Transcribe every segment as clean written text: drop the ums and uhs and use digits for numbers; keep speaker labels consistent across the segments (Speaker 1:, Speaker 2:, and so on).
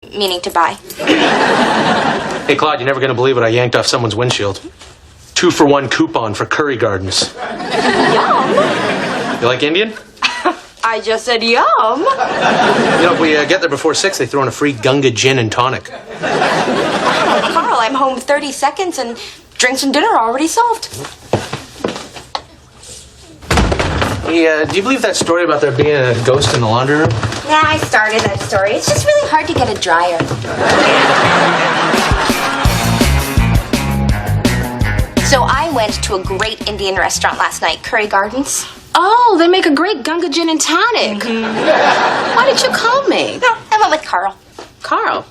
Speaker 1: meaning to buy.
Speaker 2: Hey, Claude, you're never going to believe what I yanked off someone's windshield. 2-for-1 coupon for Curry Gardens.
Speaker 1: Yum!
Speaker 2: You like Indian?
Speaker 1: I just said yum.
Speaker 2: You know, if we get there before 6, they throw in a free Gunga gin and tonic.
Speaker 1: Oh, Carl, I'm home 30 seconds and drinks and dinner are already solved.
Speaker 2: Hey, do you believe that story about there being a ghost in the laundry room?
Speaker 1: Yeah, I started that story. It's just really hard to get a dryer. So I went to a great Indian restaurant last night, Curry Gardens.
Speaker 3: Oh, they make a great Gunga gin and tonic. Why didn't you call me?
Speaker 1: No, I went with Carl.
Speaker 3: Carl?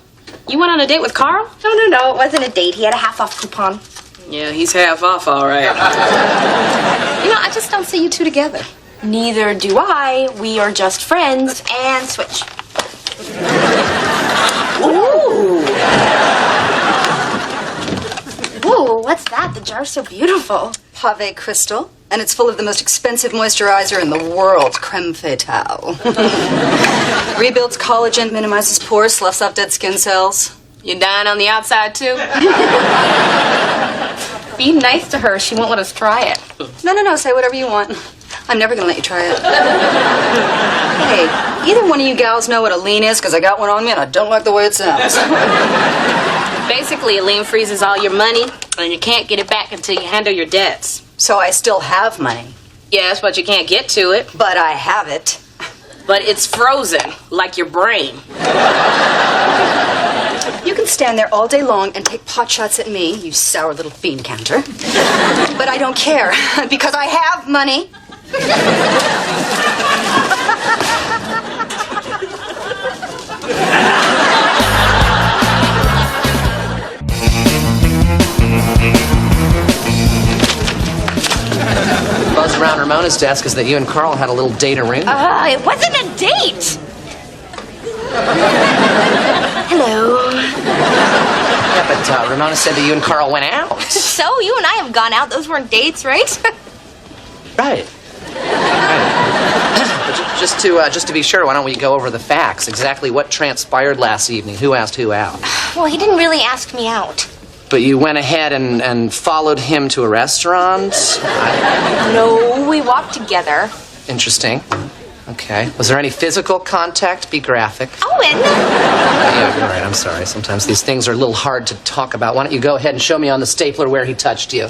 Speaker 3: You went on a date with Carl?
Speaker 1: No, it wasn't a date. He had a half-off coupon.
Speaker 3: Yeah, he's half off, all right. You know, I just don't see you two together.
Speaker 1: Neither do I. We are just friends. And switch.
Speaker 3: Ooh.
Speaker 1: Ooh, what's that? The jar's so beautiful.
Speaker 4: Pave crystal, and it's full of the most expensive moisturizer in the world, creme fatale. Rebuilds collagen, minimizes pores, sloughs off dead skin cells.
Speaker 3: You dying on the outside, too?
Speaker 1: Be nice to her. She won't let us try it.
Speaker 4: No, say whatever you want. I'm never gonna let you try it. Hey, either one of you gals know what a lean is? Because I got one on me and I don't like the way it sounds.
Speaker 3: Basically, a lien freezes all your money, and you can't get it back until you handle your debts.
Speaker 4: So I still have money.
Speaker 3: Yes, but you can't get to it.
Speaker 4: But I have it.
Speaker 3: But it's frozen, like your brain.
Speaker 4: You can stand there all day long and take pot shots at me, you sour little fiend counter. But I don't care, because I have money.
Speaker 5: Buzz around Ramona's desk is that you and Carl had a little date-a-room.
Speaker 1: It wasn't a date. Hello.
Speaker 5: Yeah, but Ramona said that you and Carl went out.
Speaker 1: So, you and I have gone out. Those weren't dates, right?
Speaker 5: Right. But just to be sure, why don't we go over the facts? Exactly what transpired last evening? Who asked who out?
Speaker 1: Well, he didn't really ask me out.
Speaker 5: But you went ahead and followed him to a restaurant?
Speaker 1: No, we walked together.
Speaker 5: Interesting. Okay. Was there any physical contact? Be graphic.
Speaker 1: Owen!
Speaker 5: Yeah, you're right. I'm sorry. Sometimes these things are a little hard to talk about. Why don't you go ahead and show me on the stapler where he touched you?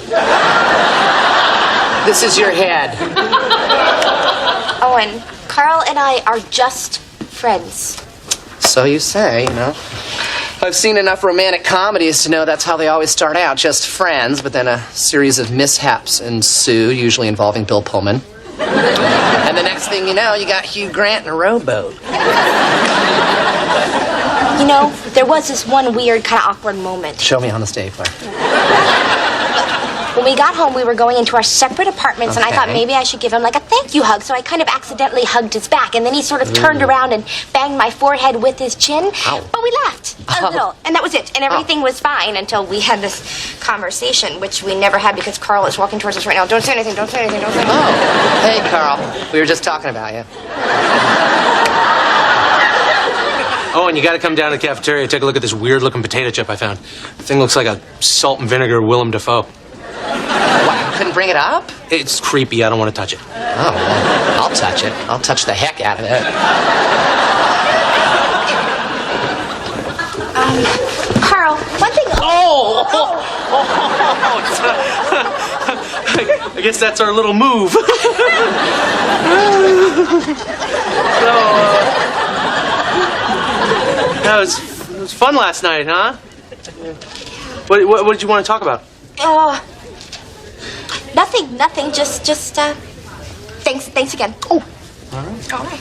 Speaker 5: This is your head.
Speaker 1: Owen, Carl and I are just friends.
Speaker 5: So you say, you know. I've seen enough romantic comedies to know that's how they always start out, just friends, but then a series of mishaps ensue, usually involving Bill Pullman. And the next thing you know, you got Hugh Grant in a rowboat.
Speaker 1: You know, there was this one weird, kind of awkward moment.
Speaker 5: Show me on the stapler.
Speaker 1: When we got home, we were going into our separate apartments, and I thought maybe I should give him like a thank you hug, so I kind of accidentally hugged his back, and then he sort of turned around and banged my forehead with his chin.
Speaker 5: Ow.
Speaker 1: But we laughed a little, and that was it, and everything was fine until we had this conversation, which we never had because Carl is walking towards us right now. Don't say anything, don't say anything, don't say anything.
Speaker 5: Oh, hey, Carl. We were just talking about you.
Speaker 2: Oh, and you got to come down to the cafeteria and take a look at this weird-looking potato chip I found. The thing looks like a salt and vinegar Willem Dafoe.
Speaker 5: What, you couldn't bring it up?
Speaker 2: It's creepy. I don't want to touch it.
Speaker 5: Oh, well, I'll touch it. I'll touch the heck out of it.
Speaker 1: Carl, one thing...
Speaker 2: I guess that's our little move. It was fun last night, huh? What did you want to talk about?
Speaker 1: Nothing. Just, thanks again. Oh.
Speaker 2: All right.
Speaker 1: All right.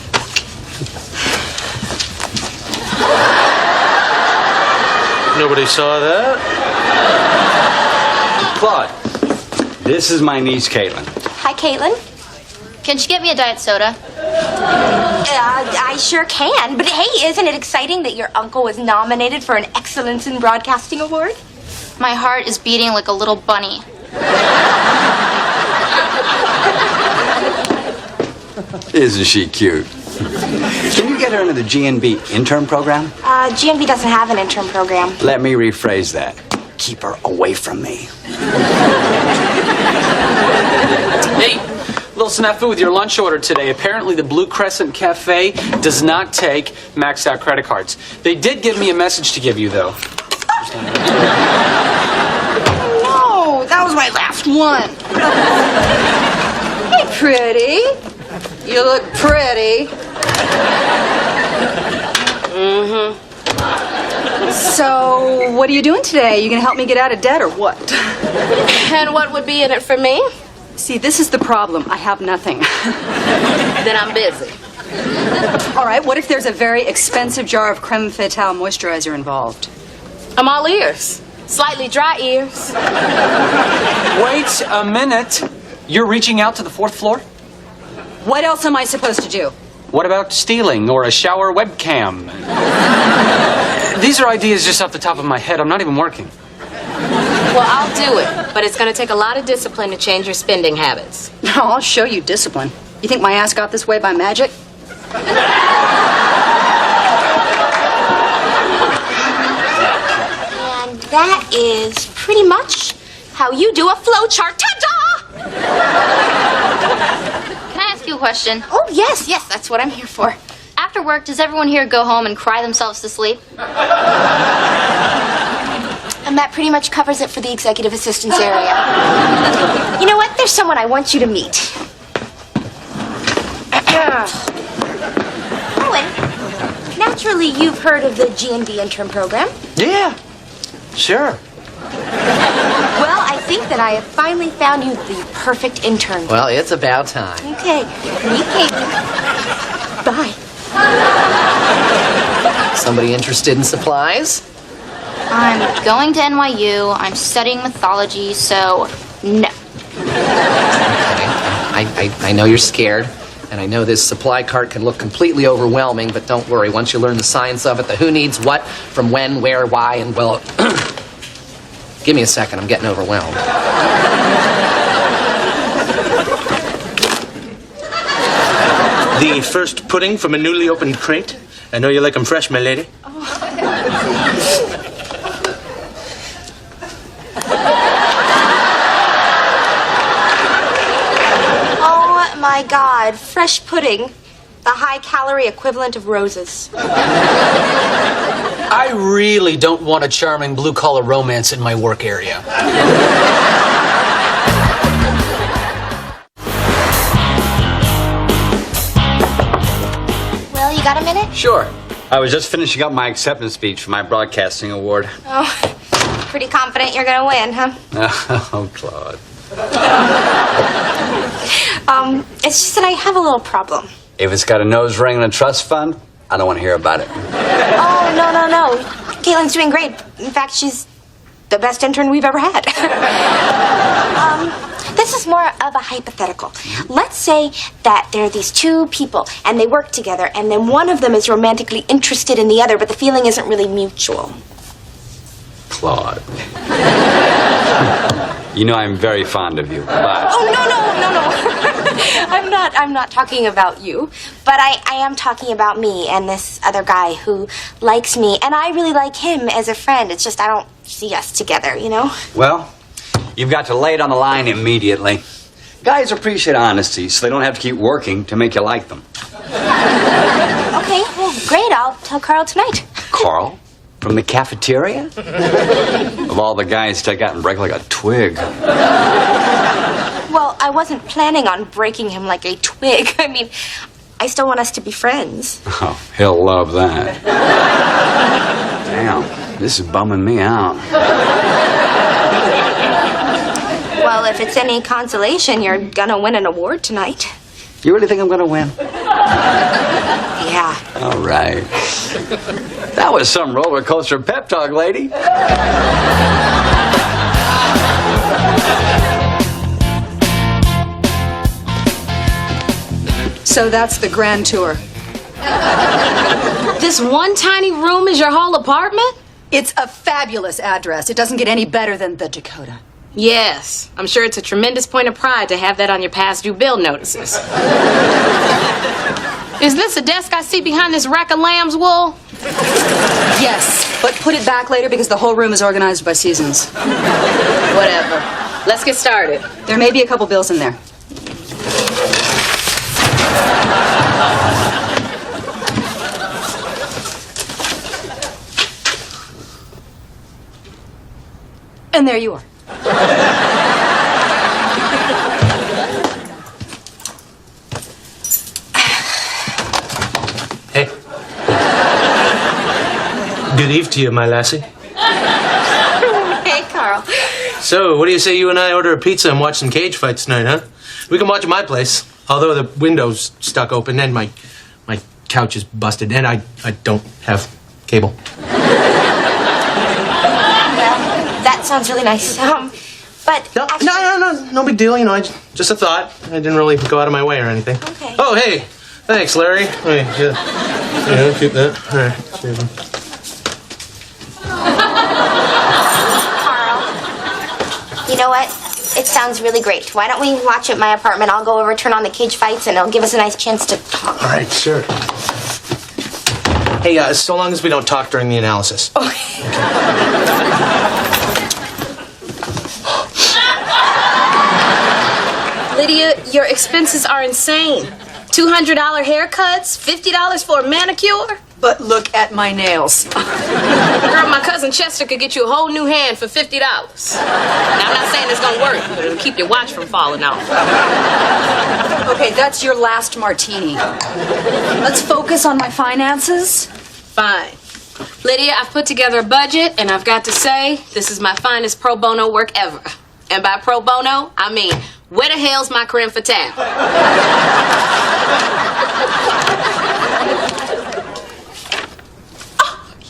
Speaker 2: Nobody saw that?
Speaker 6: Claude, this is my niece, Caitlin.
Speaker 1: Hi, Caitlin.
Speaker 7: Can you get me a diet soda?
Speaker 1: I sure can. But hey, isn't it exciting that your uncle was nominated for an Excellence in Broadcasting Award?
Speaker 7: My heart is beating like a little bunny.
Speaker 6: Isn't she cute? Can you get her into the GNB intern program?
Speaker 1: GNB doesn't have an intern program.
Speaker 6: Let me rephrase that. Keep her away from me.
Speaker 8: Hey, little snafu with your lunch order today. Apparently the Blue Crescent Cafe does not take maxed out credit cards. They did give me a message to give you, though.
Speaker 4: No, that was my last one. Hey, pretty. You look pretty. So, what are you doing today? You gonna help me get out of debt or what?
Speaker 3: And what would be in it for me?
Speaker 4: See, this is the problem. I have nothing.
Speaker 3: Then I'm busy.
Speaker 4: All right, what if there's a very expensive jar of creme fatale moisturizer involved?
Speaker 3: I'm all ears. Slightly dry ears.
Speaker 8: Wait a minute. You're reaching out to the 4th floor?
Speaker 4: What else am I supposed to do?
Speaker 8: What about stealing or a shower webcam? These are ideas just off the top of my head. I'm not even working.
Speaker 3: Well, I'll do it, but it's going to take a lot of discipline to change your spending habits.
Speaker 4: No, I'll show you discipline. You think my ass got this way by magic?
Speaker 1: And that is pretty much how you do a flowchart. Ta-da!
Speaker 7: Can I ask you a question?
Speaker 1: Oh, yes, that's what I'm here for.
Speaker 7: After work, does everyone here go home and cry themselves to sleep?
Speaker 1: And that pretty much covers it for the executive assistance area. You know what? There's someone I want you to meet. Owen, naturally you've heard of the GNB intern program.
Speaker 2: Yeah, sure.
Speaker 1: Well, I think that I have finally found you the perfect intern.
Speaker 5: Well, it's about time.
Speaker 1: Okay, meet Katie. Bye.
Speaker 5: Somebody interested in supplies?
Speaker 7: I'm going to NYU. I'm studying mythology, so no.
Speaker 5: I know you're scared, and I know this supply cart can look completely overwhelming, but don't worry. Once you learn the science of it, the who needs what, from when, where, why, and well... Give me a second. I'm getting overwhelmed.
Speaker 2: The first pudding from a newly opened crate. I know you like them fresh, my lady.
Speaker 1: Oh my God, fresh pudding. The high-calorie equivalent of roses.
Speaker 8: I really don't want a charming blue-collar romance in my work area.
Speaker 1: Well, you got a minute?
Speaker 6: Sure. I was just finishing up my acceptance speech for my broadcasting award.
Speaker 1: Oh, pretty confident you're gonna win, huh?
Speaker 6: Oh, Claude.
Speaker 1: It's just that I have a little problem.
Speaker 6: If it's got a nose ring and a trust fund, I don't want to hear about it.
Speaker 1: Oh, no. Caitlin's doing great. In fact, she's the best intern we've ever had. This is more of a hypothetical. Let's say that there are these two people, and they work together, and then one of them is romantically interested in the other, but the feeling isn't really mutual.
Speaker 6: Claude. You know I'm very fond of you, but...
Speaker 1: Oh, no. I'm not talking about you, but I am talking about me and this other guy who likes me, and I really like him as a friend. It's just I don't see us together, you know?
Speaker 6: Well, you've got to lay it on the line immediately. Guys appreciate honesty, so they don't have to keep working to make you like them.
Speaker 1: Okay, well, great. I'll tell Carl tonight.
Speaker 6: Carl? From the cafeteria? Of all the guys, stick out and break like a twig.
Speaker 1: Well, I wasn't planning on breaking him like a twig. I mean, I still want us to be friends.
Speaker 6: Oh, he'll love that. Damn, this is bumming me out.
Speaker 1: Well, if it's any consolation, you're gonna win an award tonight.
Speaker 6: You really think I'm gonna win?
Speaker 1: Yeah.
Speaker 6: All right. That was some roller coaster pep talk, lady.
Speaker 4: So that's the grand tour.
Speaker 3: This one tiny room is your whole apartment?
Speaker 4: It's a fabulous address. It doesn't get any better than the Dakota.
Speaker 3: Yes. I'm sure it's a tremendous point of pride to have that on your past due bill notices. Is this a desk I see behind this rack of lamb's wool?
Speaker 4: Yes, but put it back later because the whole room is organized by seasons.
Speaker 3: Whatever. Let's get started.
Speaker 4: There may be a couple bills in there. And there you are.
Speaker 2: Hey. Good eve to you, my lassie.
Speaker 1: Hey, Carl.
Speaker 2: So, what do you say you and I order a pizza and watch some cage fights tonight, huh? We can watch at my place, although the window's stuck open and my couch is busted and I don't have cable.
Speaker 1: That sounds really nice. But
Speaker 2: No,
Speaker 1: actually,
Speaker 2: no big deal. You know, just a thought. I didn't really go out of my way or anything.
Speaker 1: Okay.
Speaker 2: Oh, hey, thanks, Larry. Hey, yeah, keep that. All right. Cheers.
Speaker 1: Carl, you know what? It sounds really great. Why don't we watch at my apartment? I'll go over, turn on the cage fights, and it'll give us a nice chance to talk.
Speaker 2: All right, sure. Hey, so long as we don't talk during the analysis.
Speaker 3: Lydia, your expenses are insane. $200 haircuts, $50 for a manicure.
Speaker 4: But look at my nails.
Speaker 3: Girl, my cousin Chester could get you a whole new hand for $50. Now, I'm not saying it's gonna work, but it'll keep your watch from falling off.
Speaker 4: Okay, that's your last martini. Let's focus on my finances.
Speaker 3: Fine. Lydia, I've put together a budget, and I've got to say, this is my finest pro bono work ever. And by pro bono, I mean, where the hell's my creme fatale?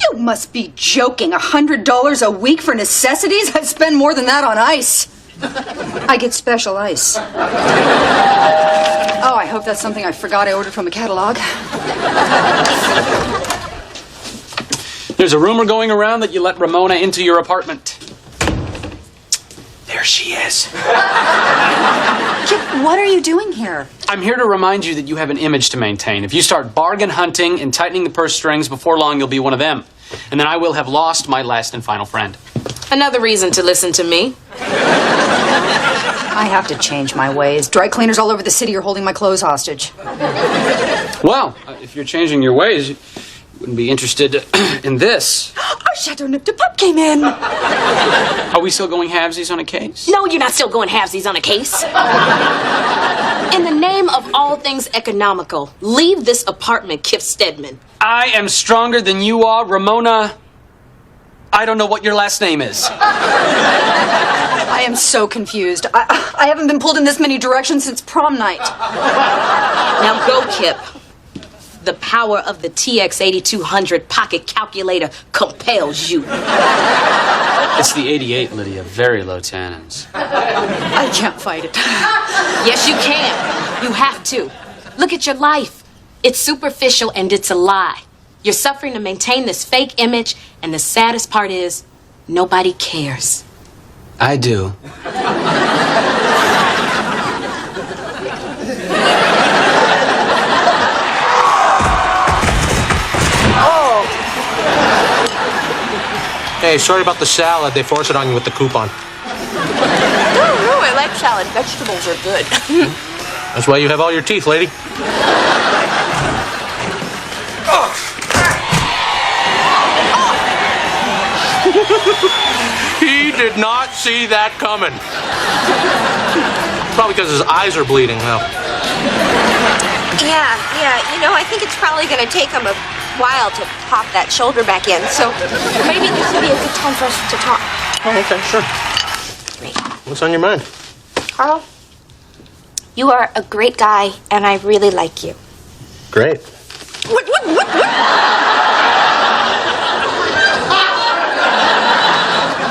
Speaker 4: You must be joking. $100 a week for necessities? I spend more than that on ice. I get special ice. Oh, I hope that's something I forgot I ordered from a catalog.
Speaker 8: There's a rumor going around that you let Ramona into your apartment. There she is.
Speaker 4: Kip, what are you doing here?
Speaker 8: I'm here to remind you that you have an image to maintain. If you start bargain hunting and tightening the purse strings, before long you'll be one of them. And then I will have lost my last and final friend.
Speaker 3: Another reason to listen to me.
Speaker 4: I have to change my ways. Dry cleaners all over the city are holding my clothes hostage.
Speaker 8: Well, if you're changing your ways, you wouldn't be interested in this.
Speaker 4: Our Chateau Nip de Pup came in.
Speaker 8: Are we still going halvesies on a case?
Speaker 3: No, you're not still going halvesies on a case. In the name of all things economical, leave this apartment, Kip Stedman.
Speaker 8: I am stronger than you are, Ramona. I don't know what your last name is.
Speaker 4: I am so confused. I haven't been pulled in this many directions since prom night.
Speaker 3: Now go, Kip. The power of the TX8200 pocket calculator compels you.
Speaker 8: It's the 88, Lydia. Very low tannins.
Speaker 4: I can't fight it.
Speaker 3: Yes, you can. You have to. Look at your life. It's superficial and it's a lie. You're suffering to maintain this fake image, and the saddest part is, nobody cares.
Speaker 8: I do.
Speaker 2: Hey, sorry about the salad. They force it on you with the coupon.
Speaker 1: No, I like salad. Vegetables are good.
Speaker 2: That's why you have all your teeth, lady. He did not see that coming. Probably because his eyes are bleeding now.
Speaker 1: Yeah. You know, I think it's probably going to take him a while to pop that shoulder back in. So maybe this would be a good time for us to talk.
Speaker 2: Oh, okay, sure.
Speaker 1: Great.
Speaker 2: What's on your mind?
Speaker 1: Carl, you are a great guy, and I really like you.
Speaker 2: Great.
Speaker 1: What?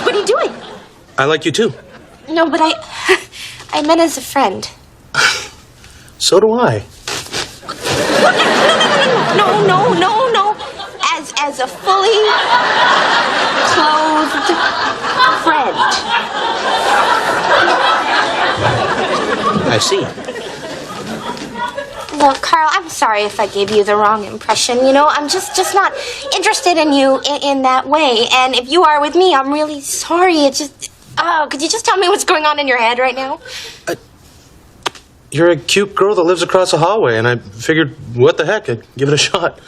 Speaker 1: What are you doing?
Speaker 2: I like you too.
Speaker 1: No, but I meant as a friend.
Speaker 2: So do I.
Speaker 1: No. As a fully clothed friend.
Speaker 2: I see.
Speaker 1: Look, Carl, I'm sorry if I gave you the wrong impression. You know, I'm just not interested in you in that way. And if you are with me, I'm really sorry. It's just... Oh, could you just tell me what's going on in your head right now?
Speaker 2: You're a cute girl that lives across the hallway, and I figured, what the heck, I'd give it a shot.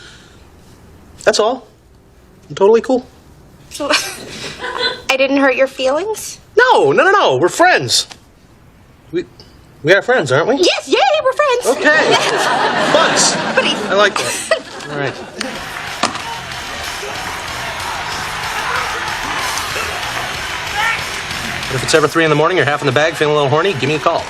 Speaker 2: That's all. I'm totally cool.
Speaker 1: So, I didn't hurt your feelings?
Speaker 2: No. We're friends. We are friends, aren't we?
Speaker 1: Yes, yay, we're friends.
Speaker 2: Okay. Buds.
Speaker 1: Buddy.
Speaker 2: I like that. All right. But if it's ever 3 in the morning, you're half in the bag, feeling a little horny, give me a call.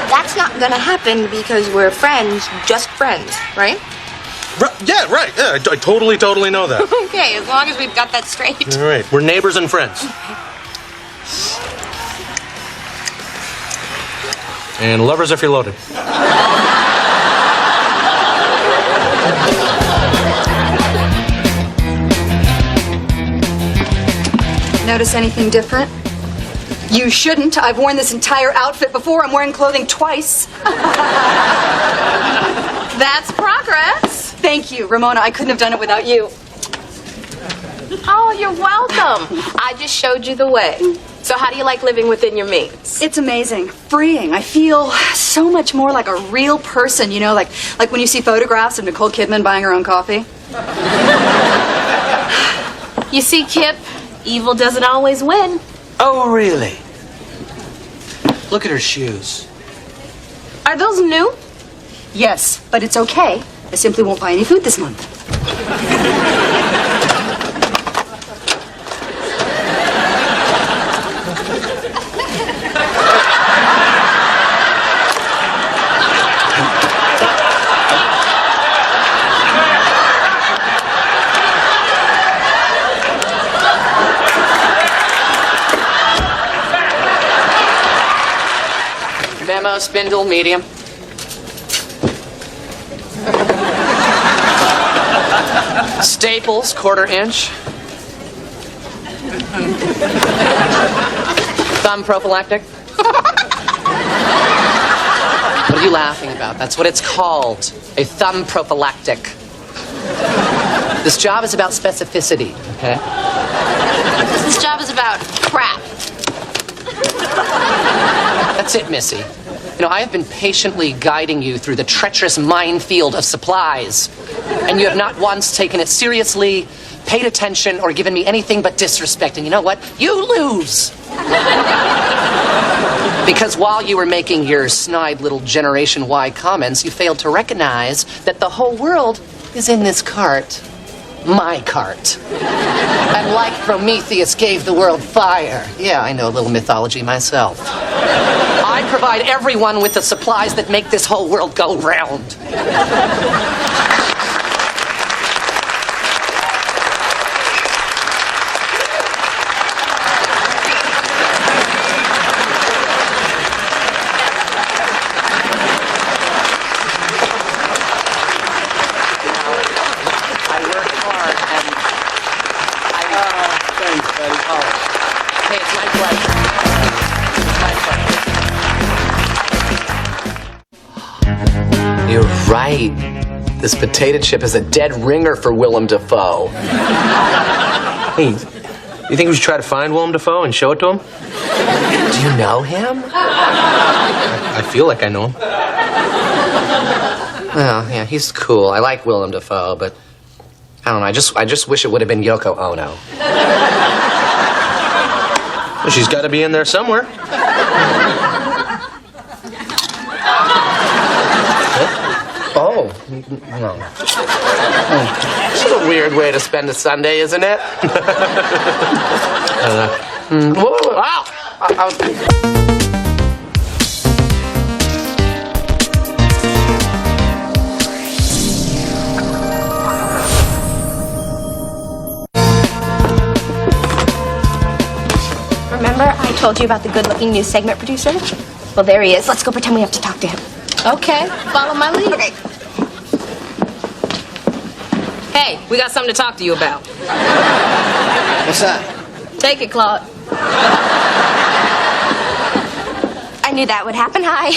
Speaker 1: That's not gonna happen because we're friends, just friends, right?
Speaker 2: Yeah, right. Yeah, I totally know that.
Speaker 1: Okay, as long as we've got that straight.
Speaker 2: All right. We're neighbors and friends. And lovers if you're loaded.
Speaker 4: Notice anything different? You shouldn't. I've worn this entire outfit before. I'm wearing clothing twice.
Speaker 3: That's progress.
Speaker 4: Thank you, Ramona. I couldn't have done it without you.
Speaker 3: Oh, you're welcome. I just showed you the way. So how do you like living within your means?
Speaker 4: It's amazing. Freeing. I feel so much more like a real person, you know, like when you see photographs of Nicole Kidman buying her own coffee.
Speaker 3: You see, Kip, evil doesn't always win.
Speaker 2: Oh, really? Look at her shoes.
Speaker 3: Are those new?
Speaker 4: Yes, but it's okay. I simply won't buy any food this month.
Speaker 5: Memo, spindle, medium. Staples, 1/4 inch. Thumb prophylactic. What are you laughing about? That's what it's called. A thumb prophylactic. This job is about specificity, okay?
Speaker 3: This job is about crap.
Speaker 5: That's it, Missy. You know, I have been patiently guiding you through the treacherous minefield of supplies, and you have not once taken it seriously, paid attention, or given me anything but disrespect. And you know what? You lose! Because while you were making your snide little Generation Y comments, you failed to recognize that the whole world is in this cart. My cart. And like Prometheus gave the world fire. Yeah, I know a little mythology myself. I provide everyone with the supplies that make this whole world go round. You're right. This potato chip is a dead ringer for Willem Dafoe.
Speaker 2: Hey, you think we should try to find Willem Dafoe and show it to him?
Speaker 5: Do you know him?
Speaker 2: I feel like I know him.
Speaker 5: Well, yeah, he's cool. I like Willem Dafoe, but I don't know. I just wish it would have been Yoko Ono.
Speaker 2: Well, she's got to be in there somewhere.
Speaker 5: Oh, no. This is a weird way to spend a Sunday, isn't it? Whoa, wow.
Speaker 1: Remember I told you about the good-looking new segment producer? Well, there he is. Let's go pretend we have to talk to him.
Speaker 3: Okay, follow my lead.
Speaker 1: Okay.
Speaker 3: Hey, we got something to talk to you about.
Speaker 5: What's that?
Speaker 3: Take it, Claude.
Speaker 1: knew that would happen. Hi.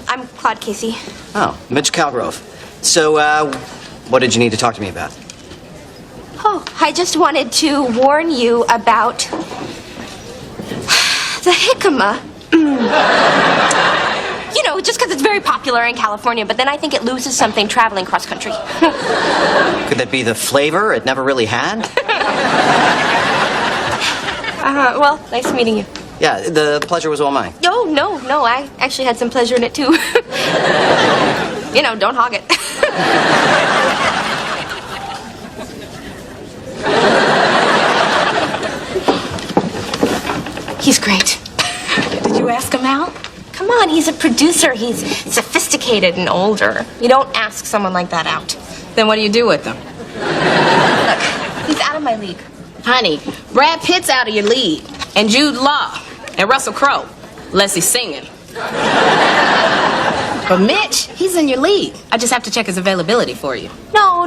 Speaker 1: I'm Claude Casey.
Speaker 9: Oh, Mitch Calgrove. So, what did you need to talk to me about?
Speaker 1: Oh, I just wanted to warn you about the jicama. You know, just because it's very popular in California, but then I think it loses something traveling cross country.
Speaker 9: Could that be the flavor it never really had?
Speaker 1: Well, nice meeting you.
Speaker 9: Yeah, the pleasure was all mine.
Speaker 1: No, I actually had some pleasure in it too. You know, don't hog it. He's great.
Speaker 3: Did you ask him out?
Speaker 1: Come on, he's a producer. He's sophisticated and older. You don't ask someone like that out.
Speaker 3: Then what do you do with him?
Speaker 1: Look, he's out of my league.
Speaker 3: Honey, Brad Pitt's out of your league. And Jude Law. And Russell Crowe. Unless he's singing. But Mitch, he's in your league. I just have to check his availability for you.
Speaker 1: No,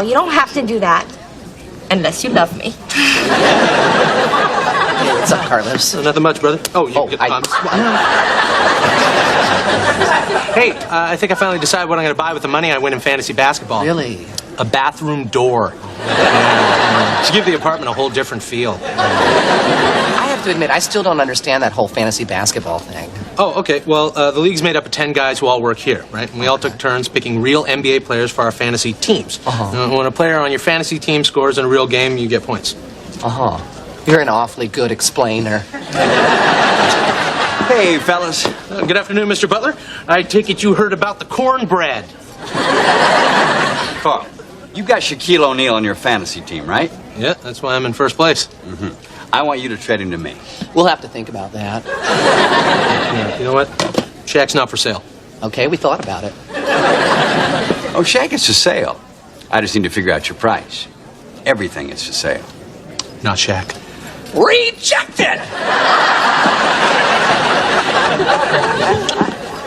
Speaker 1: you don't have to do that. Unless you love me.
Speaker 9: Hey, what's up, Carlos?
Speaker 2: Nothing much, brother. Oh, you get the comments. Hey, I think I finally decided what I'm going to buy with the money I win in fantasy basketball.
Speaker 9: Really?
Speaker 2: A bathroom door. Yeah. Should give the apartment a whole different feel.
Speaker 5: I have to admit, I still don't understand that whole fantasy basketball thing.
Speaker 2: Oh, okay. Well, the league's made up of 10 guys who all work here, right? And we all took turns picking real NBA players for our fantasy teams. When a player on your fantasy team scores in a real game, you get points.
Speaker 5: You're an awfully good explainer.
Speaker 6: Hey, fellas.
Speaker 2: Good afternoon, Mr. Butler. I take it you heard about the cornbread.
Speaker 6: Carl, you got Shaquille O'Neal on your fantasy team, right?
Speaker 2: Yeah, that's why I'm in first place.
Speaker 6: I want you to trade him to me.
Speaker 5: We'll have to think about that.
Speaker 2: Yeah, you know what? Shaq's not for sale.
Speaker 5: Okay, we thought about it.
Speaker 6: Oh, Shaq is for sale. I just need to figure out your price. Everything is for sale.
Speaker 2: Not Shaq.
Speaker 6: Rejected!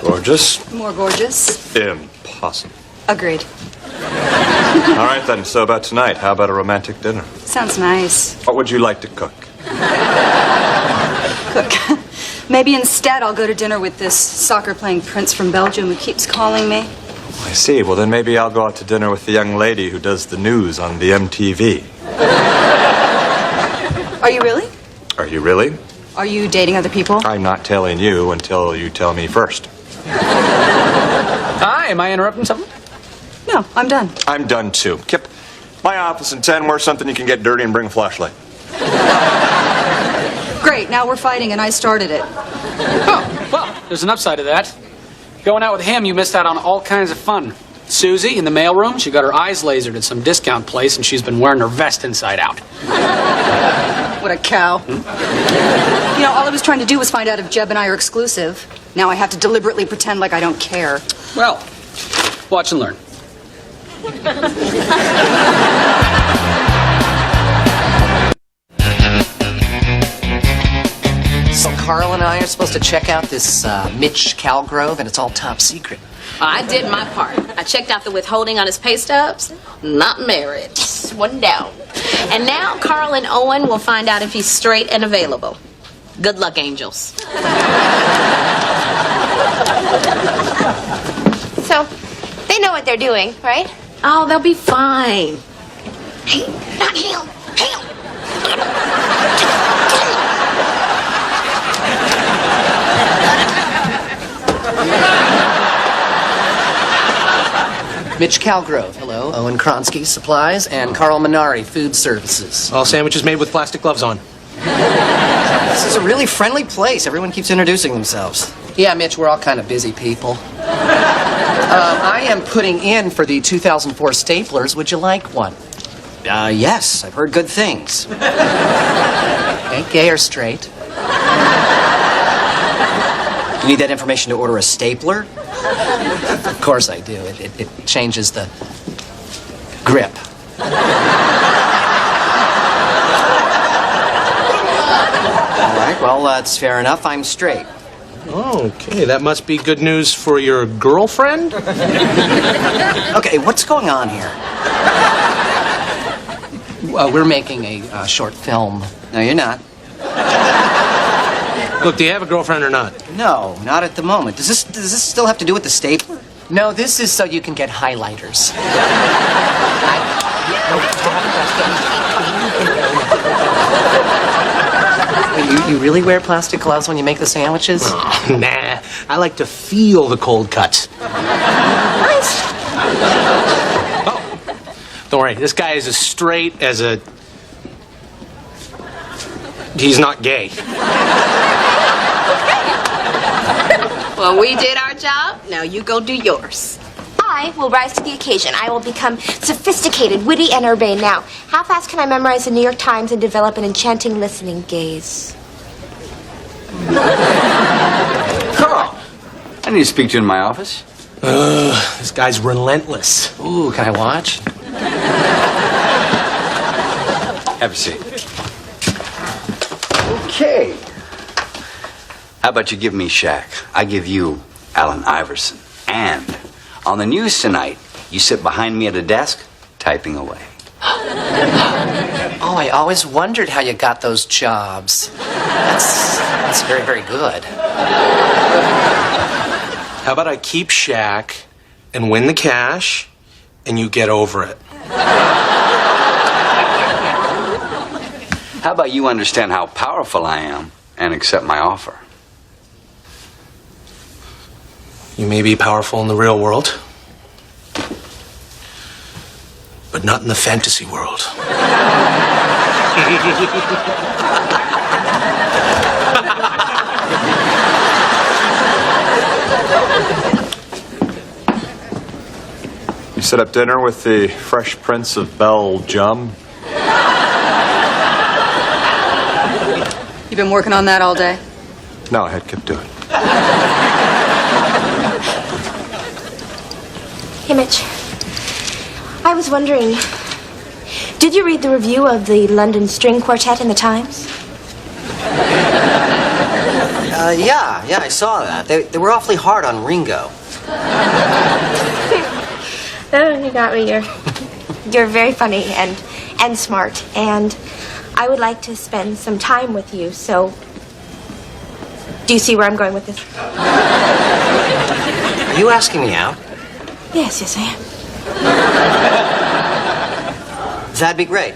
Speaker 10: Gorgeous?
Speaker 4: More gorgeous.
Speaker 10: Impossible.
Speaker 4: Agreed.
Speaker 10: All right, then. So about tonight, how about a romantic dinner?
Speaker 4: Sounds nice.
Speaker 10: What would you like to cook?
Speaker 4: Cook. Maybe instead I'll go to dinner with this soccer-playing prince from Belgium who keeps calling me.
Speaker 10: I see. Well, then maybe I'll go out to dinner with the young lady who does the news on the MTV.
Speaker 4: Are you really?
Speaker 10: Are you really?
Speaker 4: Are you dating other people?
Speaker 10: I'm not telling you until you tell me first.
Speaker 8: Hi, am I interrupting something?
Speaker 4: No, I'm done.
Speaker 10: I'm done, too. Kip, my office in 10, where's something you can get dirty and bring a flashlight?
Speaker 4: Great, now we're fighting and I started it.
Speaker 8: Oh, well, there's an upside to that. Going out with him, you missed out on all kinds of fun. Susie, in the mailroom, she got her eyes lasered at some discount place and she's been wearing her vest inside out.
Speaker 4: What a cow. You know, all I was trying to do was find out if Jeb and I are exclusive. Now I have to deliberately pretend like I don't care.
Speaker 8: Well, watch and learn.
Speaker 5: So Carl and I are supposed to check out this Mitch Calgrove, and it's all top secret.
Speaker 3: I did my part. I checked out the withholding on his pay stubs. Not married. One down. And now Carl and Owen will find out if he's straight and available. Good luck, angels.
Speaker 1: So, they know what they're doing, right?
Speaker 3: Oh, they'll be fine.
Speaker 1: Hey, not him. Him.
Speaker 5: Mitch Calgrove, hello. Owen Kronsky, Supplies, and Carl Minari, Food Services.
Speaker 2: All sandwiches made with plastic gloves on.
Speaker 9: This is a really friendly place. Everyone keeps introducing themselves.
Speaker 5: Yeah, Mitch, we're all kind of busy people. I am putting in for the 2004 staplers. Would you like one?
Speaker 9: Yes, I've heard good things.
Speaker 5: Okay, gay or straight?
Speaker 9: You need that information to order a stapler?
Speaker 5: Of course I do. It changes the grip.
Speaker 9: All right, well, that's fair enough. I'm straight.
Speaker 2: Okay, that must be good news for your girlfriend?
Speaker 9: Okay, what's going on here?
Speaker 5: We're making a short film.
Speaker 9: No, you're not.
Speaker 2: Look, do you have a girlfriend or not?
Speaker 9: No, not at the moment. Does this still have to do with the stapler?
Speaker 5: No, this is so you can get highlighters. You really wear plastic gloves when you make the sandwiches?
Speaker 2: Oh, nah. I like to feel the cold cuts.
Speaker 1: Nice.
Speaker 2: Oh, don't worry. This guy is as straight as a... He's not gay.
Speaker 1: Well, we did our job. Now you go do yours. I will rise to the occasion. I will become sophisticated, witty, and urbane. Now, how fast can I memorize the New York Times and develop an enchanting listening gaze?
Speaker 6: Carl, I need to speak to you in my office.
Speaker 2: This guy's relentless.
Speaker 5: Ooh, can I watch?
Speaker 6: Have a seat. Okay. How about you give me Shaq? I give you Allen Iverson. And on the news tonight, you sit behind me at a desk, typing away.
Speaker 5: Oh, I always wondered how you got those jobs. That's very, very good.
Speaker 2: How about I keep Shaq and win the cash, and you get over it?
Speaker 6: How about you understand how powerful I am and accept my offer?
Speaker 2: You may be powerful in the real world, but not in the fantasy world.
Speaker 10: You set up dinner with the Fresh Prince of Belgium.
Speaker 4: You been working on that all day?
Speaker 10: No, I had Kip do it.
Speaker 1: Hey, Mitch. I was wondering, did you read the review of the London String Quartet in the Times?
Speaker 9: Yeah, I saw that. They were awfully hard on Ringo.
Speaker 1: Oh, you got me. You're very funny and smart, and I would like to spend some time with you, so do you see where I'm going with this?
Speaker 9: Are you asking me out?
Speaker 1: Yes, I am.
Speaker 9: That'd be great.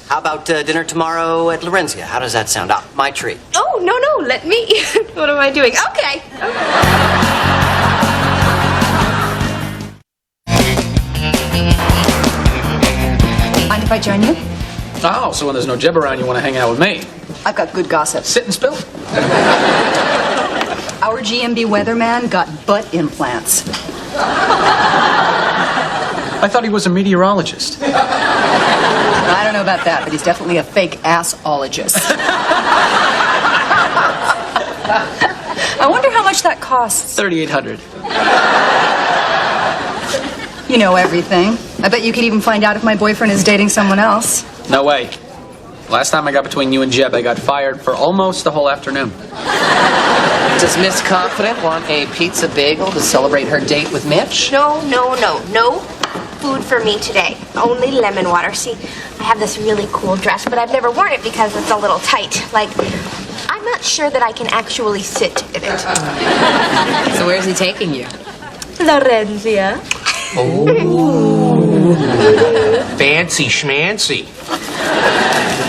Speaker 9: How about dinner tomorrow at Lorenzia? How does that sound? Ah, my treat.
Speaker 1: Oh, no, let me. What am I doing? Okay.
Speaker 4: Mind if I join you?
Speaker 8: Oh, so when there's no Jeb around, you want to hang out with me?
Speaker 4: I've got good gossip.
Speaker 8: Sit and spill?
Speaker 4: Our GMB weatherman got butt implants.
Speaker 8: I thought he was a meteorologist.
Speaker 4: I don't know about that, but he's definitely a fake assologist. I wonder how much that costs.
Speaker 8: $3,800.
Speaker 4: You know everything. I bet you could even find out if my boyfriend is dating someone else.
Speaker 8: No way. Last time I got between you and Jeb, I got fired for almost the whole afternoon.
Speaker 5: Does Miss Confident want a pizza bagel to celebrate her date with Mitch?
Speaker 1: No food for me today. Only lemon water. See, I have this really cool dress, but I've never worn it because it's a little tight. Like, I'm not sure that I can actually sit in it.
Speaker 3: So where's he taking you?
Speaker 1: Lorenzia.
Speaker 2: Fancy schmancy.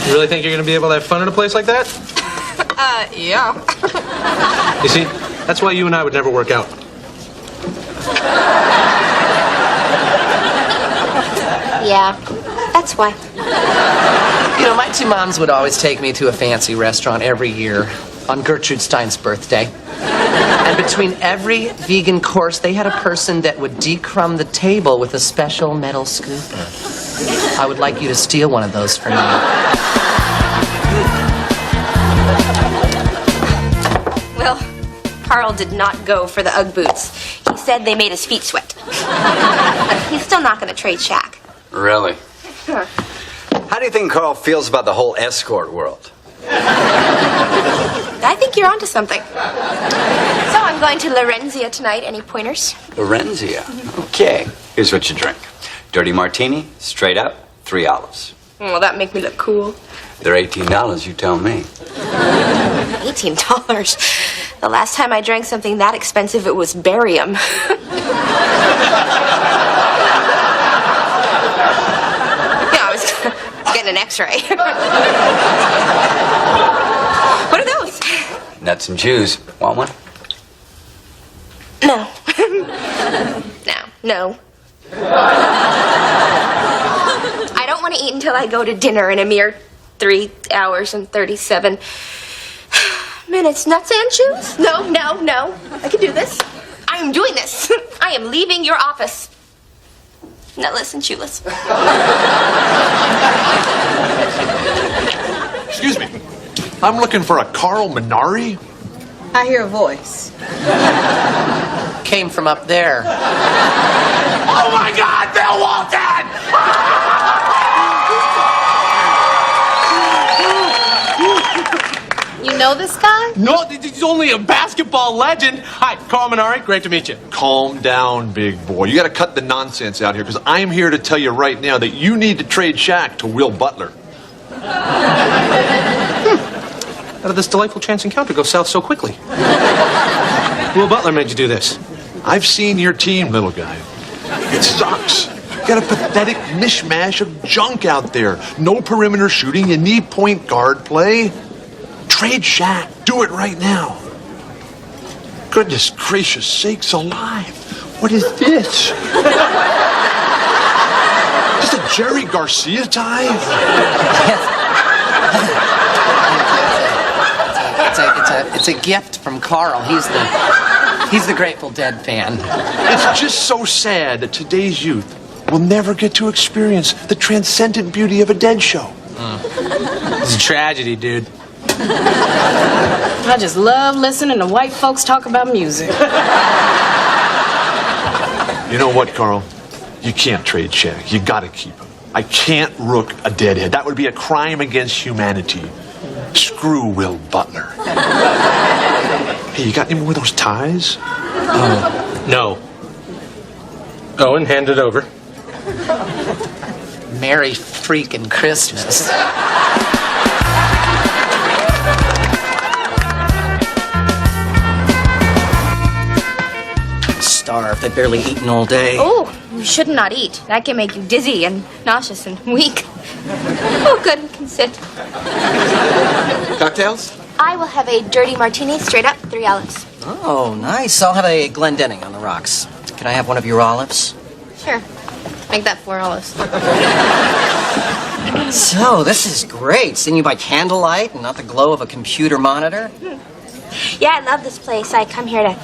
Speaker 2: You really think you're going to be able to have fun at a place like that?
Speaker 1: Yeah.
Speaker 2: You see, that's why you and I would never work out.
Speaker 1: Yeah, that's why.
Speaker 5: You know, my two moms would always take me to a fancy restaurant every year on Gertrude Stein's birthday. And between every vegan course, they had a person that would decrumb the table with a special metal scooper. I would like you to steal one of those for me.
Speaker 1: Well, Carl did not go for the Ugg boots. He said they made his feet sweat. He's still not going to trade Shaq.
Speaker 6: Really? How do you think Carl feels about the whole escort world?
Speaker 1: I think you're onto something. So I'm going to Lorenzia tonight. Any pointers?
Speaker 6: Lorenzia. Okay. Here's what you drink. Dirty martini, straight up, 3 olives.
Speaker 1: Well, that make me look cool.
Speaker 6: They're $18, you tell me.
Speaker 1: $18. The last time I drank something that expensive, it was barium. Yeah, I was getting an X-ray. What are those?
Speaker 6: Nuts and chews. Want one?
Speaker 1: No. No. I don't want to eat until I go to dinner in a mere 3 hours and 37 minutes. Nuts and chews? No. I can do this. I am doing this. I am leaving your office. Nutless and chewless.
Speaker 10: Excuse me. I'm looking for a Carl Minari.
Speaker 4: I hear a voice.
Speaker 5: Came from up there.
Speaker 2: Oh my God, Bill Walton!
Speaker 3: You know this guy?
Speaker 2: No, he's only a basketball legend. Hi, Carl Minari. Great to meet you.
Speaker 10: Calm down, big boy. You got to cut the nonsense out here, because I am here to tell you right now that you need to trade Shaq to Will Butler.
Speaker 2: How did this delightful chance encounter go south so quickly? Will Butler made you do this.
Speaker 10: I've seen your team, little guy. It sucks. You got a pathetic mishmash of junk out there. No perimeter shooting. You need point guard play. Trade Shaq. Do it right now. Goodness gracious sakes alive. What is this? Just a Jerry Garcia tie?
Speaker 5: It's a gift from Carl. He's the Grateful Dead fan.
Speaker 10: It's just so sad that today's youth will never get to experience the transcendent beauty of a Dead show.
Speaker 2: It's a tragedy, dude.
Speaker 3: I just love listening to white folks talk about music.
Speaker 10: You know what, Carl? You can't trade Shaq. You gotta keep him. I can't rook a deadhead. That would be a crime against humanity. Screw Will Butler. Hey, you got any more of those ties?
Speaker 2: No. Owen, hand it over.
Speaker 5: Merry freaking Christmas.
Speaker 9: Starved. I've barely eaten all day.
Speaker 1: Oh, you should not eat. That can make you dizzy and nauseous and weak. Oh, good. You can sit.
Speaker 10: Cocktails?
Speaker 1: I will have a dirty martini, straight up, 3 olives.
Speaker 9: Oh, nice. I'll have a Glendenning on the rocks. Can I have one of your olives?
Speaker 1: Sure. Make that 4 olives.
Speaker 9: So, this is great. Seeing you by candlelight and not the glow of a computer monitor.
Speaker 1: Yeah, I love this place. I come here to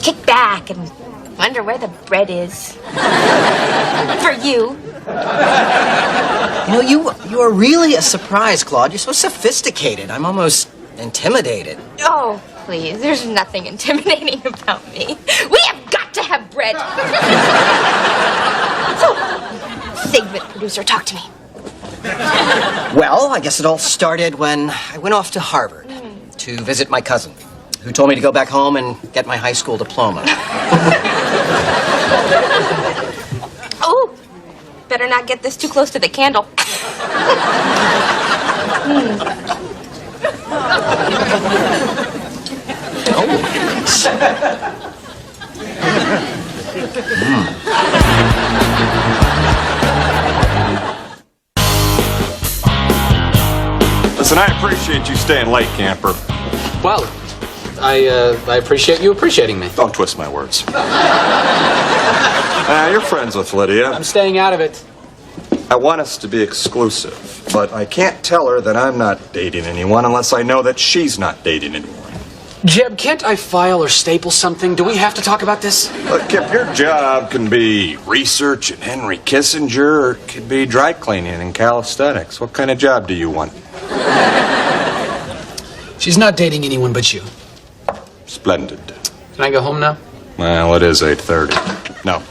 Speaker 1: kick back and wonder where the bread is. For you.
Speaker 9: You know, you are really a surprise, Claude. You're so sophisticated. I'm almost intimidated.
Speaker 1: Oh, please. There's nothing intimidating about me. We have got to have bread. So, segment producer, talk to me.
Speaker 9: Well, I guess it all started when I went off to Harvard to visit my cousin, who told me to go back home and get my high school diploma.
Speaker 1: Oh, better not get this too close to the candle.
Speaker 10: Listen, I appreciate you staying late, camper.
Speaker 8: Well, I appreciate you appreciating me.
Speaker 10: Don't twist my words. You're friends with Lydia.
Speaker 8: I'm staying out of it.
Speaker 10: I want us to be exclusive, but I can't tell her that I'm not dating anyone unless I know that she's not dating anyone.
Speaker 8: Jeb, can't I file or staple something? Do we have to talk about this?
Speaker 10: Look, if your job can be research and Henry Kissinger, or it could be dry cleaning and calisthenics, what kind of job do you want?
Speaker 8: She's not dating anyone but you.
Speaker 10: Splendid.
Speaker 8: Can I go home now?
Speaker 10: Well, it is 8:30. No.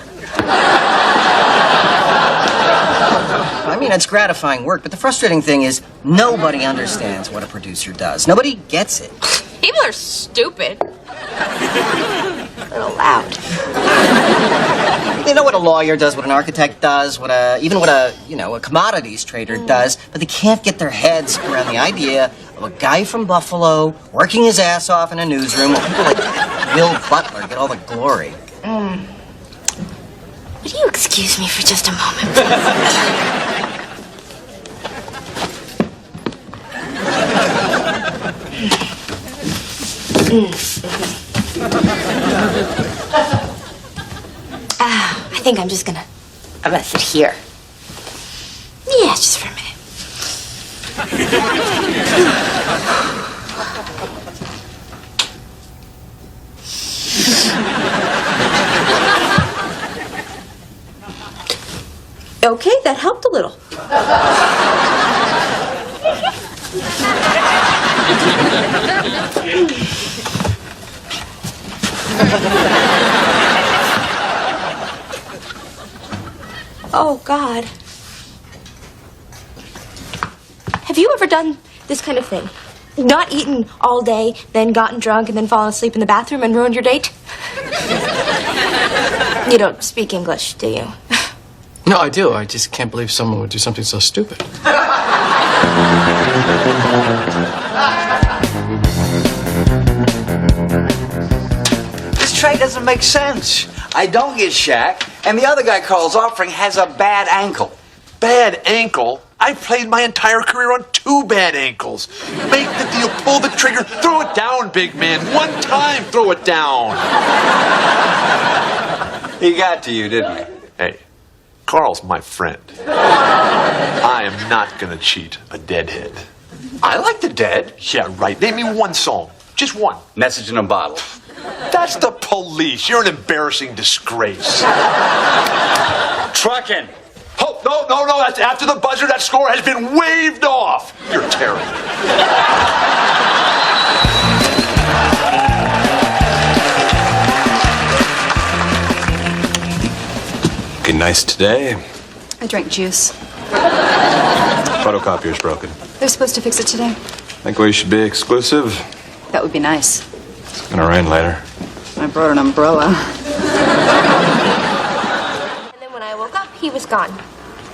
Speaker 9: I mean, it's gratifying work, but the frustrating thing is nobody understands what a producer does. Nobody gets it.
Speaker 1: People are stupid. A little loud.
Speaker 9: They know what a lawyer does, what an architect does, even what a commodities trader does, but they can't get their heads around the idea of a guy from Buffalo working his ass off in a newsroom while people like Will Butler get all the glory.
Speaker 1: Would you excuse me for just a moment, please? I think I'm gonna sit here. Yeah, just for a minute. Okay, that helped a little. Oh, God. Have you ever done this kind of thing? Not eaten all day, then gotten drunk, and then fallen asleep in the bathroom and ruined your date? You don't speak English, do you?
Speaker 11: No, I do. I just can't believe someone would do something so stupid.
Speaker 6: This trade doesn't make sense. I don't get Shaq, and the other guy Carl's offering has a bad ankle.
Speaker 10: Bad ankle? I've played my entire career on 2 bad ankles. Make the deal, pull the trigger, throw it down, big man. One time, throw it down.
Speaker 6: He got to you, didn't he?
Speaker 10: Hey, Carl's my friend. I am not gonna cheat a deadhead.
Speaker 6: I like the Dead.
Speaker 10: Yeah, right. Name me one song. Just one.
Speaker 6: Message in a Bottle.
Speaker 10: That's the police. You're an embarrassing disgrace.
Speaker 6: Truckin'.
Speaker 10: Oh, no. That's after the buzzer. That score has been waved off. You're terrible.
Speaker 12: Looking nice today.
Speaker 4: I drank juice.
Speaker 12: Photocopier's broken.
Speaker 4: They're supposed to fix it today.
Speaker 12: Think we should be exclusive?
Speaker 4: That would be nice.
Speaker 12: It's gonna rain later.
Speaker 4: I brought an umbrella.
Speaker 1: And then when I woke up, he was gone.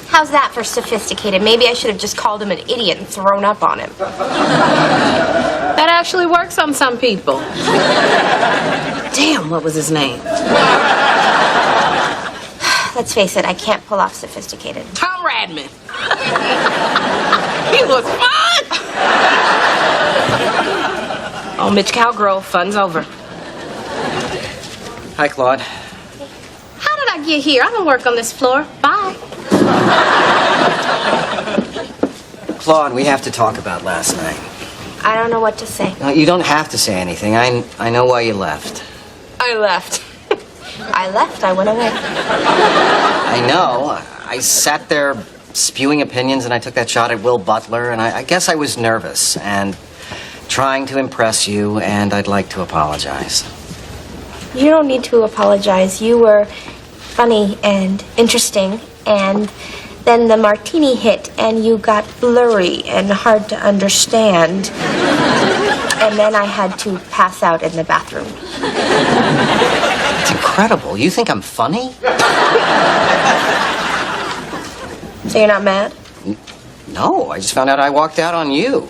Speaker 1: How's that for sophisticated? Maybe I should have just called him an idiot and thrown up on him.
Speaker 3: That actually works on some people. Damn, what was his name?
Speaker 1: Let's face it, I can't pull off sophisticated.
Speaker 3: Tom Radman. He was fun! Oh, Mitch Cowgirl, fun's over.
Speaker 9: Hi, Claude.
Speaker 3: How did I get here? I don't work on this floor. Bye.
Speaker 9: Claude, we have to talk about last night.
Speaker 1: I don't know what to say.
Speaker 9: No, you don't have to say anything. I know why you left.
Speaker 1: I left. I went away.
Speaker 9: I know. I sat there spewing opinions and I took that shot at Will Butler, and I guess I was nervous and trying to impress you, and I'd like to apologize.
Speaker 1: You don't need to apologize. You were funny and interesting, and then the martini hit and you got blurry and hard to understand. And then I had to pass out in the bathroom.
Speaker 9: It's incredible. You think I'm funny?
Speaker 1: So you're not mad?
Speaker 9: No, I just found out I walked out on you.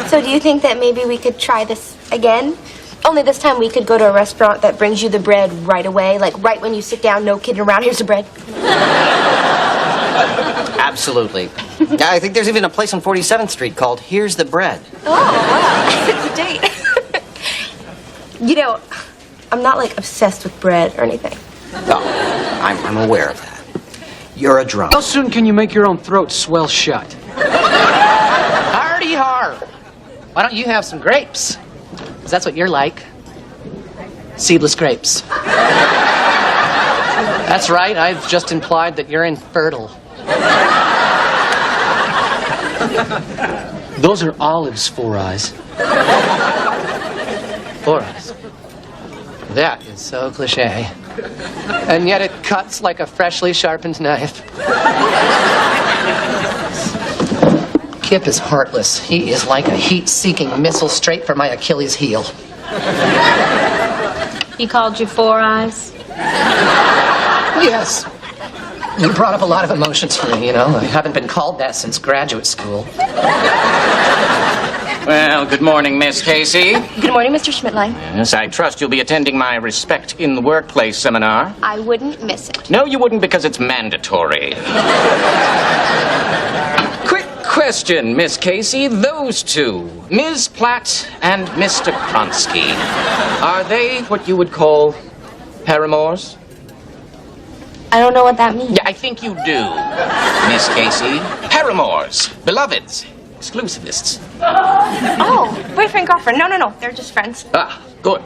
Speaker 1: So do you think that maybe we could try this again? Only this time we could go to a restaurant that brings you the bread right away, like right when you sit down, no kidding around, here's the bread.
Speaker 9: Absolutely. Yeah, I think there's even a place on 47th Street called Here's the Bread.
Speaker 1: Oh, wow. It's a date. You know, I'm not like obsessed with bread or anything.
Speaker 9: No, I'm aware of that. You're a drunk.
Speaker 8: How soon can you make your own throat swell shut?
Speaker 5: Hardy har. Why don't you have some grapes? Because that's what you're like. Seedless grapes. That's right, I've just implied that you're infertile.
Speaker 8: Those are Olive's 4 eyes.
Speaker 5: 4 eyes. That is so cliche. And yet it cuts like a freshly sharpened knife. Kip is heartless. He is like a heat-seeking missile straight for my Achilles heel.
Speaker 3: He called you 4 eyes?
Speaker 5: Yes. It brought up a lot of emotions for me, you know. I haven't been called that since graduate school.
Speaker 13: Well, good morning, Miss Casey.
Speaker 1: Good morning, Mr. Schmidtline.
Speaker 13: Yes, I trust you'll be attending my Respect in the Workplace seminar.
Speaker 1: I wouldn't miss it.
Speaker 13: No, you wouldn't because it's mandatory. Quick question, Miss Casey. Those two, Ms. Platt and Mr. Kronsky, are they what you would call paramours?
Speaker 1: I don't know what that means.
Speaker 13: Yeah, I think you do, Miss Casey. Paramours, beloveds, exclusivists.
Speaker 1: Oh, boyfriend, girlfriend. No. They're just friends.
Speaker 13: Ah, good.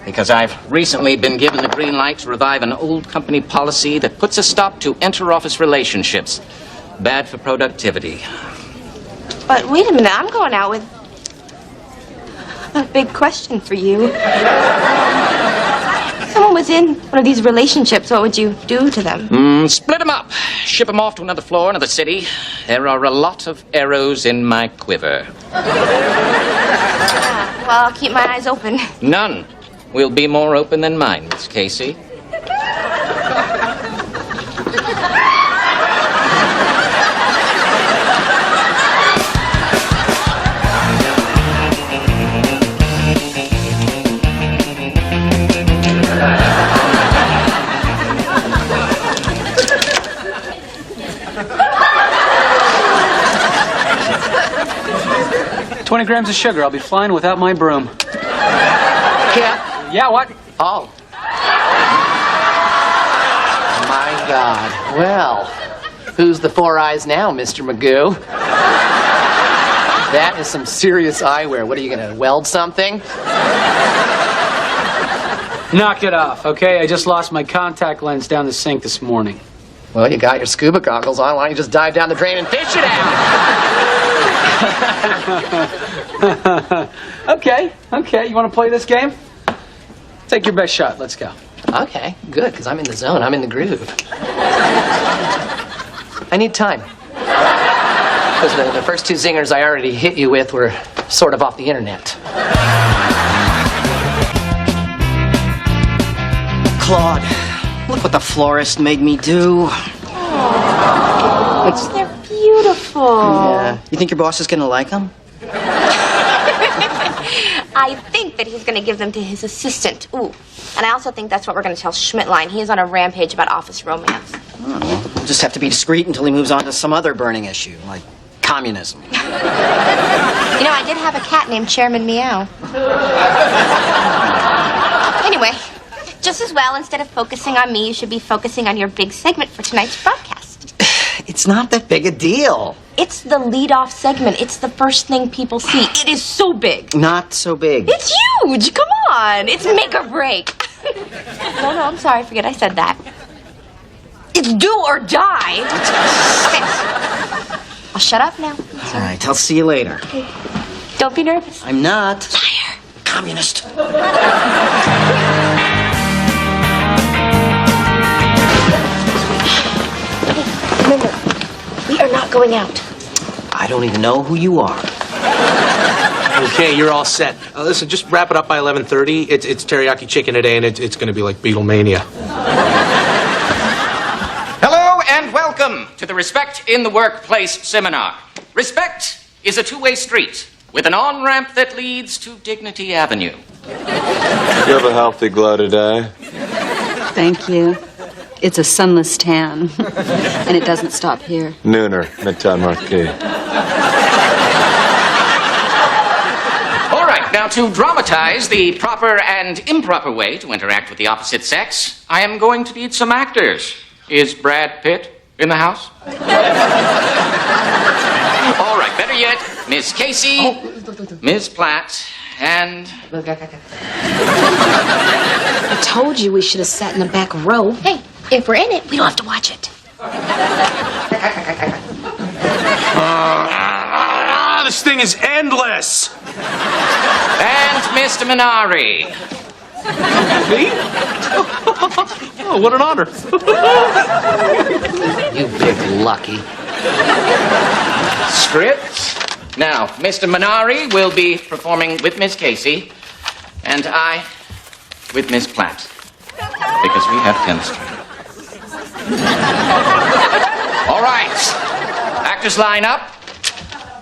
Speaker 13: Because I've recently been given the green light to revive an old company policy that puts a stop to inter-office relationships. Bad for productivity.
Speaker 1: But wait a minute. I'm going out with a big question for you. If someone was in one of these relationships, what would you do to them?
Speaker 13: Split them up. Ship them off to another floor, another city. There are a lot of arrows in my quiver.
Speaker 1: Well, I'll keep my eyes open.
Speaker 13: None will be more open than mine, Miss Casey.
Speaker 8: 20 grams of sugar. I'll be flying without my broom.
Speaker 5: Yeah?
Speaker 8: Yeah, what?
Speaker 5: Oh. My God. Well, who's the four eyes now, Mr. Magoo? That is some serious eyewear. What are you going to weld something?
Speaker 8: Knock it off, okay? I just lost my contact lens down the sink this morning.
Speaker 5: Well, you got your scuba goggles on. Why don't you just dive down the drain and fish it out?
Speaker 8: Okay. You want to play this game? Take your best shot. Let's go.
Speaker 5: Okay, good, because I'm in the zone. I'm in the groove. I need time. Because the first two zingers I already hit you with were sort of off the internet.
Speaker 9: Claude, look what the florist made me do.
Speaker 1: They're beautiful.
Speaker 9: Yeah. You think your boss is gonna like them?
Speaker 1: I think that he's going to give them to his assistant. Ooh. And I also think that's what we're going to tell Schmidtline. He is on a rampage about office romance.
Speaker 9: Oh, we'll just have to be discreet until he moves on to some other burning issue, like communism.
Speaker 1: You know, I did have a cat named Chairman Meow. Anyway, just as well, instead of focusing on me, you should be focusing on your big segment for tonight's broadcast.
Speaker 9: It's not that big a deal.
Speaker 1: It's the lead-off segment. It's the first thing people see. It is so big.
Speaker 9: Not so big.
Speaker 1: It's huge. Come on. It's make or break. No, I'm sorry. Forget I said that. It's do or die. Okay. I'll shut up now.
Speaker 9: All right, I'll see you later.
Speaker 1: Okay. Don't be nervous.
Speaker 9: I'm not.
Speaker 1: Liar.
Speaker 9: Communist.
Speaker 1: Remember, we are not going out.
Speaker 9: I don't even know who you are.
Speaker 2: Okay, you're all set. Listen, just wrap it up by 11:30. It's teriyaki chicken today, and it's going to be like Beatlemania.
Speaker 13: Hello and welcome to the Respect in the Workplace seminar. Respect is a two-way street with an on-ramp that leads to Dignity Avenue.
Speaker 12: You have a healthy glow today.
Speaker 4: Thank you. It's a sunless tan, and it doesn't stop here.
Speaker 12: Nooner, Midtown Marquee.
Speaker 13: All right, now to dramatize the proper and improper way to interact with the opposite sex, I am going to need some actors. Is Brad Pitt in the house? All right, better yet, Miss Casey, Ms. Platt, and...
Speaker 3: I told you we should have sat in the back row.
Speaker 1: Hey, if we're in it, we don't have to watch it.
Speaker 2: This thing is endless.
Speaker 13: And Mr. Minari.
Speaker 2: Me? Oh, what an honor.
Speaker 5: You big lucky.
Speaker 13: Script. Now, Mr. Minari will be performing with Miss Casey, and I with Miss Platt. because we have chemistry. All right. Actors line up.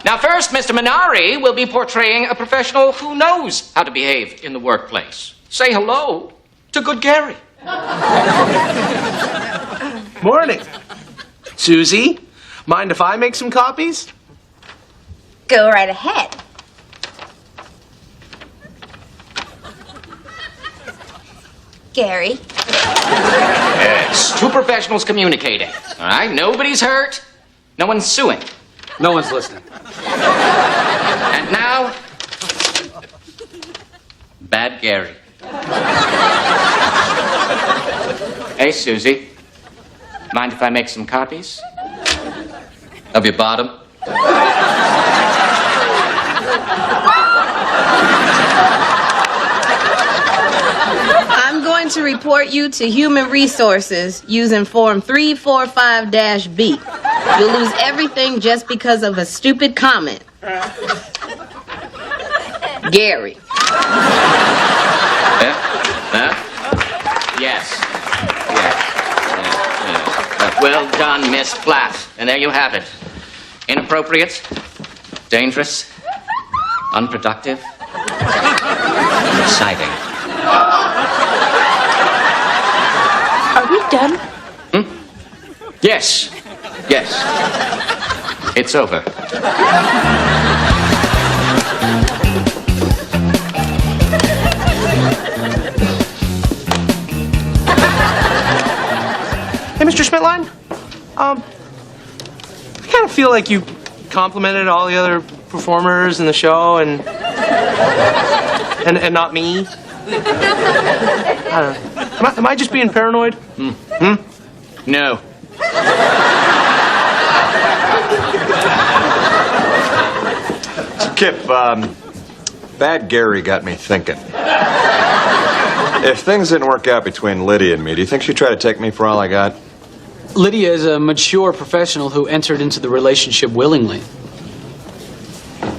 Speaker 13: Now, first, Mr. Minari will be portraying a professional who knows how to behave in the workplace. Say hello to good Gary.
Speaker 2: Morning. Susie, mind if I make some copies?
Speaker 1: Go right ahead. Gary.
Speaker 13: Yes, two professionals communicating. All right, nobody's hurt. No one's suing.
Speaker 8: No one's listening.
Speaker 13: And now, Bad Gary. Hey, Susie. Mind if I make some copies? Of your bottom?
Speaker 14: I'm going to report you to Human Resources using Form 345-B. You'll lose everything just because of a stupid comment. Gary.
Speaker 13: Yeah? Huh? Yes. Well done, Miss Platt. And there you have it. Inappropriate, dangerous, unproductive, exciting.
Speaker 1: Are we done?
Speaker 13: Yes. It's over.
Speaker 2: Hey, Mr. Schmidtline. I kind of feel like you complimented all the other performers in the show and not me. I don't know. Am I just being paranoid?
Speaker 13: No.
Speaker 12: Kip, Bad Gary got me thinking. If things didn't work out between Lydia and me, do you think she'd try to take me for all I got?
Speaker 8: Lydia is a mature professional who entered into the relationship willingly.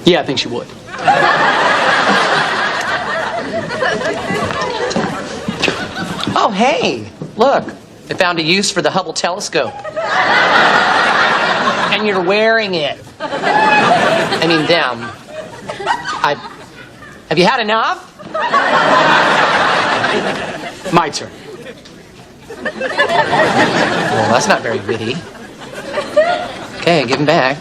Speaker 8: Yeah, I think she would.
Speaker 5: Oh, hey, look. They found a use for the Hubble telescope. And you're wearing it. I mean, them. Have you had enough?
Speaker 8: My turn.
Speaker 5: Well, that's not very witty. Okay, give him back.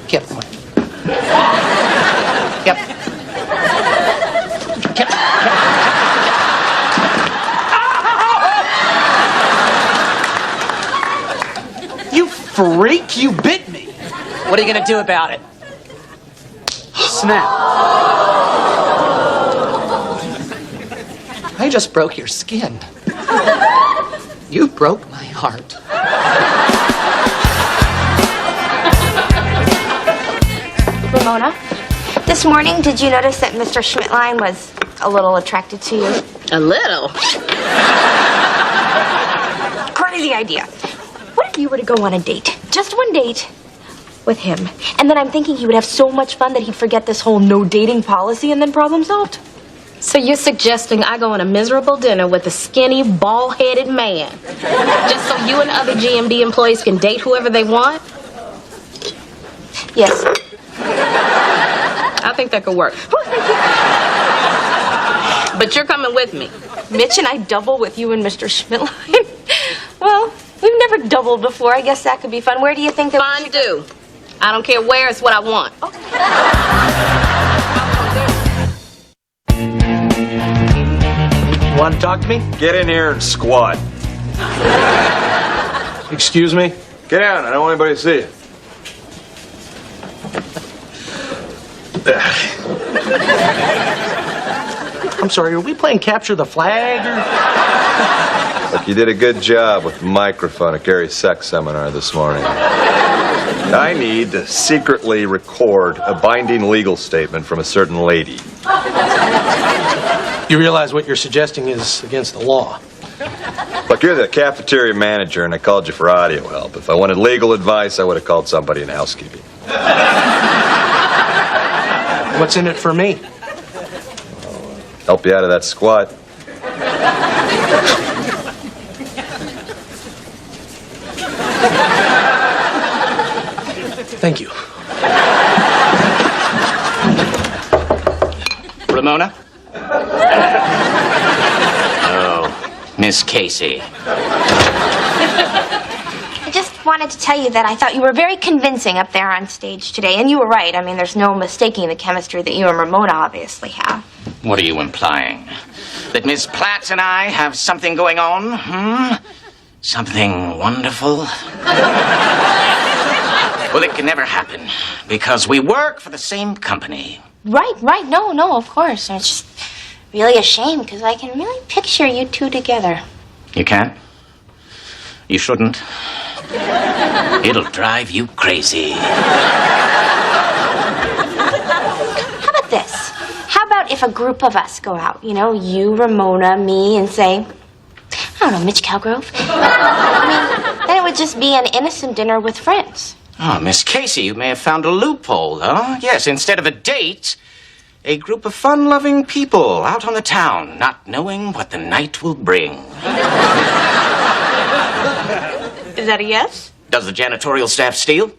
Speaker 5: Kip. Kip. Kip.
Speaker 8: You freak! You bit me!
Speaker 5: What are you gonna do about it?
Speaker 8: Snap.
Speaker 5: I just broke your skin. You broke my heart.
Speaker 1: Ramona, this morning, did you notice that Mr. Schmidtline was a little attracted to you?
Speaker 14: A little?
Speaker 1: Crazy idea. What if you were to go on a date? Just one date with him. And then I'm thinking he would have so much fun that he'd forget this whole no dating policy and then problem solved.
Speaker 14: So you're suggesting I go on a miserable dinner with a skinny, bald-headed man just so you and other GMD employees can date whoever they want?
Speaker 1: Yes.
Speaker 14: I think that could work. But you're coming with me.
Speaker 1: Mitch and I double with you and Mr. Schmidtline. Well, we've never doubled before. I guess that could be fun. Where do you think that we should go?
Speaker 14: Fondue. I don't care where, it's what I want.
Speaker 2: You want to talk to me?
Speaker 12: Get in here and squat.
Speaker 2: Excuse me?
Speaker 12: Get down. I don't want anybody to see you.
Speaker 2: I'm sorry, are we playing capture the flag or?
Speaker 12: Look, you did a good job with the microphone at Gary's sex seminar this morning. I need to secretly record a binding legal statement from a certain lady.
Speaker 2: You realize what you're suggesting is against the law.
Speaker 12: Look, you're the cafeteria manager, and I called you for audio help. If I wanted legal advice, I would have called somebody in housekeeping.
Speaker 2: What's in it for me?
Speaker 12: Help you out of that squat.
Speaker 2: Thank you.
Speaker 13: Ramona? Oh, Miss Casey.
Speaker 1: I just wanted to tell you that I thought you were very convincing up there on stage today. And you were right. I mean, there's no mistaking the chemistry that you and Ramona obviously have.
Speaker 13: What are you implying? That Miss Platt and I have something going on? Something wonderful? Well, it can never happen, because we work for the same company.
Speaker 1: Right. No, of course. It's just really a shame, because I can really picture you two together.
Speaker 13: You can't? You shouldn't. It'll drive you crazy.
Speaker 1: How about this? How about if a group of us go out? You know, you, Ramona, me, and say, I don't know, Mitch Calgrove? I mean, then it would just be an innocent dinner with friends.
Speaker 13: Oh, Miss Casey, you may have found a loophole, though. Yes, instead of a date, a group of fun-loving people out on the town, not knowing what the night will bring.
Speaker 1: Is that a yes?
Speaker 13: Does the janitorial staff steal?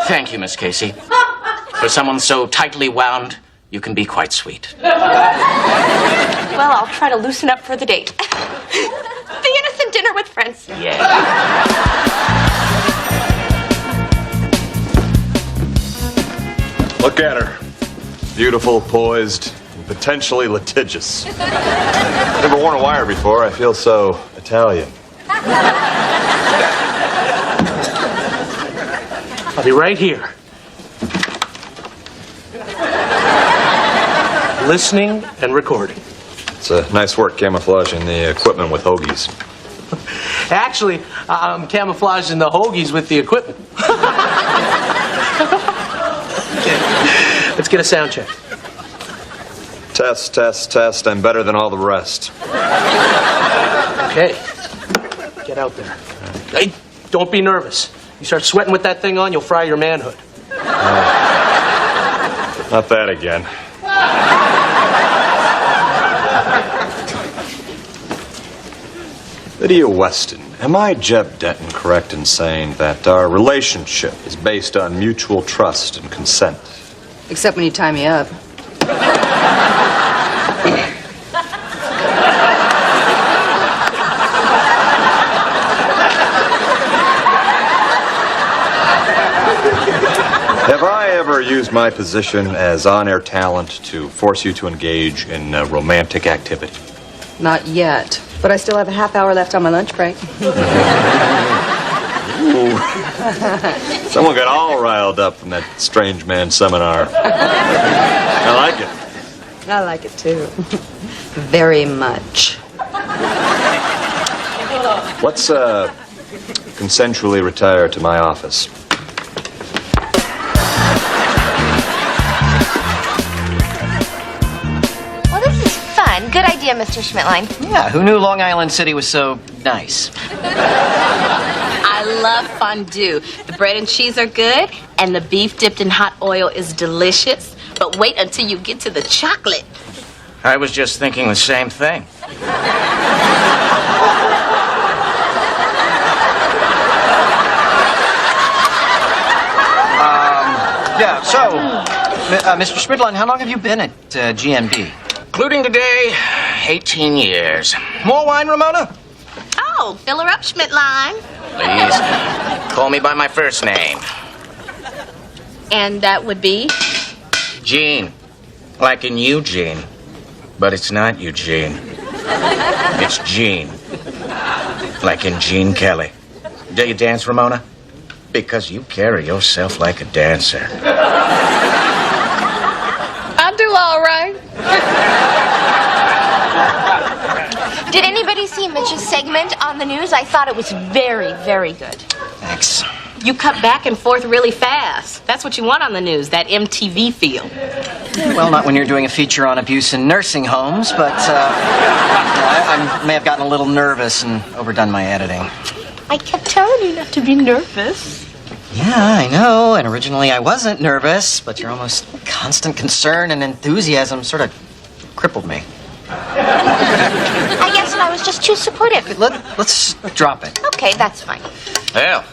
Speaker 13: Thank you, Miss Casey. For someone so tightly wound, you can be quite sweet.
Speaker 1: Well, I'll try to loosen up for the date. The innocent dinner with friends.
Speaker 13: Yeah.
Speaker 12: Look at her. Beautiful, poised, and potentially litigious. Never worn a wire before. I feel so Italian.
Speaker 2: I'll be right here. Listening and recording.
Speaker 12: It's a nice work camouflaging the equipment with hoagies.
Speaker 2: Actually, I'm camouflaging the hoagies with the equipment. Okay. Let's get a sound check.
Speaker 12: Test, test, test. I'm better than all the rest.
Speaker 2: Okay. Get out there. Hey, don't be nervous. You start sweating with that thing on, you'll fry your manhood.
Speaker 12: Not that again. Lydia Weston, am I, Jeb Denton, correct in saying that our relationship is based on mutual trust and consent?
Speaker 4: Except when you tie me up.
Speaker 12: Have I ever used my position as on-air talent to force you to engage in romantic activity?
Speaker 4: Not yet. But I still have a half hour left on my lunch break.
Speaker 12: Ooh. Someone got all riled up from that strange man seminar. I like it.
Speaker 4: I like it too. Very much.
Speaker 12: Let's consensually retire to my office.
Speaker 1: Good idea, Mr. Schmidtline.
Speaker 9: Yeah, who knew Long Island City was so nice?
Speaker 3: I love fondue. The bread and cheese are good, and the beef dipped in hot oil is delicious. But wait until you get to the chocolate.
Speaker 13: I was just thinking the same thing.
Speaker 9: Mr. Schmidtline, how long have you been at GMB?
Speaker 13: Including today, 18 years. More wine, Ramona?
Speaker 3: Oh, fill her up, Schmidtline.
Speaker 13: Please, call me by my first name.
Speaker 3: And that would be?
Speaker 13: Gene. Like in Eugene. But it's not Eugene. It's Gene. Like in Gene Kelly. Do you dance, Ramona? Because you carry yourself like a dancer.
Speaker 3: I do all right.
Speaker 1: Did anybody see Mitch's segment on the news? I thought it was very, very good.
Speaker 9: Thanks.
Speaker 3: You cut back and forth really fast. That's what you want on the news, that MTV feel.
Speaker 9: Well, not when you're doing a feature on abuse in nursing homes, but I may have gotten a little nervous and overdone my editing.
Speaker 1: I kept telling you not to be nervous.
Speaker 9: Yeah, I know. And originally I wasn't nervous, but your almost constant concern and enthusiasm sort of crippled me.
Speaker 1: I guess I was just too supportive.
Speaker 9: Let's drop it.
Speaker 1: Okay, that's fine.
Speaker 13: Well,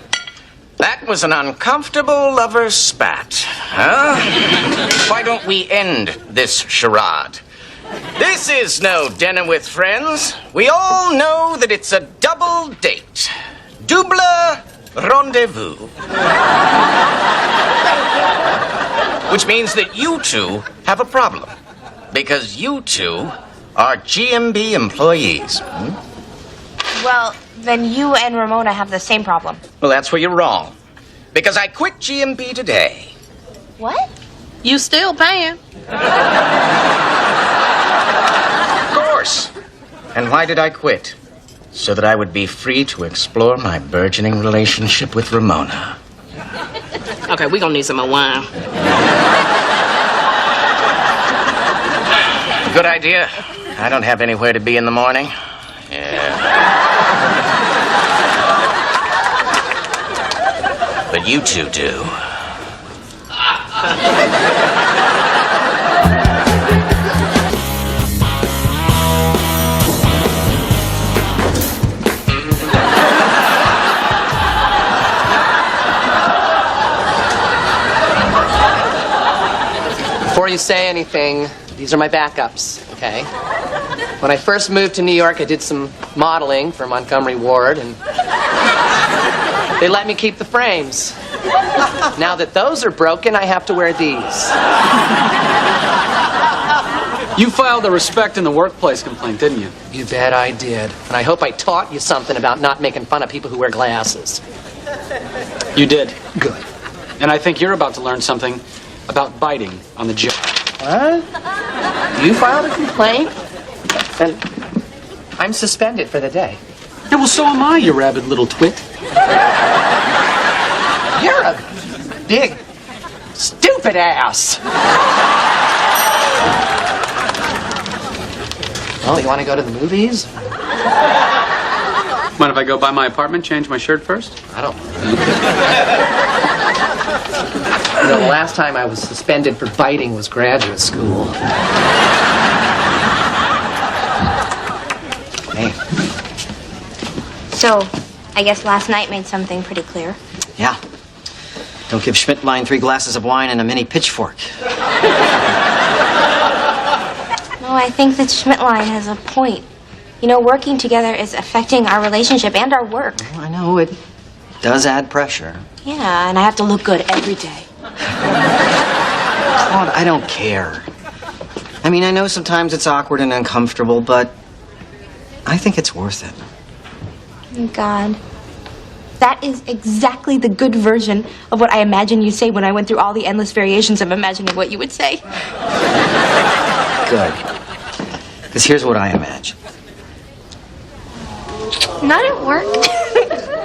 Speaker 13: that was an uncomfortable lover's spat, huh? Why don't we end this charade? This is no dinner with friends. We all know that it's a double date. Double rendezvous. Which means that you two have a problem. Because you two are GMB employees.
Speaker 1: Well, then you and Ramona have the same problem.
Speaker 13: Well, that's where you're wrong. Because I quit GMB today.
Speaker 1: What?
Speaker 14: You still paying?
Speaker 13: Of course. And why did I quit? So that I would be free to explore my burgeoning relationship with Ramona.
Speaker 14: Okay, we're gonna need some more wine.
Speaker 13: Good idea. I don't have anywhere to be in the morning. Yeah. But you two do.
Speaker 5: Before you say anything, these are my backups, okay? When I first moved to New York, I did some modeling for Montgomery Ward, and they let me keep the frames. Now that those are broken, I have to wear these.
Speaker 8: You filed a respect in the workplace complaint, didn't you?
Speaker 5: You bet I did. And I hope I taught you something about not making fun of people who wear glasses.
Speaker 8: You did.
Speaker 5: Good.
Speaker 8: And I think you're about to learn something about biting on the job.
Speaker 5: What? You filed a complaint? Then I'm suspended for the day.
Speaker 8: Yeah, well, so am I, you rabid little twit.
Speaker 5: You're a big, stupid ass. Well, you want to go to the movies?
Speaker 8: Mind if I go by my apartment, change my shirt first?
Speaker 5: I don't. You know, the last time I was suspended for biting was graduate school. Hey.
Speaker 1: So, I guess last night made something pretty clear.
Speaker 9: Yeah. Don't give Schmidtline 3 glasses of wine and a mini pitchfork.
Speaker 1: No, I think that Schmidtline has a point. You know, working together is affecting our relationship and our work.
Speaker 9: Well, I know it does add pressure.
Speaker 1: Yeah, and I have to look good every day.
Speaker 9: Claude, I don't care. I mean, I know sometimes it's awkward and uncomfortable, but I think it's worth it.
Speaker 1: God. That is exactly the good version of what I imagine you say when I went through all the endless variations of imagining what you would say.
Speaker 9: Good. Because here's what I imagine.
Speaker 1: Not at work.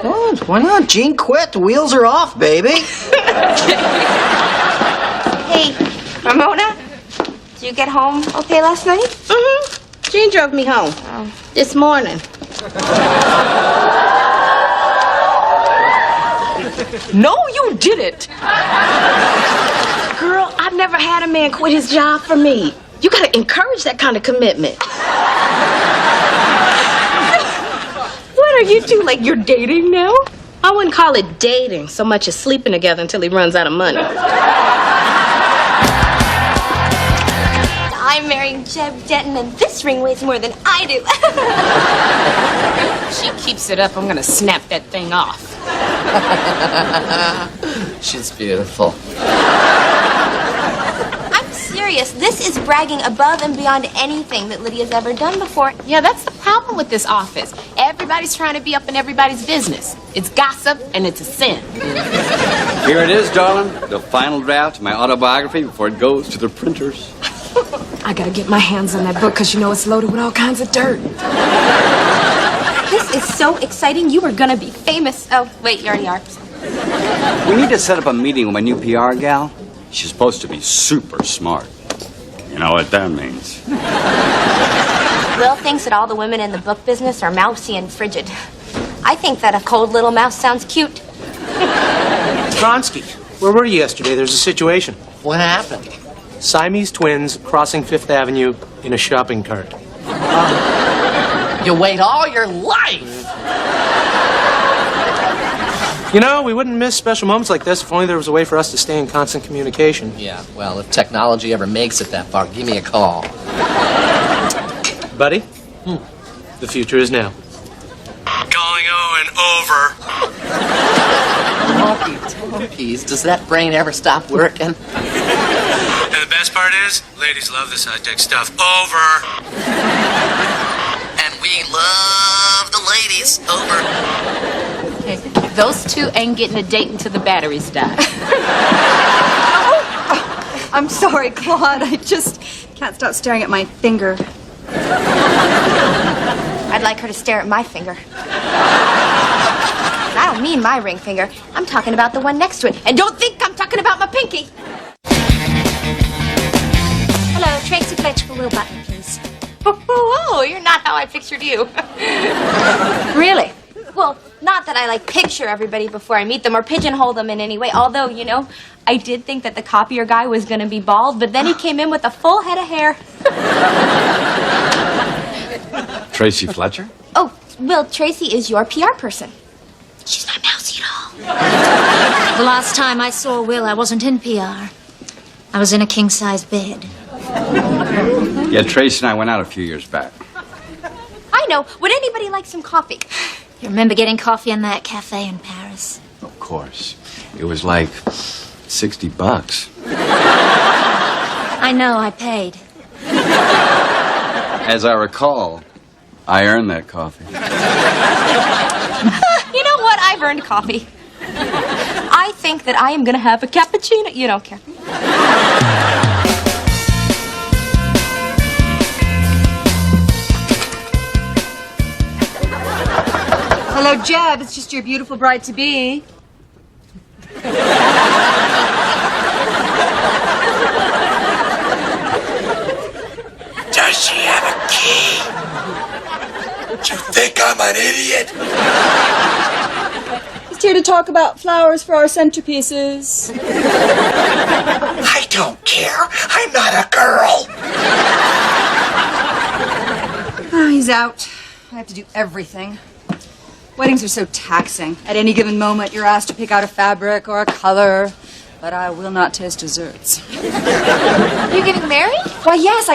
Speaker 9: Oh, why not? Gene quit. The wheels are off, baby.
Speaker 1: Hey, Ramona, did you get home okay last night?
Speaker 14: Mm-hmm. Gene drove me home this morning. No, you didn't. Girl, I've never had a man quit his job for me. You gotta encourage that kind of commitment. What are you two, like you're dating now? I wouldn't call it dating so much as sleeping together until he runs out of money.
Speaker 1: I'm marrying Jeb Denton, and this ring weighs more than I do.
Speaker 3: If she keeps it up, I'm gonna snap that thing off.
Speaker 5: She's beautiful.
Speaker 1: I'm serious. This is bragging above and beyond anything that Lydia's ever done before.
Speaker 3: Yeah, that's the problem with this office. Everybody's trying to be up in everybody's business. It's gossip and it's a sin.
Speaker 6: Here it is, darling. The final draft of my autobiography before it goes to the printers.
Speaker 3: I gotta get my hands on that book because you know it's loaded with all kinds of dirt.
Speaker 1: This is so exciting. You are gonna be famous. Oh, wait, you already are.
Speaker 6: We need to set up a meeting with my new PR gal. She's supposed to be super smart. You know what that means.
Speaker 1: Will thinks that all the women in the book business are mousy and frigid. I I think that a cold little mouse sounds cute.
Speaker 2: Stronsky, where were you yesterday? There's a situation.
Speaker 5: What happened?
Speaker 2: Siamese twins crossing Fifth Avenue in a shopping cart.
Speaker 5: You wait all your life.
Speaker 2: You know, we wouldn't miss special moments like this if only there was a way for us to stay in constant communication.
Speaker 5: Yeah, well, if technology ever makes it that far, give me a call.
Speaker 2: Buddy, the future is now.
Speaker 10: Calling Owen over.
Speaker 5: Peas, does that brain ever stop working?
Speaker 2: And the best part is, ladies love this high-tech stuff. Over.
Speaker 5: And we love the ladies. Over.
Speaker 3: Okay, those two ain't getting a date until the batteries die.
Speaker 4: I'm sorry, Claude. I just can't stop staring at my finger.
Speaker 1: I'd like her to stare at my finger. And I don't mean my ring finger. I'm talking about the one next to it. And don't think I'm talking about my pinky. Hello, Tracy Fletcher for Will Button, please. Oh, you're not how I pictured you. Really? Well, not that I picture everybody before I meet them or pigeonhole them in any way. Although, you know, I did think that the copier guy was going to be bald, but then he came in with a full head of hair.
Speaker 6: Tracy Fletcher?
Speaker 1: Oh, Will, Tracy is your PR person. She's not mousy at all.
Speaker 15: The last time I saw Will, I wasn't in PR. I was in a king-size bed.
Speaker 6: Yeah, Tracy and I went out a few years back.
Speaker 1: I know. Would anybody like some coffee?
Speaker 15: You remember getting coffee in that cafe in Paris?
Speaker 6: Of course. It was like $60.
Speaker 15: I know, I paid.
Speaker 6: As I recall, I earned that coffee.
Speaker 1: You know what? I've earned coffee. I think that I am going to have a cappuccino. You don't care.
Speaker 4: Hello, Jeb. It's just your beautiful bride-to-be.
Speaker 10: Does she have a key? Do you think I'm an idiot?
Speaker 4: Just here to talk about flowers for our centerpieces.
Speaker 10: I don't care. I'm not a girl.
Speaker 4: Oh, he's out. I have to do everything. Weddings are so taxing. At any given moment, you're asked to pick out a fabric or a color, but I will not taste desserts.
Speaker 1: You're getting married?
Speaker 4: Why, yes,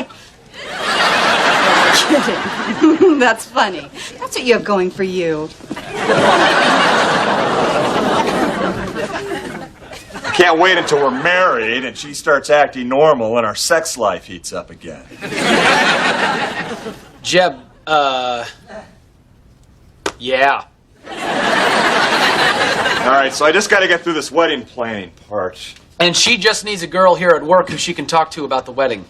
Speaker 4: Kidding. That's funny. That's what you have going for you.
Speaker 12: Can't wait until we're married and she starts acting normal and our sex life heats up again.
Speaker 8: Jeb, yeah.
Speaker 12: All right, so I just got to get through this wedding planning part.
Speaker 8: And she just needs a girl here at work who she can talk to about the wedding.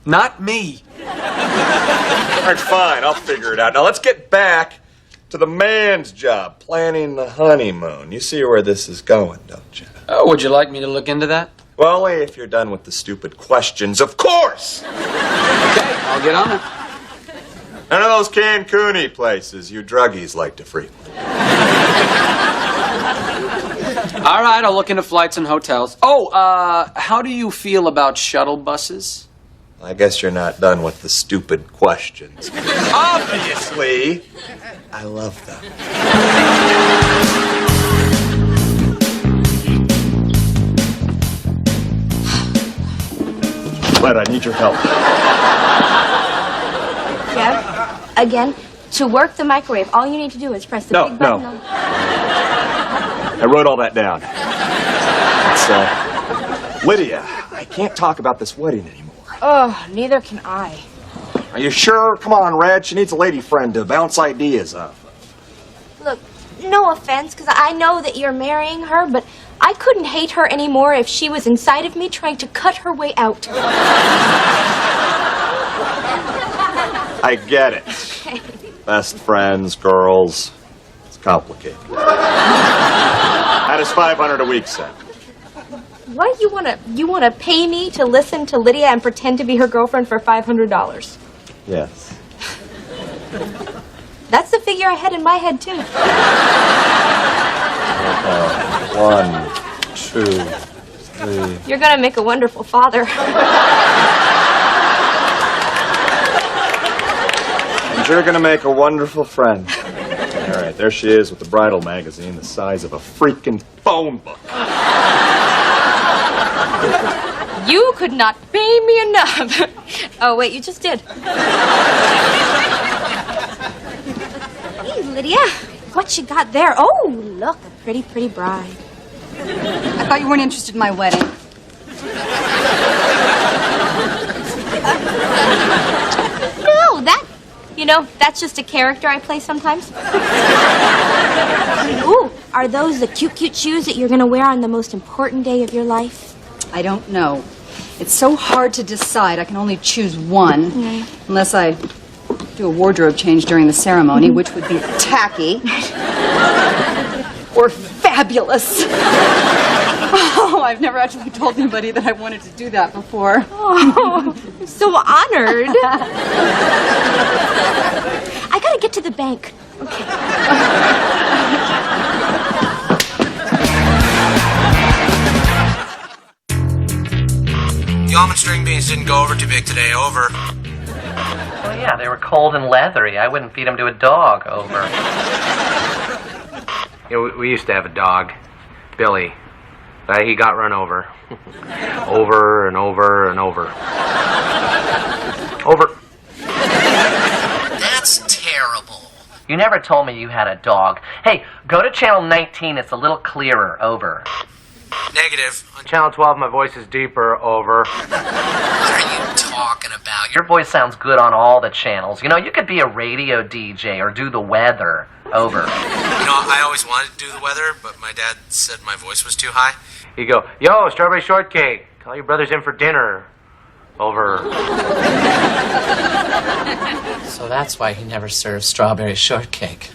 Speaker 8: Not me.
Speaker 12: All right, fine, I'll figure it out. Now let's get back to the man's job, planning the honeymoon. You see where this is going, don't you?
Speaker 8: Oh, would you like me to look into that?
Speaker 12: Well, only if you're done with the stupid questions, of course!
Speaker 8: Okay, I'll get on it.
Speaker 12: None of those Cancun-y places you druggies like to frequent.
Speaker 8: All right, I'll look into flights and hotels. Oh, how do you feel about shuttle buses?
Speaker 12: I guess you're not done with the stupid questions. Obviously, I love them. But I need your help.
Speaker 1: Jeff, again, to work the microwave, all you need to do is press the big button.
Speaker 12: No. I wrote all that down. It's, Lydia, I can't talk about this wedding anymore.
Speaker 1: Oh, neither can I.
Speaker 12: Are you sure? Come on, Red. She needs a lady friend to bounce ideas off.
Speaker 1: Look, no offense, because I know that you're marrying her, but I couldn't hate her anymore if she was inside of me trying to cut her way out.
Speaker 12: I get it. Best friends, girls. It's complicated. How does 500 a week sound?
Speaker 1: What, you wanna pay me to listen to Lydia and pretend to be her girlfriend for $500?
Speaker 12: Yes.
Speaker 4: That's the figure I had in my head, too.
Speaker 12: 1, 2, 3.
Speaker 1: You're gonna make a wonderful father.
Speaker 12: And you're gonna make a wonderful friend. All right, there she is with the bridal magazine the size of a freaking phone book.
Speaker 1: You could not pay me enough. Oh, wait, you just did. Hey, Lydia, what you got there? Oh, look, a pretty, pretty bride.
Speaker 4: I thought you weren't interested in my wedding.
Speaker 1: No, that's just a character I play sometimes. Ooh, are those the cute, cute shoes that you're gonna wear on the most important day of your life?
Speaker 4: I don't know. It's so hard to decide. I can only choose one. Unless I do a wardrobe change during the ceremony, which would be tacky. Or fabulous. Oh, I've never actually told anybody that I wanted to do that before.
Speaker 1: Oh, I'm so honored. I gotta get to the bank. Okay.
Speaker 2: The almond string beans didn't go over too big today. Over.
Speaker 5: Oh, yeah, they were cold and leathery. I wouldn't feed them to a dog. Over.
Speaker 2: We used to have a dog, Billy. He got run over. Over and over and over. Over.
Speaker 5: That's terrible. You never told me you had a dog. Hey, go to channel 19. It's a little clearer. Over.
Speaker 2: Negative. On channel 12, my voice is deeper. Over.
Speaker 5: What are you talking about? Your voice sounds good on all the channels. You know, you could be a radio DJ or do the weather. Over.
Speaker 2: I always wanted to do the weather, but my dad said my voice was too high. He'd go, yo, strawberry shortcake. Call your brothers in for dinner. Over.
Speaker 5: So that's why he never served strawberry shortcake.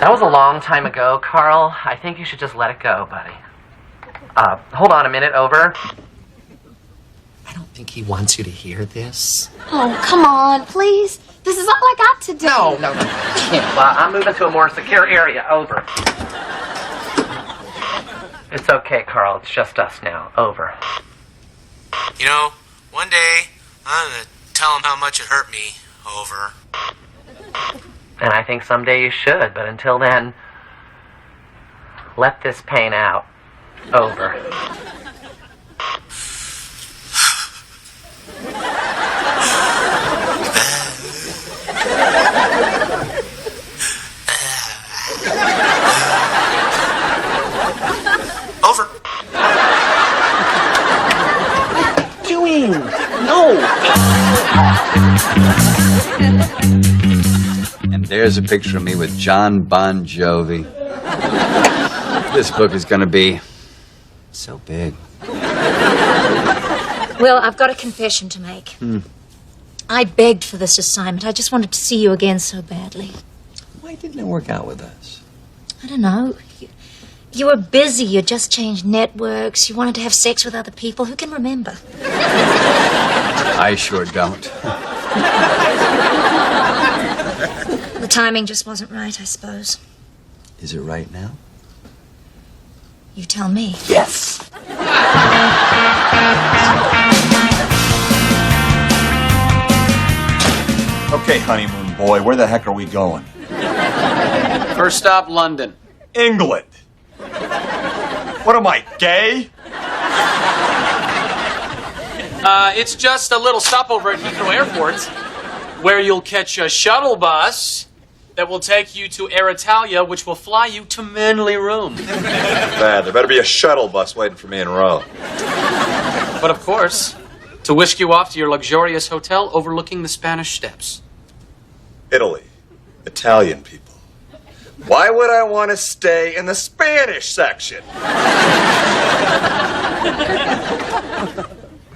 Speaker 5: That was a long time ago, Carl. I think you should just let it go, buddy. Hold on a minute. Over. I don't think he wants you to hear this.
Speaker 1: Oh, come on, please. This is all I got to do.
Speaker 5: No, you can't. Well, I'm moving to a more secure area. Over. It's okay, Carl. It's just us now. Over.
Speaker 2: One day, I'm gonna tell him how much it hurt me. Over.
Speaker 5: And I think someday you should, but until then, let this pain out. Over.
Speaker 2: Over.
Speaker 5: Doing? No.
Speaker 6: And there's a picture of me with John Bon Jovi. This book is going to be so big.
Speaker 15: Will, I've got a confession to make. I begged for this assignment. I just wanted to see you again so badly.
Speaker 11: Why didn't it work out with us?
Speaker 15: I don't know. You were busy. You just changed networks. You wanted to have sex with other people. Who can remember?
Speaker 6: I sure don't.
Speaker 15: The timing just wasn't right, I suppose.
Speaker 11: Is it right now?
Speaker 15: You tell me.
Speaker 5: Yes.
Speaker 10: Okay, honeymoon boy, where the heck are we going?
Speaker 8: First stop, London.
Speaker 10: England. What am I, gay?
Speaker 8: It's just a little stopover at Heathrow Airport, where you'll catch a shuttle bus that will take you to Air Italia, which will fly you to Manly Room.
Speaker 12: Bad. There better be a shuttle bus waiting for me in Rome.
Speaker 8: But of course, to whisk you off to your luxurious hotel overlooking the Spanish Steps.
Speaker 12: Italy. Italian people. Why would I want to stay in the Spanish section?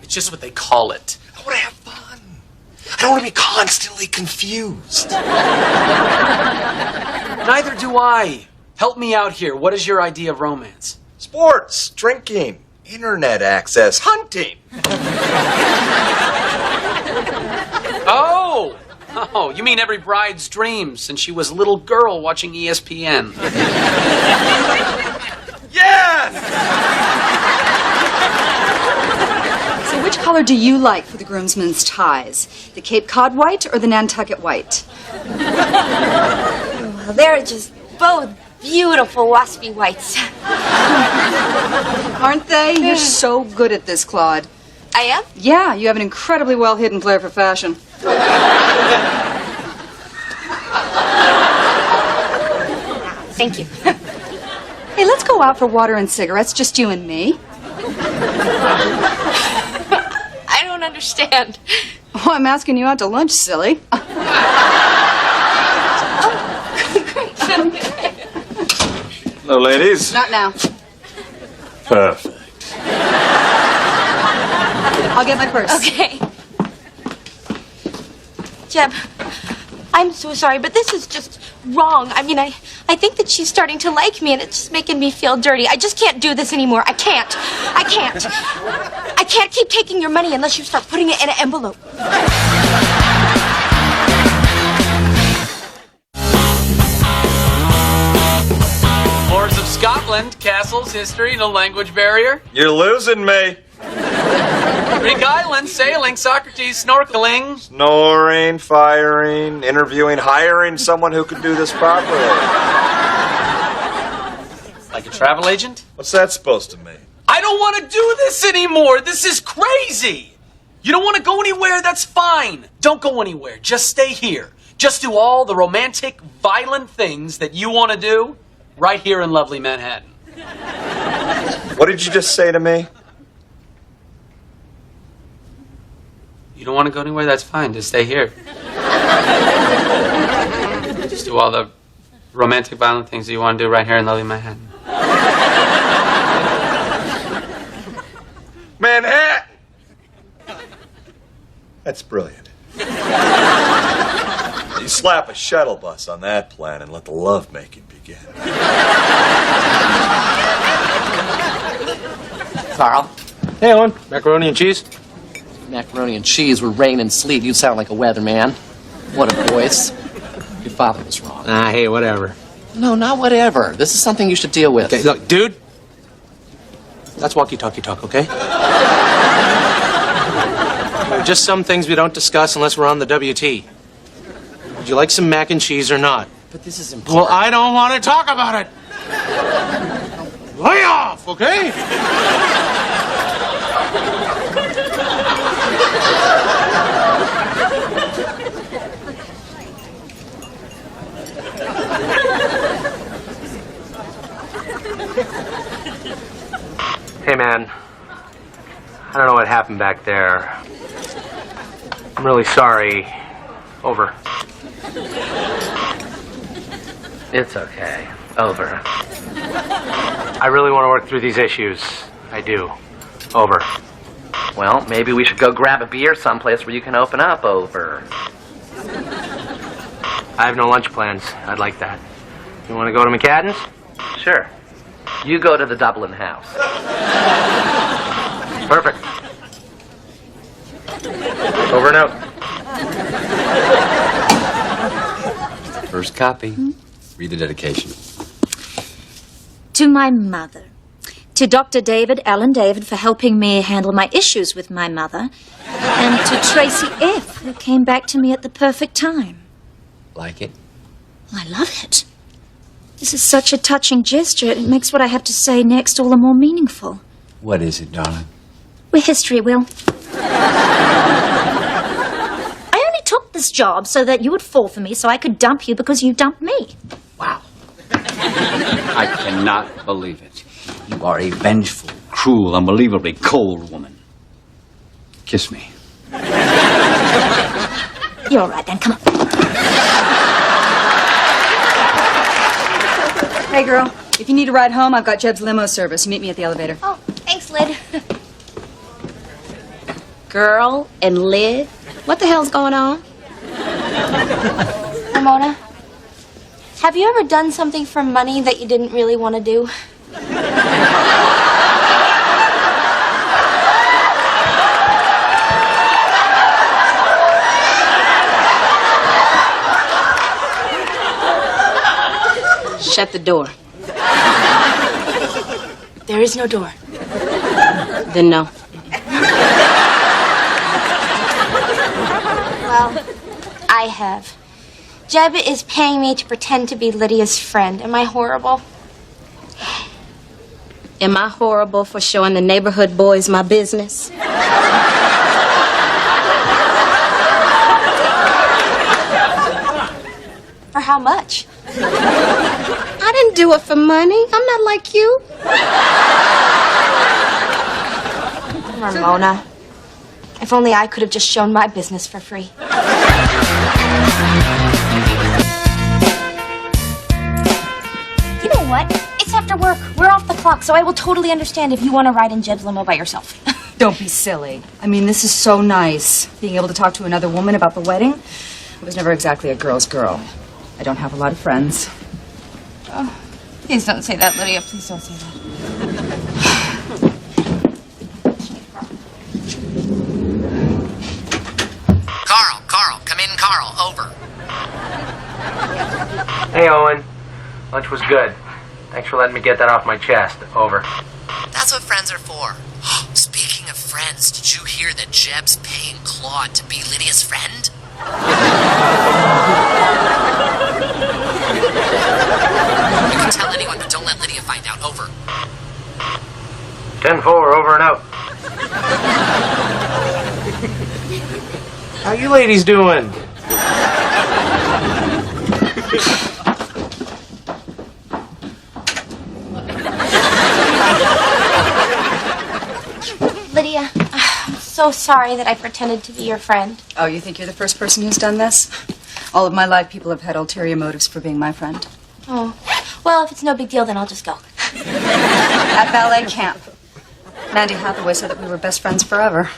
Speaker 8: It's just what they call it.
Speaker 10: I want to have fun. I don't want to be constantly confused.
Speaker 8: Neither do I. Help me out here. What is your idea of romance?
Speaker 12: Sports, drinking, internet access, hunting.
Speaker 8: Oh! Oh, you mean every bride's dream since she was a little girl watching ESPN.
Speaker 10: Yes!
Speaker 4: So which color do you like for the groomsmen's ties? The Cape Cod white or the Nantucket white?
Speaker 1: Well, they're just both beautiful waspy whites.
Speaker 4: Aren't they? You're so good at this, Claude.
Speaker 1: I am?
Speaker 4: Yeah, you have an incredibly well-hidden flair for fashion.
Speaker 1: Thank you.
Speaker 4: Hey, let's go out for water and cigarettes, just you and me.
Speaker 1: I don't understand.
Speaker 4: Oh, I'm asking you out to lunch, silly.
Speaker 12: Hello, ladies.
Speaker 4: Not now.
Speaker 12: Perfect.
Speaker 4: I'll get my purse.
Speaker 1: Okay. Jeb, I'm so sorry, but this is just wrong. I mean, I think that she's starting to like me, and it's just making me feel dirty. I just can't do this anymore. I can't. I can't keep taking your money unless you start putting it in an envelope.
Speaker 8: Lords of Scotland, castles, history, no language barrier.
Speaker 12: You're losing me.
Speaker 8: Greek islands, sailing, Socrates, snorkeling.
Speaker 12: Snoring, firing, interviewing, hiring someone who could do this properly.
Speaker 8: Like a travel agent?
Speaker 12: What's that supposed to mean?
Speaker 8: I don't want to do this anymore. This is crazy. You don't want to go anywhere? That's fine. Don't go anywhere. Just stay here. Just do all the romantic, violent things that you want to do right here in lovely Manhattan.
Speaker 12: What did you just say to me?
Speaker 8: You don't want to go anywhere? That's fine. Just stay here. Just do all the romantic, violent things that you want to do right here in lovely Manhattan.
Speaker 12: Manhattan! That's brilliant. You slap a shuttle bus on that plan and let the lovemaking begin.
Speaker 5: Carl,
Speaker 2: Hey, Owen. Macaroni and cheese?
Speaker 5: macaroni and cheese with rain and sleet. You sound like a weatherman. What a voice. Your father was wrong.
Speaker 2: Hey, whatever.
Speaker 5: No, not whatever. This is something you should deal with.
Speaker 2: Okay, look, dude. That's walkie-talkie talk, okay? There are just some things we don't discuss unless we're on the WT. Would you like some mac and cheese or not?
Speaker 5: But this is important.
Speaker 2: Well, I don't want to talk about it. Lay off, okay? Hey, man. I don't know what happened back there. I'm really sorry. Over. It's okay. Over. I really want to work through these issues. I do. Over.
Speaker 5: Well, maybe we should go grab a beer someplace where you can open up. Over.
Speaker 2: I have no lunch plans. I'd like that. You want to go to McCadden's?
Speaker 5: Sure. You go to the Dublin House.
Speaker 2: Perfect. Over and out.
Speaker 6: First copy. Read the dedication.
Speaker 15: To my mother. To Dr. David, Alan David, for helping me handle my issues with my mother. And to Tracy F., who came back to me at the perfect time.
Speaker 6: Like it?
Speaker 15: I love it. This is such a touching gesture. It makes what I have to say next all the more meaningful.
Speaker 6: What is it, darling?
Speaker 15: We're history, Will. I only took this job so that you would fall for me, so I could dump you because you dumped me.
Speaker 6: Wow. I cannot believe it. You are a vengeful, cruel, unbelievably cold woman. Kiss me.
Speaker 15: You're all right then, come on.
Speaker 4: Hey, girl. If you need a ride home, I've got Jeb's limo service. Meet me at the elevator.
Speaker 1: Oh, thanks, Lyd.
Speaker 3: Girl and Lyd? What the hell's going on?
Speaker 1: Ramona, have you ever done something for money that you didn't really want to do?
Speaker 3: Shut the door. There is no door. Then no.
Speaker 1: Well, I have. Jeb is paying me to pretend to be Lydia's friend. Am I horrible?
Speaker 3: Am I horrible for showing the neighborhood boys my business?
Speaker 1: For how much?
Speaker 3: I didn't do it for money. I'm not like you.
Speaker 1: Ramona. If only I could have just shown my business for free. You know what? It's after work. We're off the clock, so I will totally understand if you want to ride in Jeb's limo by yourself.
Speaker 4: Don't be silly. I mean, this is so nice. Being able to talk to another woman about the wedding. I was never exactly a girl's girl. I don't have a lot of friends.
Speaker 1: Oh, please don't say that, Lydia. Please don't say that.
Speaker 5: Carl, come in, Carl, over.
Speaker 2: Hey, Owen. Lunch was good. Thanks for letting me get that off my chest. Over.
Speaker 5: That's what friends are for. Speaking of friends, did you hear that Jeb's paying Claude to be Lydia's friend? You can tell anyone, but don't let Lydia find out. Over.
Speaker 2: 10-4, over and out. How you ladies doing?
Speaker 1: Lydia, I'm so sorry that I pretended to be your friend.
Speaker 4: Oh, you think you're the first person who's done this? All of my life, people have had ulterior motives for being my friend.
Speaker 1: Oh, well, if it's no big deal, then I'll just go.
Speaker 4: At ballet camp, Mandy Hathaway said that we were best friends forever.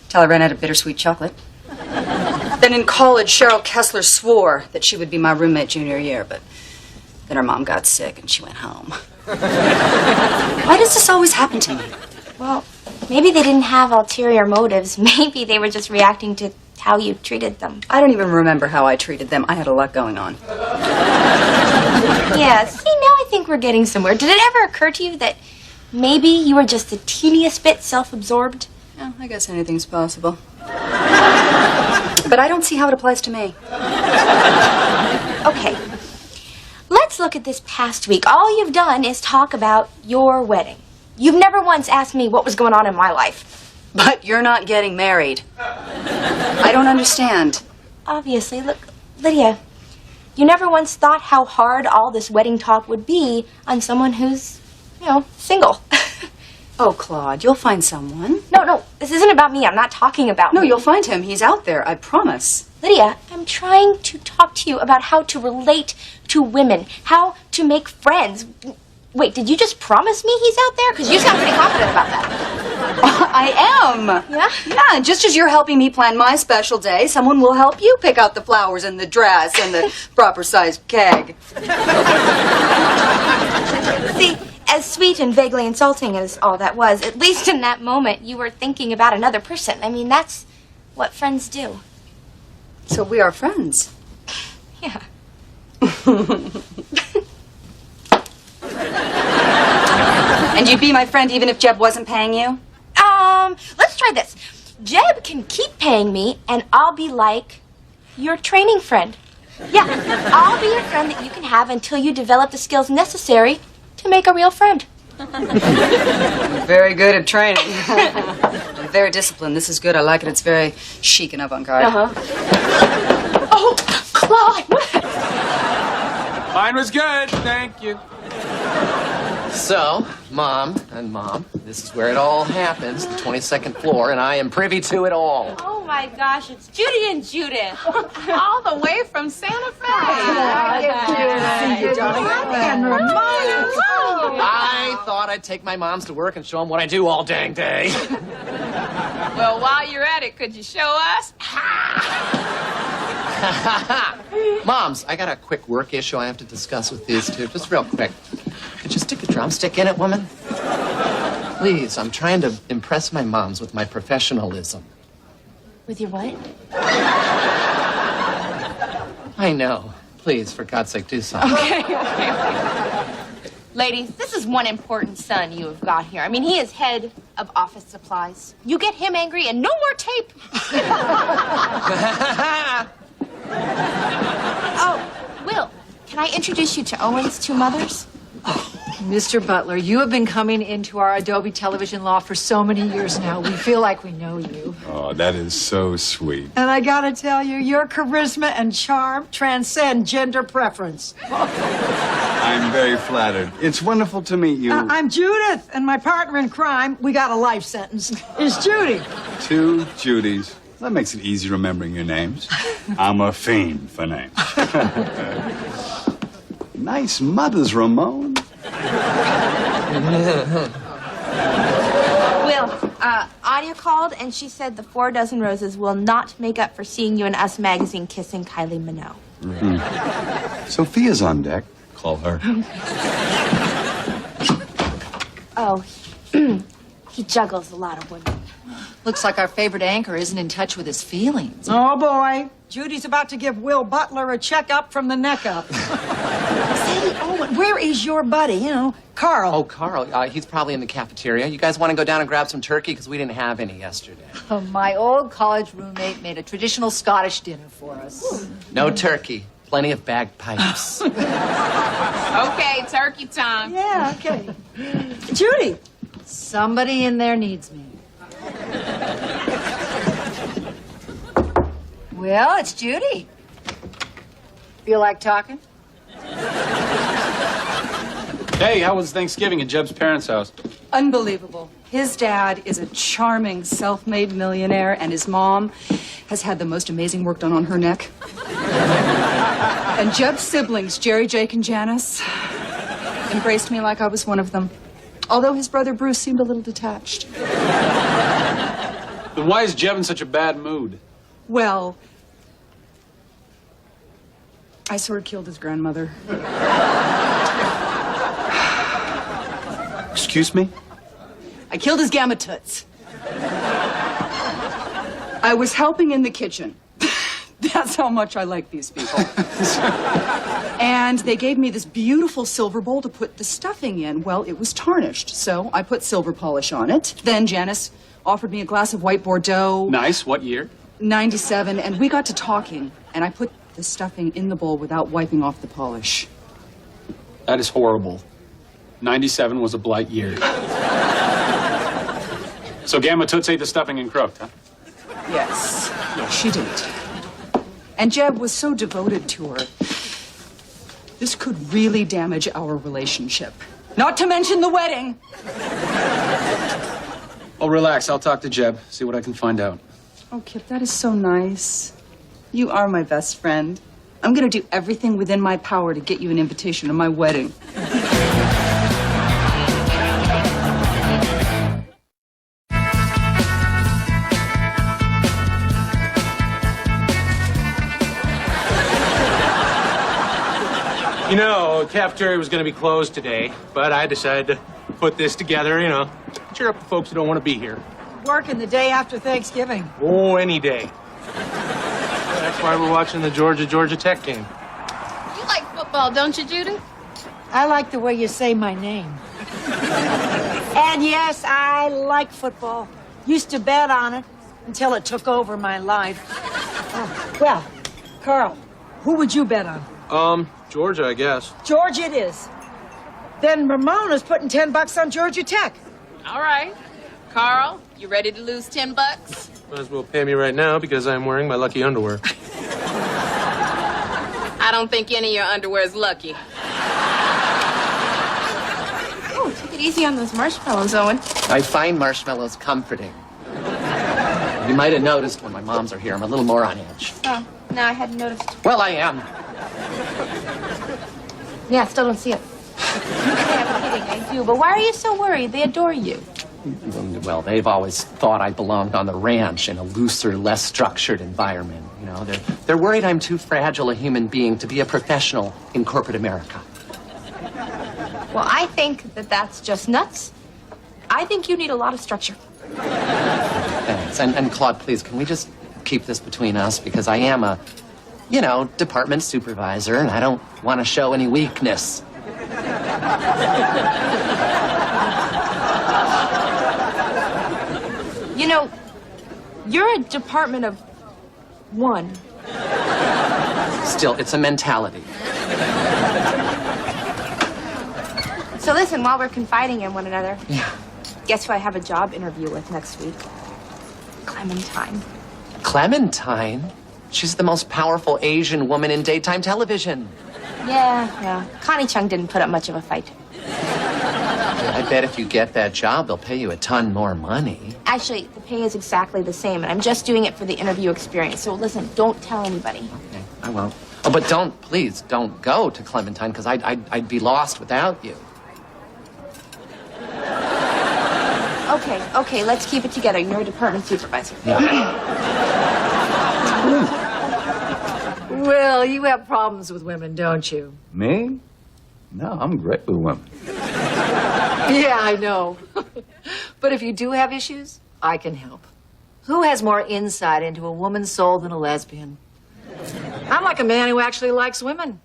Speaker 4: Till I ran out of bittersweet chocolate. Then in college, Cheryl Kessler swore that she would be my roommate junior year, but then her mom got sick and she went home. Why does this always happen to me?
Speaker 1: Well, maybe they didn't have ulterior motives. Maybe they were just reacting to how you treated them.
Speaker 4: I don't even remember how I treated them. I had a lot going on.
Speaker 1: Yeah, see, now I think we're getting somewhere. Did it ever occur to you that maybe you were just the teeniest bit self-absorbed?
Speaker 4: Yeah, I guess anything's possible. But I don't see how it applies to me.
Speaker 1: Okay, let's look at this past week. All you've done is talk about your wedding. You've never once asked me what was going on in my life.
Speaker 4: But you're not getting married. I don't understand.
Speaker 1: Obviously, look, Lydia, you never once thought how hard all this wedding talk would be on someone who's, single.
Speaker 4: Oh, Claude, you'll find someone.
Speaker 1: No, this isn't about me. I'm not talking about
Speaker 4: No,
Speaker 1: me.
Speaker 4: you'll find him. He's out there, I promise.
Speaker 1: Lydia, I'm trying to talk to you about how to relate to women, how to make friends. Wait, did you just promise me he's out there? Because you sound pretty confident about that.
Speaker 4: I am.
Speaker 1: Yeah?
Speaker 4: Yeah, and just as you're helping me plan my special day, someone will help you pick out the flowers and the dress and the proper-sized keg.
Speaker 1: See, as sweet and vaguely insulting as all that was, at least in that moment, you were thinking about another person. I mean, that's what friends do.
Speaker 4: So we are friends.
Speaker 1: Yeah.
Speaker 4: And you'd be my friend even if Jeb wasn't paying you?
Speaker 1: Let's try this. Jeb can keep paying me, and I'll be like your training friend. Yeah, I'll be your friend that you can have until you develop the skills necessary to make a real friend.
Speaker 4: Very good at training. Very disciplined. This is good. I like it. It's very chic and avant-garde.
Speaker 1: Oh, Claude!
Speaker 8: Mine was good, thank you.
Speaker 5: So, Mom, this is where it all happens, the 22nd floor, and I am privy to it all.
Speaker 3: Oh my gosh, it's Judy and Judith. All the way from Santa Fe.
Speaker 5: I thought I'd take my moms to work and show them what I do all dang day.
Speaker 14: Well, while you're at it, could you show us?
Speaker 5: Moms, I got a quick work issue I have to discuss with these two, just real quick. Could you stick a drumstick in it, woman? Please, I'm trying to impress my moms with my professionalism.
Speaker 1: With your what?
Speaker 5: I know. Please, for God's sake, do something.
Speaker 14: Okay.
Speaker 1: Ladies, this is one important son you have got here. I mean, he is head of office supplies. You get him angry and no more tape. Oh, Will, can I introduce you to Owen's two mothers?
Speaker 16: Mr. Butler, you have been coming into our Adobe television loft for so many years now. We feel like we know you.
Speaker 17: Oh, that is so sweet.
Speaker 16: And I gotta tell you, your charisma and charm transcend gender preference.
Speaker 17: I'm very flattered. It's wonderful to meet you.
Speaker 16: I'm Judith, and my partner in crime, we got a life sentence, is Judy.
Speaker 17: Two Judys. That makes it easy remembering your names. I'm a fiend for names. Nice mothers, Ramon.
Speaker 1: Will, Anya called and she said the 4 dozen roses will not make up for seeing you in Us magazine kissing Kylie Minogue.
Speaker 17: Sophia's on deck. Call her.
Speaker 1: Oh, he juggles a lot of women.
Speaker 16: Looks like our favorite anchor isn't in touch with his feelings.
Speaker 18: Oh, boy. Judy's about to give Will Butler a checkup from the neck up. Say, Owen, where is your buddy? You know, Carl.
Speaker 5: Oh, Carl. He's probably in the cafeteria. You guys want to go down and grab some turkey? Because we didn't have any yesterday.
Speaker 16: My old college roommate made a traditional Scottish dinner for us.
Speaker 5: No turkey. Plenty of bagpipes.
Speaker 3: Okay, turkey time.
Speaker 18: Yeah, okay. Judy.
Speaker 16: Somebody in there needs me. Well, it's Judy. Feel like talking?
Speaker 19: Hey, how was Thanksgiving at Jeb's parents' house?
Speaker 4: Unbelievable. His dad is a charming self-made millionaire, and his mom has had the most amazing work done on her neck. And Jeb's siblings, Jerry, Jake, and Janice, embraced me like I was one of them. Although his brother Bruce seemed a little detached.
Speaker 19: Then why is Jeb in such a bad mood?
Speaker 4: Well, I sort of killed his grandmother.
Speaker 17: Excuse me?
Speaker 4: I killed his gamma toots. I was helping in the kitchen. That's how much I like these people. And they gave me this beautiful silver bowl to put the stuffing in. Well, it was tarnished, so I put silver polish on it. Then Janice offered me a glass of white Bordeaux.
Speaker 19: Nice. What year?
Speaker 4: 97, and we got to talking, and I put the stuffing in the bowl without wiping off the polish.
Speaker 19: That is horrible. 97 was a blight year. So Gamma Toots ate the stuffing and croaked, huh?
Speaker 4: Yes. Yes, she did. And Jeb was so devoted to her. This could really damage our relationship. Not to mention the wedding.
Speaker 19: Oh, relax. I'll talk to Jeb, see what I can find out.
Speaker 4: Oh, Kip, that is so nice. You are my best friend. I'm going to do everything within my power to get you an invitation to my wedding.
Speaker 2: You know, cafeteria was going to be closed today, but I decided to put this together, you know, cheer up the folks who don't want to be here.
Speaker 18: Working the day after Thanksgiving.
Speaker 2: Oh, any day. That's why we're watching the Georgia Tech game.
Speaker 3: You like football, don't you, Judy?
Speaker 18: I like the way you say my name. And yes, I like football. Used to bet on it until it took over my life. Oh, well, Carl, who would you bet on?
Speaker 2: Georgia, I guess.
Speaker 18: Georgia it is. Then Ramona's putting $10 on Georgia Tech.
Speaker 3: All right. Carl, you ready to lose $10?
Speaker 2: Might as well pay me right now because I'm wearing my lucky underwear.
Speaker 3: I don't think any of your underwear is lucky.
Speaker 1: Oh, take it easy on those marshmallows, Owen.
Speaker 5: I find marshmallows comforting. You might have noticed when my moms are here, I'm a little more on edge.
Speaker 1: Oh, no, I hadn't noticed.
Speaker 5: Well, I am.
Speaker 1: Yeah, I still don't see it. I'm kidding, I do. But why are you so worried? They adore you.
Speaker 5: Well, they've always thought I belonged on the ranch in a looser, less structured environment. You know, they're worried I'm too fragile a human being to be a professional in corporate America.
Speaker 1: Well, I think that that's just nuts. I think you need a lot of structure.
Speaker 5: Thanks. And Claude, please, can we just keep this between us? Because I am a, you know, department supervisor, and I don't want to show any weakness.
Speaker 1: You know, you're a department of one.
Speaker 5: Still, it's a mentality.
Speaker 1: So listen, while we're confiding in one another,
Speaker 5: Yeah.
Speaker 1: guess who I have a job interview with next week? Clementine.
Speaker 5: Clementine? She's the most powerful Asian woman in daytime television.
Speaker 1: Yeah. Connie Chung didn't put up much of a fight.
Speaker 5: I bet if you get that job, they'll pay you a ton more money.
Speaker 1: Actually, the pay is exactly the same, and I'm just doing it for the interview experience. So listen, don't tell anybody.
Speaker 5: Okay, I won't. Oh, but please don't go to Clementine, because I'd be lost without you.
Speaker 1: Okay, let's keep it together. You're a department supervisor.
Speaker 16: Well, you have problems with women, don't you?
Speaker 17: Me? No, I'm great with women.
Speaker 16: Yeah, I know. But if you do have issues, I can help. Who has more insight into a woman's soul than a lesbian? I'm like a man who actually likes women.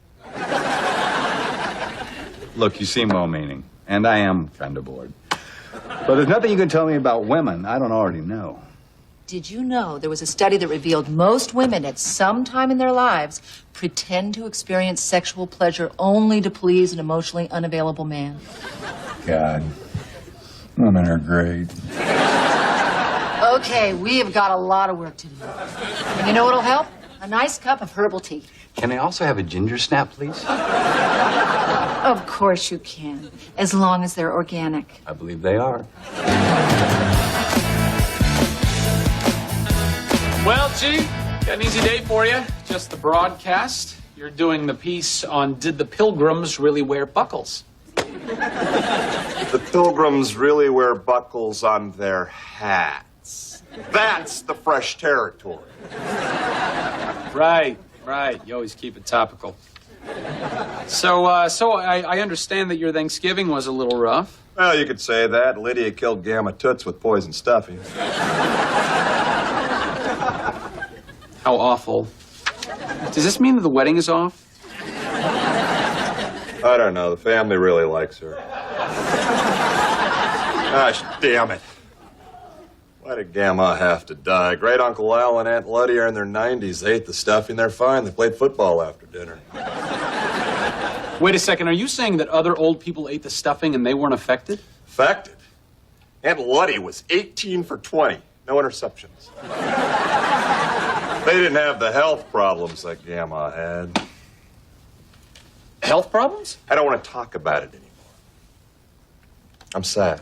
Speaker 17: Look, you seem well-meaning, and I am kind of bored. But there's nothing you can tell me about women I don't already know.
Speaker 16: Did you know there was a study that revealed most women at some time in their lives pretend to experience sexual pleasure only to please an emotionally unavailable man?
Speaker 17: God, women are great.
Speaker 16: Okay, we have got a lot of work to do. And you know what'll help? A nice cup of herbal tea.
Speaker 6: Can I also have a ginger snap, please?
Speaker 16: Of course you can, as long as they're organic.
Speaker 6: I believe they are.
Speaker 8: Well, G, got an easy day for you. Just the broadcast. You're doing the piece on Did the Pilgrims Really Wear Buckles?
Speaker 12: The pilgrims really wear buckles on their hats. That's the fresh territory.
Speaker 8: Right. You always keep it topical. So I understand that your Thanksgiving was a little rough.
Speaker 12: Well, you could say that. Lydia killed Gamma Toots with poison stuffing.
Speaker 8: How awful. Does this mean that the wedding is off?
Speaker 12: I don't know. The family really likes her. Gosh damn it. Why did Gamma have to die? Great Uncle Al and Aunt Lottie are in their 90s. They ate the stuffing. They're fine. They played football after dinner.
Speaker 8: Wait a second. Are you saying that other old people ate the stuffing and they weren't affected?
Speaker 12: Affected? Aunt Lottie was 18 for 20. No interceptions. They didn't have the health problems that Gamma had.
Speaker 8: Health problems?
Speaker 12: I don't want to talk about it anymore. I'm sad.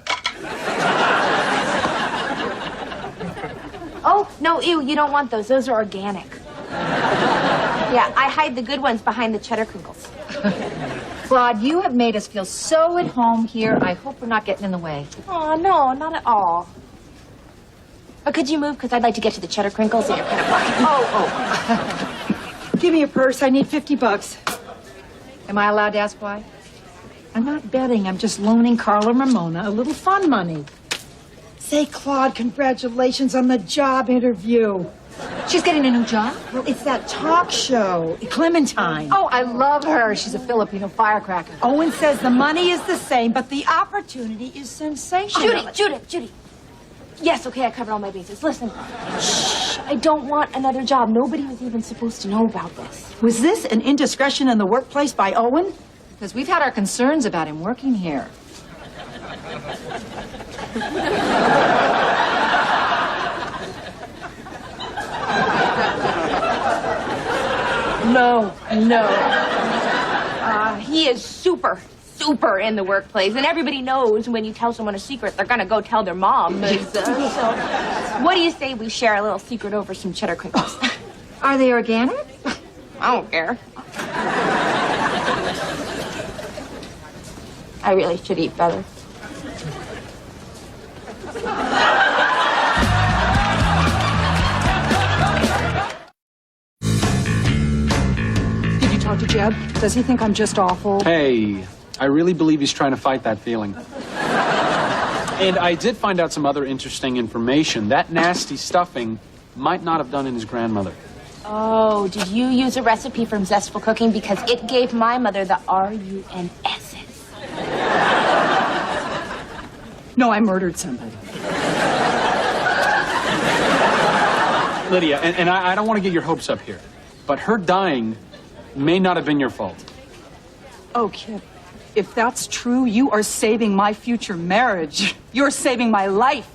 Speaker 1: Oh, no, ew, you don't want those. Those are organic. Yeah, I hide the good ones behind the cheddar crinkles.
Speaker 16: Claude, you have made us feel so at home here. I hope we're not getting in the way.
Speaker 1: Oh, no, not at all. But could you move? Because I'd like to get to the cheddar crinkles in your kind of pocket.
Speaker 18: Oh. Give me your purse. I need $50.
Speaker 16: Am I allowed to ask why?
Speaker 18: I'm not betting. I'm just loaning Carla Ramona a little fun money. Say, Claude, congratulations on the job interview.
Speaker 16: She's getting a new job?
Speaker 18: Well, it's that talk show, Clementine.
Speaker 16: Oh, I love her. She's a Filipino firecracker.
Speaker 18: Owen says the money is the same, but the opportunity is sensational.
Speaker 1: Judy. Yes, okay, I covered all my bases. Listen, shh, I don't want another job. Nobody was even supposed to know about this.
Speaker 18: Was this an indiscretion in the workplace by Owen?
Speaker 16: Because we've had our concerns about him working here.
Speaker 1: No. He is super in the workplace, and everybody knows when you tell someone a secret, they're gonna go tell their mom. So, what do you say we share a little secret over some cheddar crinkles?
Speaker 16: Are they organic?
Speaker 1: I don't care. I really should eat better.
Speaker 18: Did you talk to Jeb? Does he think I'm just awful?
Speaker 8: Hey, I really believe he's trying to fight that feeling. And I did find out some other interesting information. That nasty stuffing might not have done in his grandmother.
Speaker 1: Oh, did you use a recipe from Zestful Cooking? Because it gave my mother the RUNSs.
Speaker 4: No, I murdered somebody.
Speaker 19: Lydia, and I don't want to get your hopes up here, but her dying may not have been your fault.
Speaker 4: Oh, Kip, if that's true, you are saving my future marriage. You're saving my life.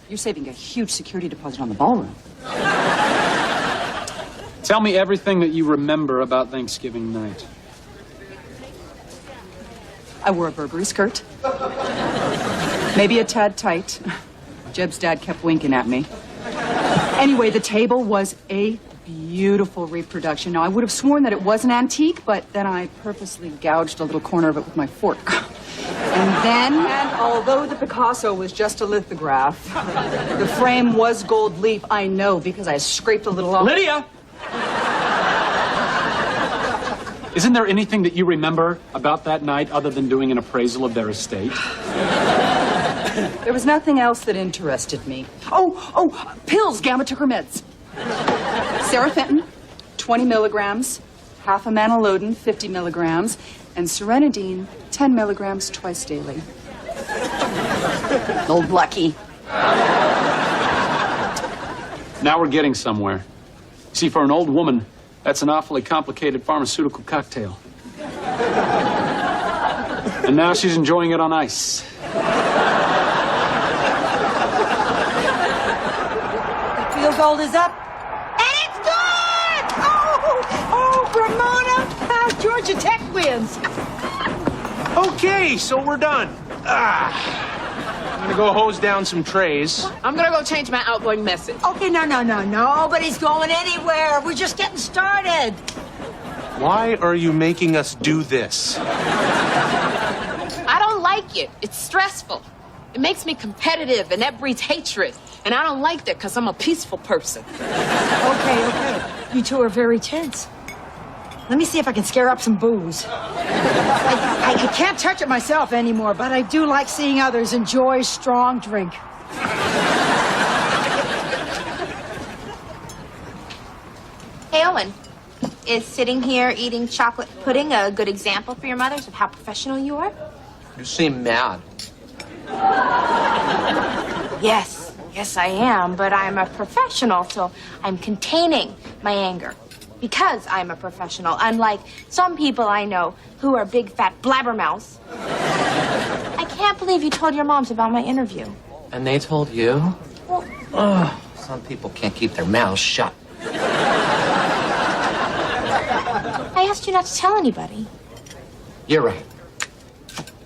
Speaker 4: You're saving a huge security deposit on the ballroom.
Speaker 19: Tell me everything that you remember about Thanksgiving night.
Speaker 4: I wore a Burberry skirt. Maybe a tad tight. Jeb's dad kept winking at me. Anyway, the table was a beautiful reproduction. Now, I would have sworn that it was an antique, but then I purposely gouged a little corner of it with my fork. And although the Picasso was just a lithograph, the frame was gold leaf, I know, because I scraped a little off.
Speaker 19: Lydia! Isn't there anything that you remember about that night other than doing an appraisal of their estate?
Speaker 4: There was nothing else that interested me. Oh, pills. Gamma took her meds. Sarah Fenton, 20 milligrams. Half a manalodin, 50 milligrams. And Serenadine, 10 milligrams twice daily. Old Lucky.
Speaker 19: Now we're getting somewhere. See, for an old woman, that's an awfully complicated pharmaceutical cocktail. And now she's enjoying it on ice.
Speaker 18: Field goal is up. And it's good! Oh, Ramona! Georgia Tech wins.
Speaker 2: Okay, so we're done. I'm gonna go hose down some trays.
Speaker 14: I'm gonna go change my outgoing message.
Speaker 18: Okay, no. Nobody's going anywhere. We're just getting started.
Speaker 2: Why are you making us do this?
Speaker 3: I don't like it. It's stressful. It makes me competitive, and that breeds hatred. And I don't like that because I'm a peaceful person.
Speaker 18: Okay. You two are very tense. Let me see if I can scare up some booze. I can't touch it myself anymore, but I do like seeing others enjoy strong drink.
Speaker 1: Hey, Owen, is sitting here eating chocolate pudding a good example for your mothers of how professional you are?
Speaker 5: You seem mad.
Speaker 1: Yes, I am, but I'm a professional, so I'm containing my anger. Because I'm a professional, unlike some people I know who are big fat blabbermouths. I can't believe you told your moms about my interview.
Speaker 5: And they told you?
Speaker 1: Well,
Speaker 5: Some people can't keep their mouths shut.
Speaker 1: I asked you not to tell anybody.
Speaker 5: You're right.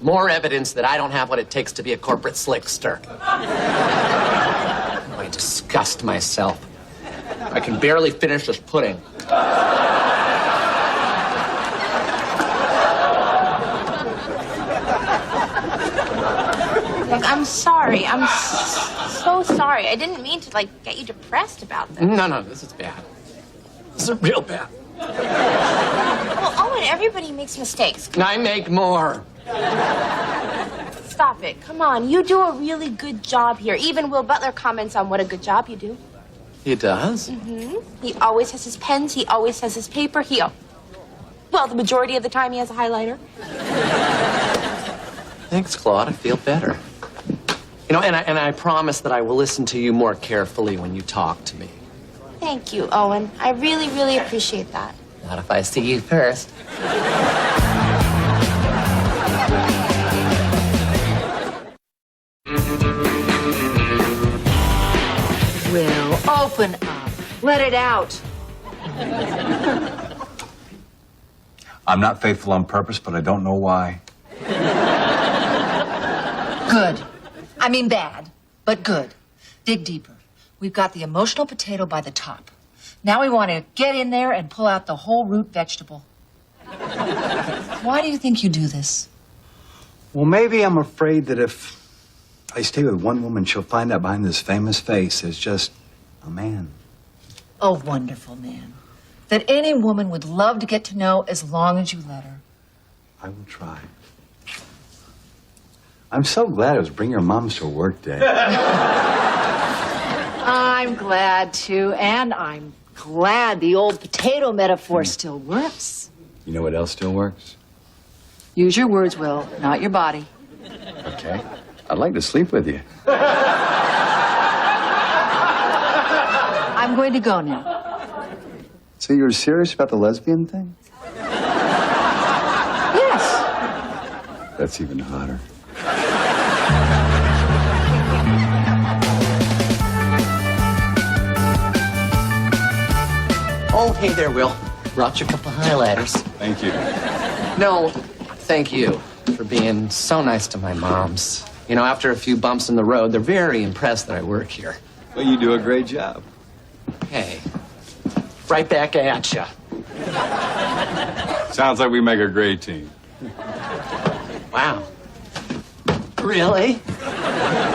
Speaker 5: More evidence that I don't have what it takes to be a corporate slickster. I disgust myself. I can barely finish this pudding.
Speaker 1: Look, I'm sorry. I'm so sorry. I didn't mean to, get you depressed about this.
Speaker 5: No, this is bad. This is real bad.
Speaker 1: Well, Owen, everybody makes mistakes.
Speaker 5: I make more.
Speaker 1: Stop it. Come on. You do a really good job here. Even Will Butler comments on what a good job you do.
Speaker 5: He does?
Speaker 1: Mm-hmm. He always has his pens. He always has his paper. Well, the majority of the time he has a highlighter.
Speaker 5: Thanks, Claude. I feel better. And I promise that I will listen to you more carefully when you talk to me.
Speaker 1: Thank you, Owen. I really, really appreciate that.
Speaker 5: Not if I see you first.
Speaker 16: Will, open up. Let it out.
Speaker 17: I'm not faithful on purpose, but I don't know why.
Speaker 16: Good. I mean bad, but good. Dig deeper. We've got the emotional potato by the top. Now we want to get in there and pull out the whole root vegetable. Why do you think you do this?
Speaker 17: Well, maybe I'm afraid that if I stay with one woman, she'll find out behind this famous face is just a man.
Speaker 16: A wonderful man that any woman would love to get to know as long as you let her.
Speaker 17: I will try. I'm so glad it was Bring Your Moms to Work Day.
Speaker 16: I'm glad too, and I'm glad the old potato metaphor still works.
Speaker 17: You know what else still works?
Speaker 16: Use your words, Will, not your body.
Speaker 17: Okay.
Speaker 20: I'd like to sleep with you.
Speaker 16: I'm going to go now.
Speaker 17: So you're serious about the lesbian thing?
Speaker 16: Yes.
Speaker 20: That's even hotter.
Speaker 5: Oh, hey there, Will. Brought you a couple highlighters.
Speaker 20: Thank you.
Speaker 5: No, thank you for being so nice to my moms. You know, after a few bumps in the road, they're very impressed that I work here.
Speaker 20: Well, you do a great job.
Speaker 5: Hey, right back at ya.
Speaker 20: Sounds like we make a great team.
Speaker 5: Wow. Really?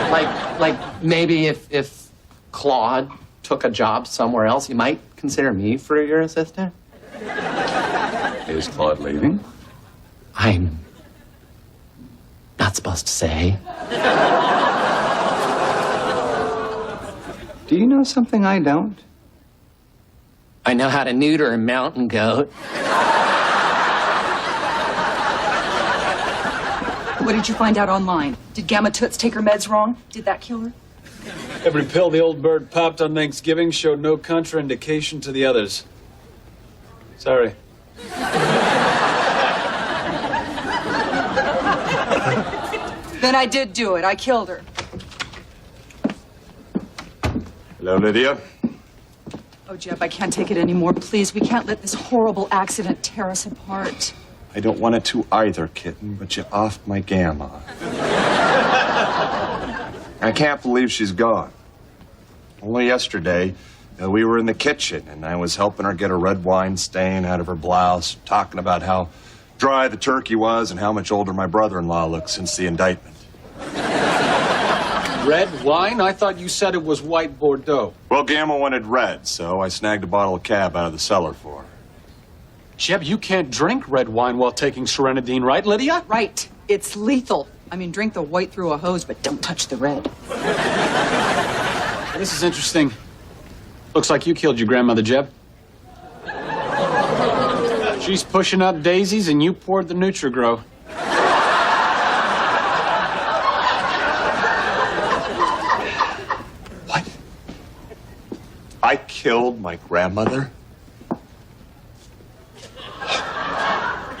Speaker 5: Like maybe if Claude took a job somewhere else, you might consider me for your assistant?
Speaker 20: Is Claude leaving?
Speaker 5: I'm not supposed to say.
Speaker 17: Do you know something I don't?
Speaker 5: I know how to neuter a mountain goat.
Speaker 4: What did you find out online? Did Gamma Toots take her meds wrong? Did that kill her?
Speaker 19: Every pill the old bird popped on Thanksgiving showed no contraindication to the others. Sorry.
Speaker 4: Then I did do it. I killed her.
Speaker 12: Hello, Lydia.
Speaker 4: Oh, Jeb, I can't take it anymore. Please, we can't let this horrible accident tear us apart.
Speaker 12: I don't want it to either, kitten, but you offed my gamma. I can't believe she's gone. Only yesterday, we were in the kitchen, and I was helping her get a red wine stain out of her blouse, talking about how dry the turkey was and how much older my brother-in-law looked since the indictment.
Speaker 19: Red wine? I thought you said it was white Bordeaux.
Speaker 12: Well, Gamma wanted red, so I snagged a bottle of cab out of the cellar for her.
Speaker 19: Jeb, you can't drink red wine while taking Serenadine, right, Lydia?
Speaker 4: Right. It's lethal. I mean, drink the white through a hose, but don't touch the red.
Speaker 19: This is interesting. Looks like you killed your grandmother, Jeb. She's pushing up daisies and you poured the Nutri-Grow.
Speaker 12: What? I killed my grandmother?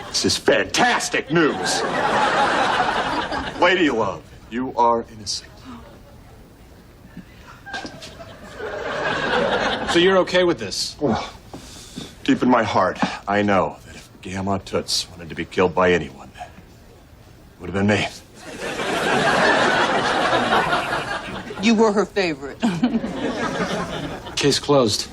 Speaker 12: This is fantastic news. Lady love, you are innocent.
Speaker 19: So you're okay with this?
Speaker 12: Oh, deep in my heart, I know that if Gamma Toots wanted to be killed by anyone, it would have been me.
Speaker 4: You were her favorite.
Speaker 19: Case closed.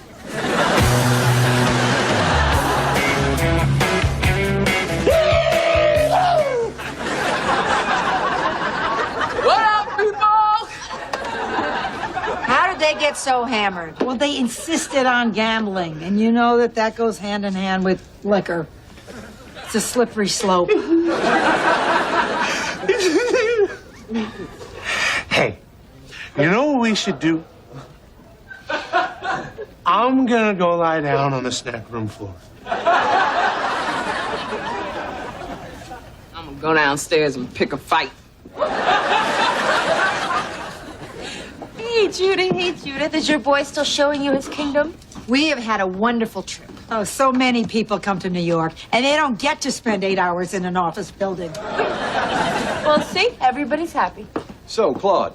Speaker 14: What up, people?
Speaker 18: How did they get so hammered? Well, they insisted on gambling, and you know that goes hand in hand with liquor. It's a slippery slope.
Speaker 2: Hey, you know what we should do? I'm gonna go lie down on the snack room floor.
Speaker 14: I'm gonna go downstairs and pick a fight.
Speaker 1: Hey, Judith, is your boy still showing you his kingdom?
Speaker 18: We have had a wonderful trip. Oh, so many people come to New York, and they don't get to spend 8 hours in an office building.
Speaker 1: Well, see, everybody's happy.
Speaker 20: So, Claude,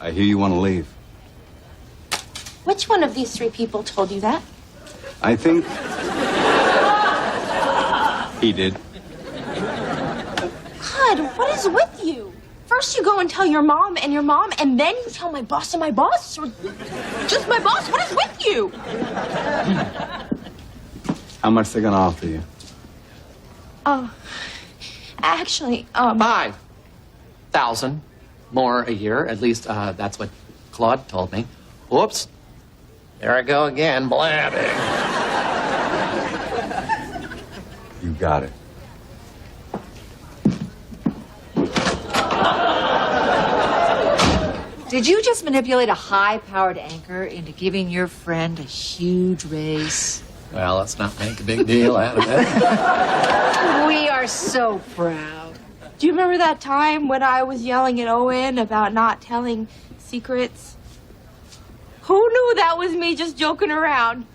Speaker 20: I hear you want to leave.
Speaker 1: Which one of these three people told you that?
Speaker 20: I think he did.
Speaker 1: God, what is with you? First you go and tell your mom, and then you tell my boss and my boss, or just my boss. What is with you?
Speaker 20: How much they gonna offer you?
Speaker 1: Actually,
Speaker 5: 5,000 more a year. At least that's what Claude told me. Whoops. There I go again, blabbing.
Speaker 20: You got it.
Speaker 16: Did you just manipulate a high-powered anchor into giving your friend a huge raise?
Speaker 5: Well, let's not make a big deal out of it.
Speaker 16: We are so proud.
Speaker 1: Do you remember that time when I was yelling at Owen about not telling secrets? Who knew that was me just joking around?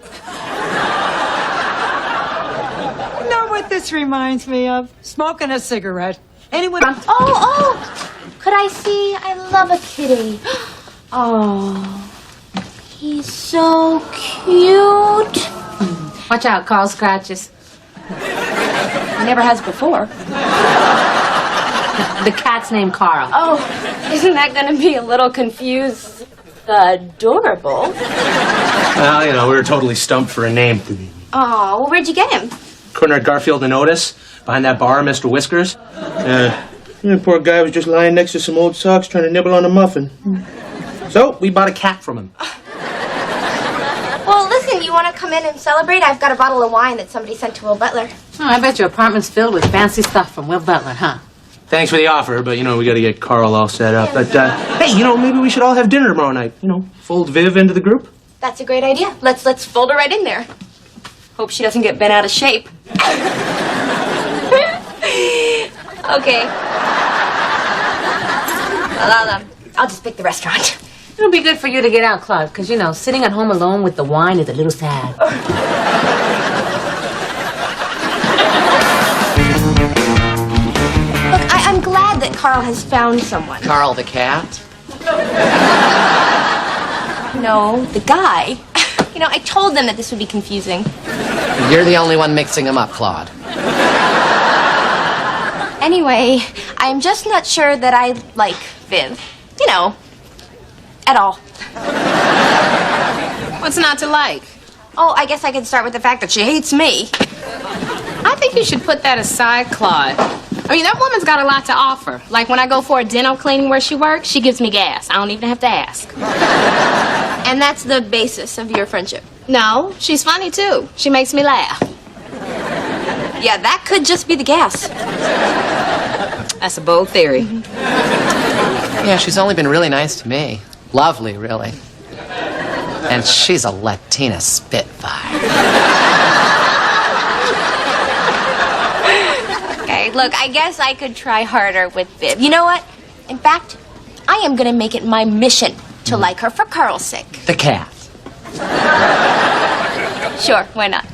Speaker 18: You know what this reminds me of? Smoking a cigarette. Anyone?
Speaker 1: Oh, could I see? I love a kitty. Oh, he's so cute.
Speaker 3: Watch out, Carl scratches. He never has before. The cat's named Carl.
Speaker 1: Oh, isn't that going to be a little confused? Adorable.
Speaker 2: Well, you know, we were totally stumped for a name.
Speaker 1: Oh, well, where'd you get him?
Speaker 2: Corner at Garfield and Otis, behind that bar, Mr. Whiskers. The poor guy was just lying next to some old socks trying to nibble on a muffin. So, we bought a cat from him.
Speaker 1: Well, listen, you want to come in and celebrate? I've got a bottle of wine that somebody sent to Will Butler.
Speaker 3: Oh, I bet your apartment's filled with fancy stuff from Will Butler, huh?
Speaker 2: Thanks for the offer, but, you know, we got to get Carl all set up. But, hey, you know, maybe we should all have dinner tomorrow night. You know, fold Viv into the group.
Speaker 1: That's a great idea. Let's fold her right in there. Hope she doesn't get bent out of shape. Okay. I'll just pick the restaurant.
Speaker 3: It'll be good for you to get out, Claude, because, you know, sitting at home alone with the wine is a little sad.
Speaker 1: Look, I'm glad that Carl has found someone.
Speaker 5: Carl the cat?
Speaker 1: No, the guy. You know, I told them that this would be confusing.
Speaker 5: You're the only one mixing them up, Claude.
Speaker 1: Anyway, I'm just not sure that I like Viv. You know, at all.
Speaker 3: What's not to like?
Speaker 1: Oh, I guess I could start with the fact that she hates me.
Speaker 3: I think you should put that aside, Claude. I mean, that woman's got a lot to offer. Like when I go for a dental cleaning where she works, she gives me gas. I don't even have to ask.
Speaker 1: And that's the basis of your friendship.
Speaker 3: No, she's funny too. She makes me laugh.
Speaker 1: Yeah, that could just be the gas.
Speaker 3: That's a bold theory.
Speaker 5: Yeah, she's only been really nice to me. Lovely, really. And she's a Latina spitfire.
Speaker 1: Okay, look, I guess I could try harder with Viv. You know what? In fact, I am going to make it my mission to like her for Carl's sake.
Speaker 5: The cat.
Speaker 1: Sure, why not?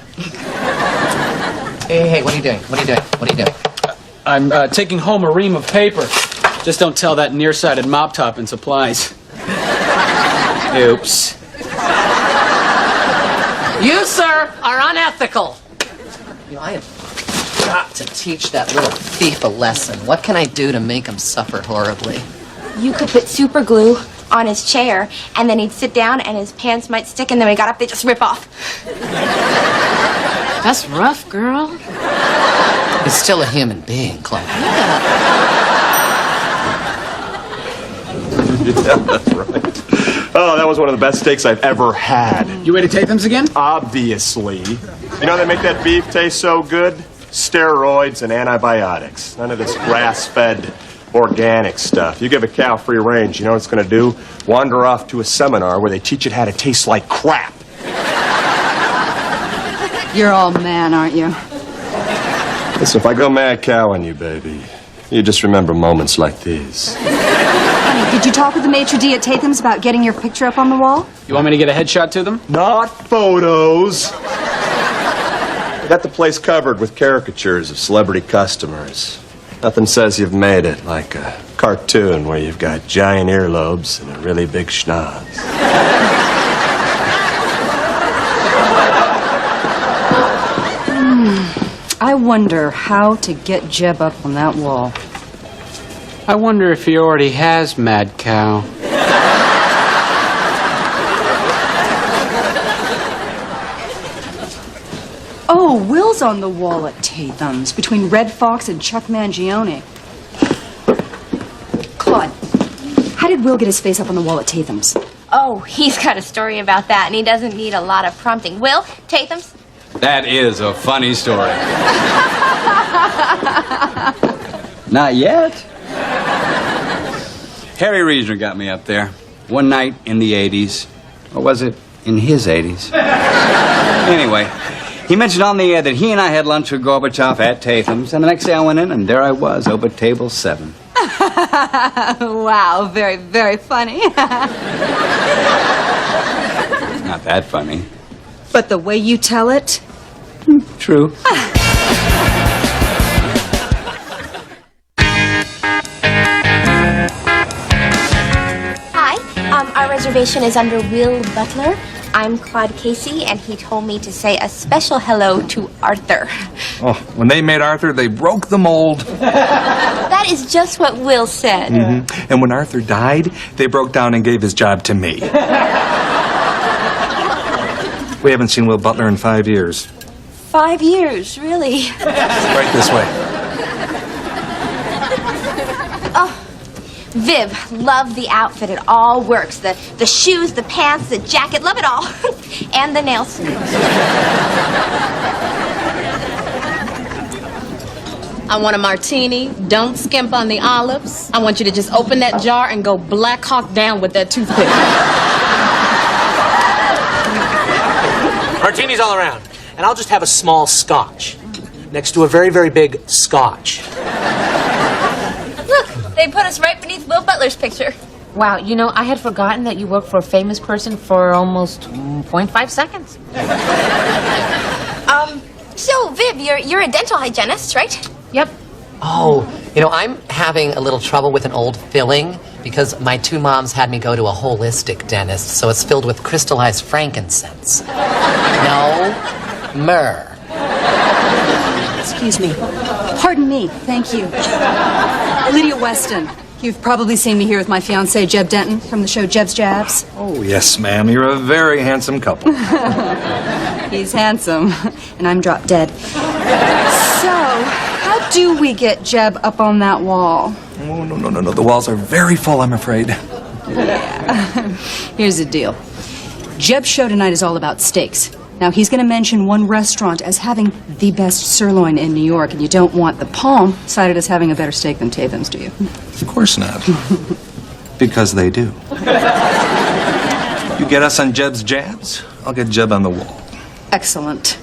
Speaker 5: Hey, what are you doing? What are you doing? What are you doing?
Speaker 19: I'm taking home a ream of paper. Just don't tell that nearsighted mop top in supplies. Oops.
Speaker 5: You, sir, are unethical. You know, I have got to teach that little thief a lesson. What can I do to make him suffer horribly?
Speaker 1: You could put super glue on his chair, and then he'd sit down, and his pants might stick, and then when he got up, they'd just rip off.
Speaker 3: That's rough, girl.
Speaker 5: He's still a human being, Chloe.
Speaker 12: Yeah, that's right. Oh, that was one of the best steaks I've ever had.
Speaker 19: You ate at Tatham's again?
Speaker 12: Obviously. You know they make that beef taste so good? Steroids and antibiotics. None of this grass-fed organic stuff. You give a cow free range, you know what it's going to do? Wander off to a seminar where they teach it how to taste like crap.
Speaker 4: You're all man, aren't you?
Speaker 12: Listen, if I go mad cow on you, baby, you just remember moments like these.
Speaker 4: Honey, did you talk with the maitre d' at Tatham's about getting your picture up on the wall?
Speaker 19: You want me to get a headshot to them?
Speaker 12: Not photos. I got the place covered with caricatures of celebrity customers. Nothing says you've made it like a cartoon where you've got giant earlobes and a really big schnoz.
Speaker 4: I wonder how to get Jeb up on that wall.
Speaker 19: I wonder if he already has Mad Cow.
Speaker 4: Oh, Will's on the wall at Tatham's between Red Fox and Chuck Mangione. Claude, how did Will get his face up on the wall at Tatham's?
Speaker 1: Oh, he's got a story about that, and he doesn't need a lot of prompting. Will, Tatham's?
Speaker 20: That is a funny story. Not yet. Harry Reasoner got me up there. One night in the 80s. Or was it in his 80s? Anyway,
Speaker 6: He mentioned on the air that he and I had lunch with Gorbachev at Tatham's, and the next day I went in, and there I was, over table 7.
Speaker 4: Wow, very, very funny.
Speaker 6: Not that funny.
Speaker 4: But the way you tell it,
Speaker 6: True.
Speaker 1: Hi, our reservation is under Will Butler. I'm Claude Casey, and he told me to say a special hello to Arthur.
Speaker 21: Oh, when they made Arthur, they broke the mold.
Speaker 1: That is just what Will said.
Speaker 21: Mm-hmm. And when Arthur died, they broke down and gave his job to me. We haven't seen Will Butler in 5 years.
Speaker 1: 5 years, really?
Speaker 21: Right this way.
Speaker 1: Oh, Viv, love the outfit. It all works. The shoes, the pants, the jacket, love it all. And the nails.
Speaker 3: I want a martini. Don't skimp on the olives. I want you to just open that jar and go Black Hawk down with that toothpick.
Speaker 2: Martinis all around. And I'll just have a small scotch next to a very, very big scotch.
Speaker 1: Look, they put us right beneath Will Butler's picture.
Speaker 3: Wow, you know, I had forgotten that you worked for a famous person for almost 0.5 seconds.
Speaker 1: So, Viv, you're a dental hygienist, right?
Speaker 3: Yep.
Speaker 5: Oh, you know, I'm having a little trouble with an old filling because my 2 moms had me go to a holistic dentist, so it's filled with crystallized frankincense. No myrrh.
Speaker 4: excuse me. Pardon me, thank you. Lydia Weston. You've probably seen me here with my fiancé, Jeb Denton, from the show Jeb's Jabs.
Speaker 21: Oh, yes, ma'am. You're a very handsome couple.
Speaker 4: He's handsome, and I'm drop dead. So, how do we get Jeb up on that wall?
Speaker 21: Oh, no. The walls are very full, I'm afraid.
Speaker 4: Yeah. Here's the deal. Jeb's show tonight is all about steaks. Now, he's going to mention one restaurant as having the best sirloin in New York, and you don't want the Palm cited as having a better steak than Tatham's, do you?
Speaker 21: Of course not. Because they do. You get us on Jeb's jabs, I'll get Jeb on the wall.
Speaker 4: Excellent.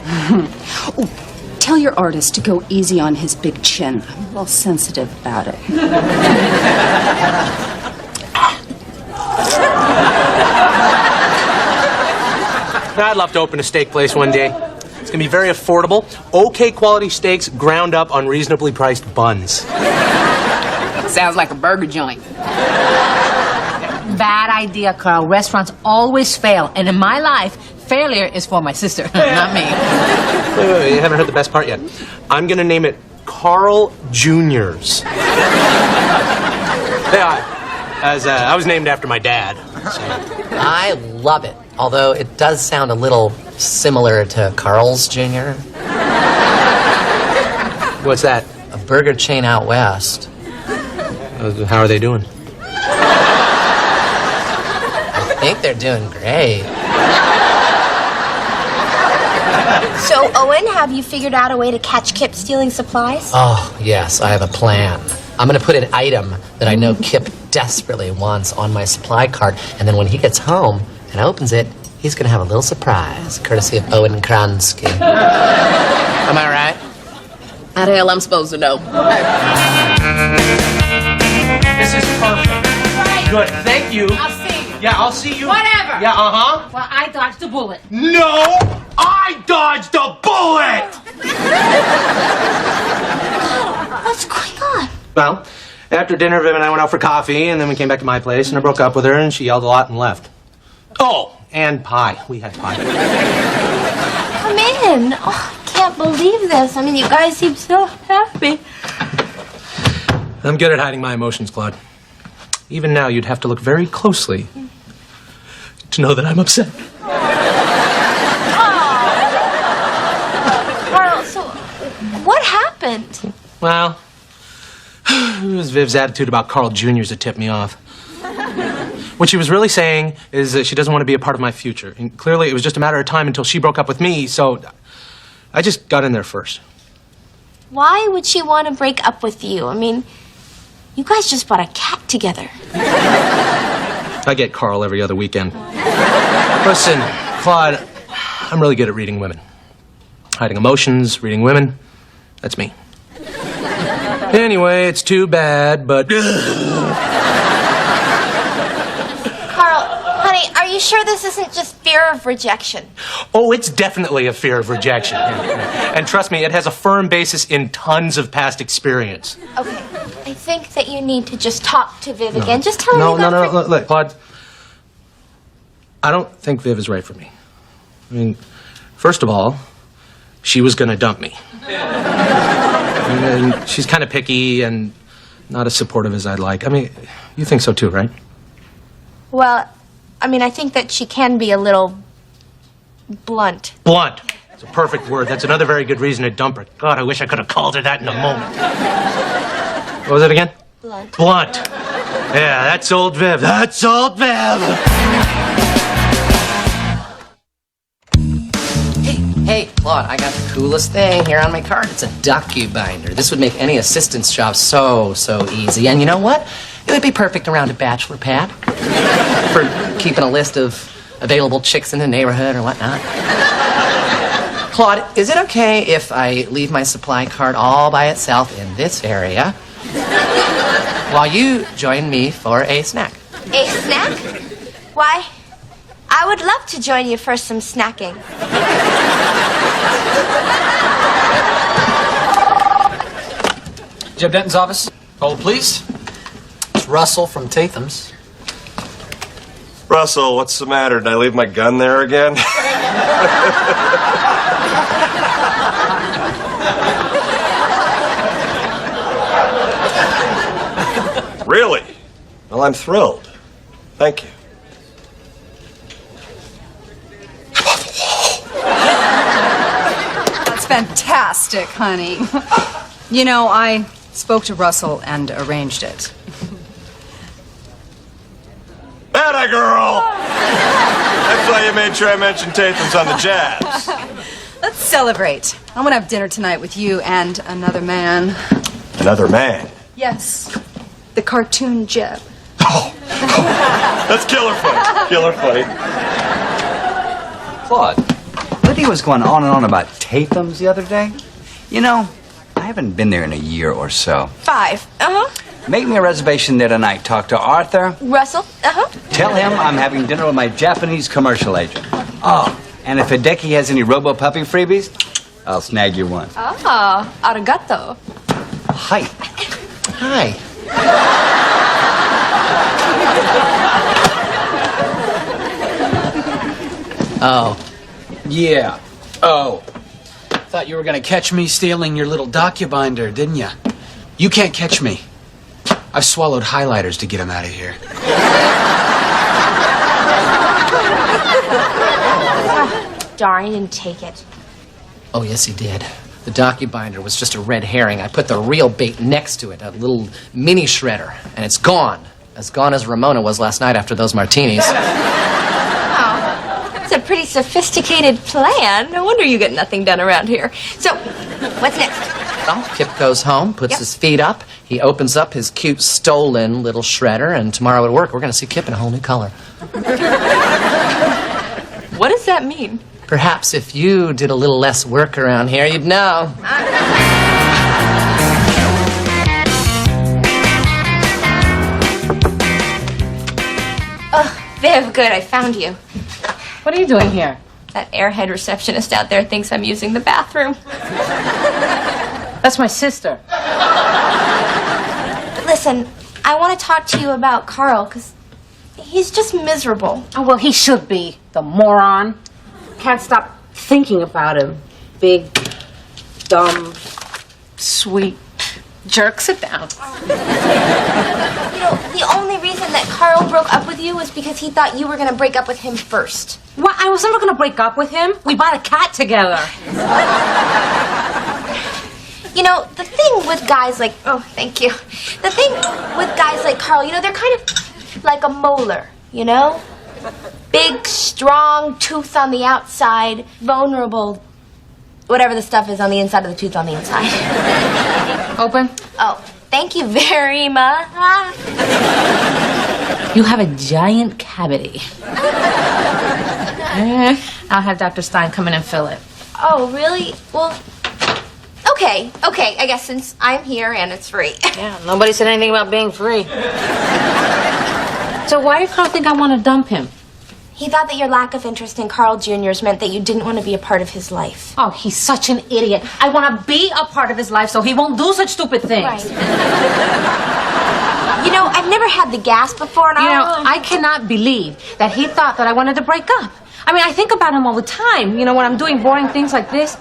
Speaker 4: Oh, tell your artist to go easy on his big chin. I'm a little sensitive about it.
Speaker 2: I'd love to open a steak place one day. It's going to be very affordable. Okay quality steaks ground up on reasonably priced buns.
Speaker 3: Sounds like a burger joint. Bad idea, Carl. Restaurants always fail. And in my life, failure is for my sister, not me.
Speaker 2: Wait, you haven't heard the best part yet. I'm going to name it Carl Jr.'s. Yeah, I was named after my dad. So.
Speaker 5: I love it, although it does sound a little similar to Carl's Jr.
Speaker 2: What's that?
Speaker 5: A burger chain out west.
Speaker 2: How are they doing?
Speaker 5: I think they're doing great.
Speaker 1: So, Owen, have you figured out a way to catch Kip stealing supplies?
Speaker 5: Oh, yes, I have a plan. I'm going to put an item that I know Kip desperately wants on my supply cart, and then when he gets home and opens it, he's going to have a little surprise, courtesy of Owen Kransky. Am I right?
Speaker 3: How the hell I'm supposed to know?
Speaker 2: This is perfect. Good, thank you.
Speaker 3: I'll see you.
Speaker 2: Yeah, I'll see you.
Speaker 3: Whatever.
Speaker 2: Yeah, uh-huh.
Speaker 3: Well, I dodged a bullet.
Speaker 2: No! I dodged a bullet!
Speaker 1: What's going on?
Speaker 2: Well, after dinner, Viv and I went out for coffee, and then we came back to my place, and I broke up with her, and she yelled a lot and left. Oh, and pie. We had pie.
Speaker 1: Come in. Oh, I can't believe this. I mean, you guys seem so happy.
Speaker 2: I'm good at hiding my emotions, Claude. Even now, you'd have to look very closely to know that I'm upset.
Speaker 1: Carl, so what happened?
Speaker 2: Well, it was Viv's attitude about Carl Jr.'s that tipped me off. What she was really saying is that she doesn't want to be a part of my future. And clearly, it was just a matter of time until she broke up with me, so I just got in there first.
Speaker 1: Why would she want to break up with you? I mean, you guys just bought a cat together.
Speaker 2: I get Carl every other weekend. Listen, Claude, I'm really good at reading women. hiding emotions, reading women. That's me. Anyway, it's too bad, but...
Speaker 1: Carl, honey, are you sure this isn't just fear of rejection?
Speaker 2: Oh, it's definitely a fear of rejection. And trust me, it has a firm basis in tons of past experience.
Speaker 1: Okay, I think that you need to just talk to Viv again. Just tell her
Speaker 2: No, look, Claude. I don't think Viv is right for me. I mean, first of all, she was gonna dump me. And she's kind of picky and not as supportive as I'd like. I mean, you think so too, right?
Speaker 1: Well, I mean, I think that she can be a little blunt.
Speaker 2: Blunt. It's a perfect word. That's another very good reason to dump her. God, I wish I could have called her that in a moment. What was it again?
Speaker 1: Blunt.
Speaker 2: Blunt. Yeah, that's old Viv. That's old Viv.
Speaker 5: Hey, Claude, I got the coolest thing here on my card. It's a docu-binder. This would make any assistant's job so easy. And you know what? It would be perfect around a bachelor pad for keeping a list of available chicks in the neighborhood or whatnot. Claude, is it okay if I leave my supply cart all by itself in this area while you join me for a snack?
Speaker 1: A snack? Why, I would love to join you for some snacking.
Speaker 8: Jeb Denton's office. Hold, please. It's Russell from Tatham's.
Speaker 12: Russell, what's the matter? Did I leave my gun there again? Really? Well, I'm thrilled. Thank you.
Speaker 4: That's fantastic, honey. You know, I spoke to Russell and arranged it.
Speaker 12: Atta girl! That's why you made sure I mentioned Tatham's on the Jazz.
Speaker 4: Let's celebrate. I want to have dinner tonight with you and another man.
Speaker 12: Another man?
Speaker 4: Yes, the cartoon Jeb.
Speaker 12: That's killer funny. Killer funny.
Speaker 6: Claude, Lydia was going on and on about Tatham's the other day. You know, I haven't been there in a year or so.
Speaker 1: 5.
Speaker 6: Make me a reservation there tonight. Talk to Arthur.
Speaker 1: Russell?
Speaker 6: Tell him I'm having dinner with my Japanese commercial agent. Oh, and if Hideki has any Robo-Puppy freebies, I'll snag you one.
Speaker 1: Oh, arigato.
Speaker 6: Hi.
Speaker 5: Hi.
Speaker 8: Oh. Yeah. Oh. Thought you were gonna catch me stealing your little docu-binder, didn't you? You can't catch me. I've swallowed highlighters to get him out of here.
Speaker 1: Darn, he didn't take it.
Speaker 5: Oh, yes, he did. The docu-binder was just a red herring. I put the real bait next to it, a little mini shredder, and it's gone. As gone as Ramona was last night after those martinis.
Speaker 1: It's a pretty sophisticated plan. No wonder you get nothing done around here. So, what's next?
Speaker 5: Well, Kip goes home, puts his feet up, he opens up his cute stolen little shredder, and tomorrow at work we're going to see Kip in a whole new color.
Speaker 1: What does that mean?
Speaker 5: Perhaps if you did a little less work around here, you'd know.
Speaker 1: Oh, Viv, good, I found you.
Speaker 14: What are you doing here?
Speaker 1: That airhead receptionist out there thinks I'm using the bathroom.
Speaker 14: That's my sister.
Speaker 1: Listen, I want to talk to you about Carl, because he's just miserable.
Speaker 14: Oh, well, he should be. The moron. Can't stop thinking about him. Big, dumb, sweet jerk. Sit down.
Speaker 1: You know, the only reason that Carl broke up with you was because he thought you were going to break up with him first.
Speaker 14: What? I was never going to break up with him. We bought a cat together.
Speaker 1: You know, the thing with guys like... Oh, thank you. The thing with guys like Carl, you know, they're kind of like a molar, you know? Big, strong tooth on the outside, vulnerable, whatever the stuff is on the inside of the tooth on the inside.
Speaker 14: Open?
Speaker 1: Oh, thank you very much.
Speaker 14: You have a giant cavity. I'll have Dr. Stein come in and fill it.
Speaker 1: Oh, really? Well, okay. I guess since I'm here and it's free.
Speaker 14: Yeah, nobody said anything about being free. So why did Carl think I want to dump him?
Speaker 1: He thought that your lack of interest in Carl Jr.'s meant that you didn't want to be a part of his life.
Speaker 14: Oh, he's such an idiot. I want to be a part of his life so he won't do such stupid things.
Speaker 1: Right. You know, I've never had the gas before, and
Speaker 14: I cannot believe that he thought that I wanted to break up. I mean, I think about him all the time, when I'm doing boring things like this.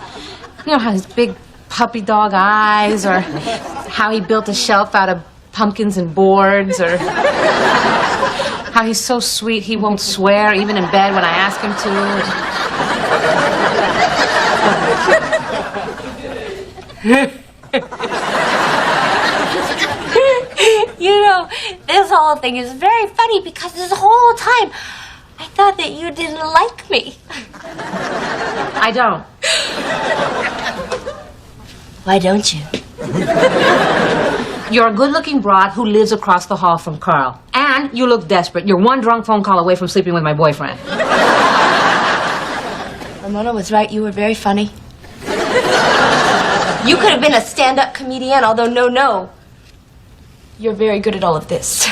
Speaker 14: You know, how his big puppy dog eyes, or how he built a shelf out of pumpkins and boards, or how he's so sweet he won't swear even in bed when I ask him
Speaker 1: to. This whole thing is very funny because this whole time I thought that you didn't like me.
Speaker 14: I don't.
Speaker 1: Why don't you?
Speaker 14: You're a good-looking broad who lives across the hall from Carl. And you look desperate. You're one drunk phone call away from sleeping with my boyfriend.
Speaker 1: Ramona was right. You were very funny. You could have been a stand-up comedian, although no. You're very good at all of this.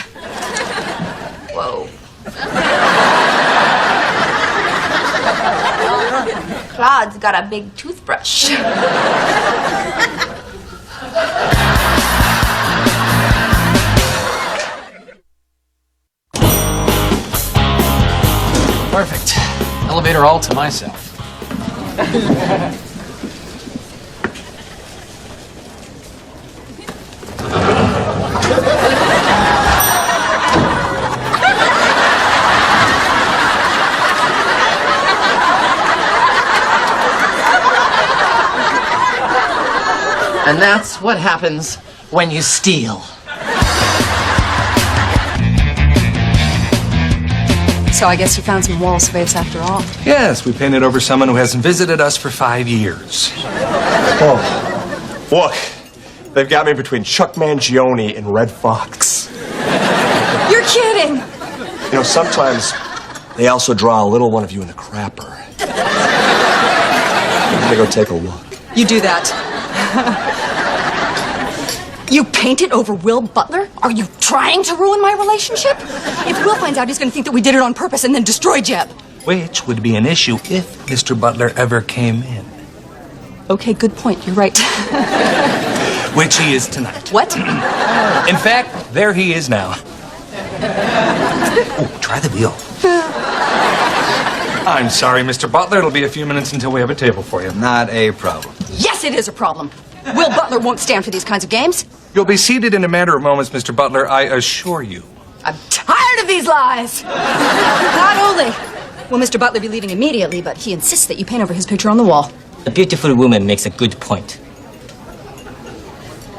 Speaker 1: Whoa. Claude's got a big toothbrush.
Speaker 19: Perfect. Elevator all to myself.
Speaker 5: And that's what happens when you steal.
Speaker 4: So I guess you found some wall space after all.
Speaker 21: Yes, we painted over someone who hasn't visited us for 5 years.
Speaker 7: Oh, look. They've got me between Chuck Mangione and Red Fox.
Speaker 4: You're kidding!
Speaker 7: Sometimes they also draw a little one of you in the crapper. I'm gonna go take a look.
Speaker 4: You do that. You painted over Will Butler? Are you trying to ruin my relationship? If Will finds out, he's going to think that we did it on purpose and then destroy Jeb.
Speaker 21: Which would be an issue if Mr. Butler ever came in.
Speaker 4: Okay, good point. You're right.
Speaker 21: Which he is tonight.
Speaker 4: What?
Speaker 21: In fact, there he is now. Oh, try the wheel. I'm sorry, Mr. Butler. It'll be a few minutes until we have a table for you.
Speaker 20: Not a problem.
Speaker 4: Yes, it is a problem. Will Butler won't stand for these kinds of games.
Speaker 21: You'll be seated in a matter of moments, Mr. Butler, I assure you.
Speaker 4: I'm tired of these lies. Not only will Mr. Butler be leaving immediately, but he insists that you paint over his picture on the wall.
Speaker 22: A beautiful woman makes a good point.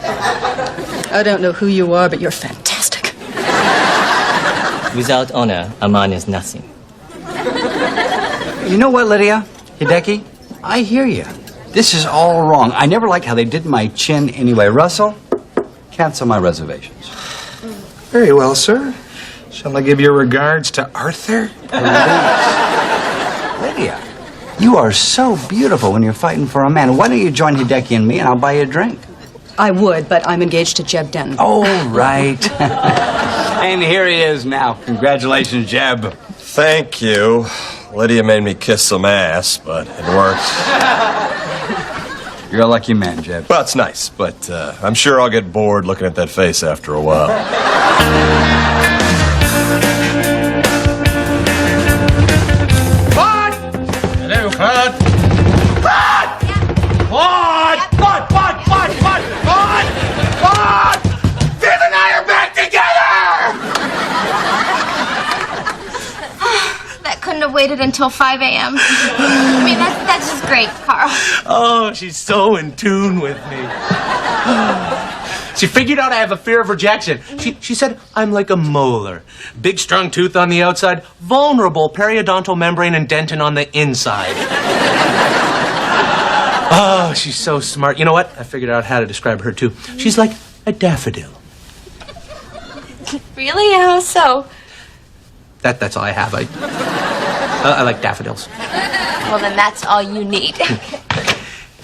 Speaker 4: I don't know who you are, but you're fantastic.
Speaker 22: Without honor, a man is nothing.
Speaker 6: You know what, Lydia? Hideki? I hear you. This is all wrong. I never liked how they did my chin anyway. Russell, cancel my reservations.
Speaker 21: Very well, sir. Shall I give your regards to Arthur?
Speaker 6: Lydia, you are so beautiful when you're fighting for a man. Why don't you join Hideki and me, and I'll buy you a drink?
Speaker 4: I would, but I'm engaged to Jeb Denton.
Speaker 6: Oh, right. And here he is now. Congratulations, Jeb.
Speaker 7: Thank you. Lydia made me kiss some ass, but it worked.
Speaker 6: You're a lucky man, Jeb.
Speaker 7: Well, it's nice, but I'm sure I'll get bored looking at that face after a while.
Speaker 2: Claude! Hello, Claude. Claude! Claude! Claude! Viv and I are back together!
Speaker 1: That couldn't have waited until 5 a.m. I mean, that's just great, Carl.
Speaker 2: Oh, she's so in tune with me. She figured out I have a fear of rejection. She said I'm like a molar. Big, strong tooth on the outside, vulnerable periodontal membrane and dentin on the inside. Oh, she's so smart. You know what? I figured out how to describe her, too. She's like a daffodil.
Speaker 1: Really? How so?
Speaker 2: That's all I have. I like daffodils.
Speaker 1: Well, then that's all you need.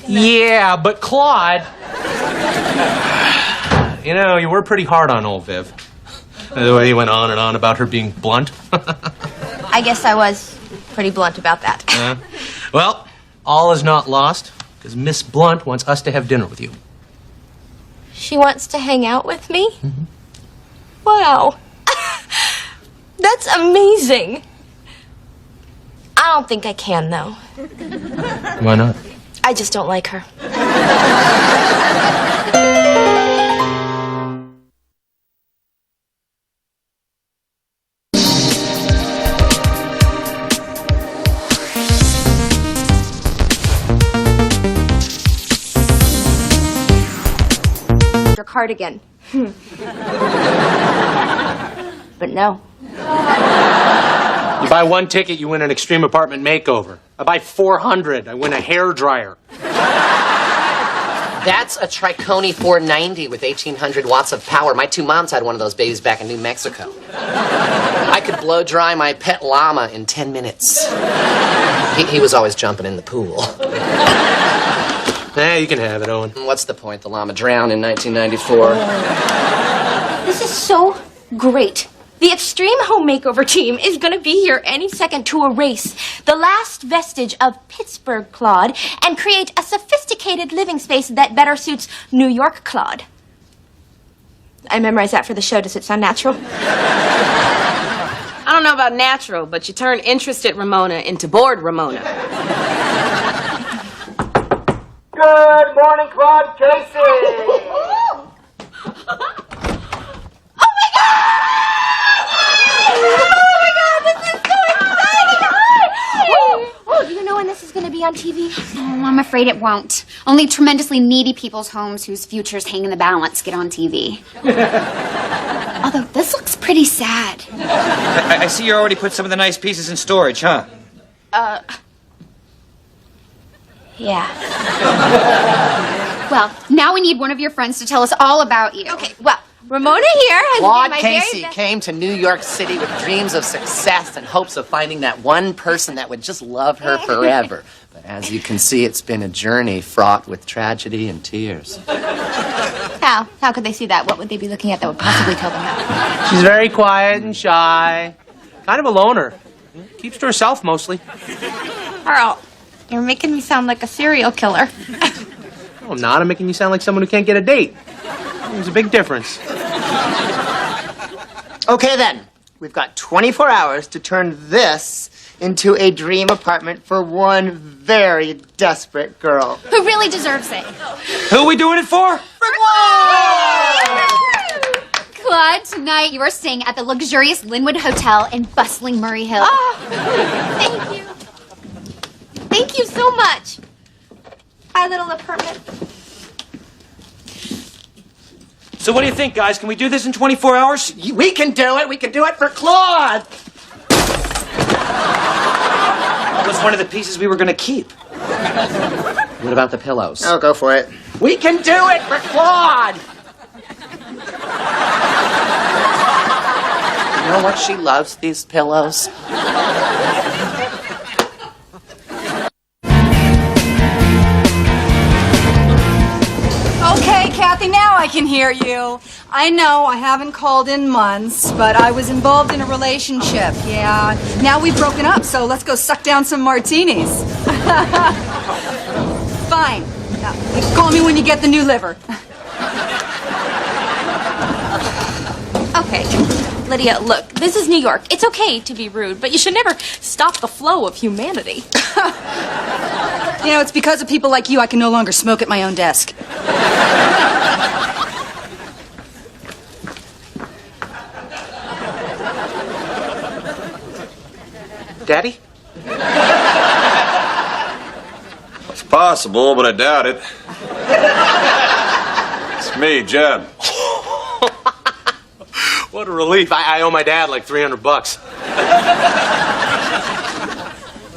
Speaker 2: Yeah, but Claude... You know, you were pretty hard on old Viv. The way you went on and on about her being blunt.
Speaker 1: I guess I was pretty blunt about that.
Speaker 2: Well, all is not lost, because Miss Blunt wants us to have dinner with you.
Speaker 1: She wants to hang out with me? Wow. That's amazing. I don't think I can, though.
Speaker 2: Why not?
Speaker 1: I just don't like her. Your cardigan. But no.
Speaker 2: You buy one ticket, you win an extreme apartment makeover. I buy 400, I win a hair dryer.
Speaker 5: That's a Tricone 490 with 1,800 watts of power. My two moms had one of those babies back in New Mexico. I could blow dry my pet llama in 10 minutes. He was always jumping in the pool.
Speaker 2: You can have it, Owen.
Speaker 5: What's the point? The llama drowned in 1994.
Speaker 1: This is so great. The Extreme Home Makeover team is going to be here any second to erase the last vestige of Pittsburgh Claude and create a sophisticated living space that better suits New York Claude. I memorized that for the show. Does it sound natural?
Speaker 3: I don't know about natural, but you turn interested Ramona into bored Ramona.
Speaker 9: Good morning, Claude Casey.
Speaker 1: Oh, do you know when this is going to be on TV?
Speaker 13: Oh, I'm afraid it won't. Only tremendously needy people's homes whose futures hang in the balance get on TV. Although this looks pretty sad.
Speaker 23: I see you already put some of the nice pieces in storage, huh?
Speaker 1: Yeah.
Speaker 13: Well, now we need one of your friends to tell us all about you.
Speaker 1: Okay, well, Ramona here has
Speaker 5: Claude
Speaker 1: been my
Speaker 5: Casey
Speaker 1: very best...
Speaker 5: came to New York City with dreams of success and hopes of finding that one person that would just love her forever. But as you can see, it's been a journey fraught with tragedy and tears.
Speaker 1: How? How could they see that? What would they be looking at that would possibly tell them that?
Speaker 2: She's very quiet and shy. Kind of a loner. Keeps to herself, mostly.
Speaker 1: Carl, you're making me sound like a serial killer.
Speaker 2: No, I'm not. I'm making you sound like someone who can't get a date. There's a big difference.
Speaker 24: Okay, then. We've got 24 hours to turn this into a dream apartment for one very desperate girl.
Speaker 13: Who really deserves it.
Speaker 23: Who are we doing it for?
Speaker 13: Claude, tonight you are staying at the luxurious Linwood Hotel in bustling Murray Hill.
Speaker 1: Oh, thank you. Thank you so much. Our little apartment.
Speaker 23: So what do you think, guys? Can we do this in 24 hours?
Speaker 5: We can do it. We can do it for Claude.
Speaker 23: That was one of the pieces we were going to keep.
Speaker 5: What about the pillows?
Speaker 24: Oh, go for it.
Speaker 5: We can do it for Claude. You know what? She loves these pillows.
Speaker 4: Okay, Kathy, now I can hear you. I know I haven't called in months, but I was involved in a relationship. Yeah, now we've broken up, so let's go suck down some martinis. Fine. Now, you call me when you get the new liver.
Speaker 1: Okay, Lydia, look, this is New York. It's okay to be rude, but you should never stop the flow of humanity.
Speaker 4: You know, it's because of people like you I can no longer smoke at my own desk.
Speaker 2: Daddy?
Speaker 12: It's possible, but I doubt it. It's me, Jeb.
Speaker 2: What a relief. I owe my dad like $300.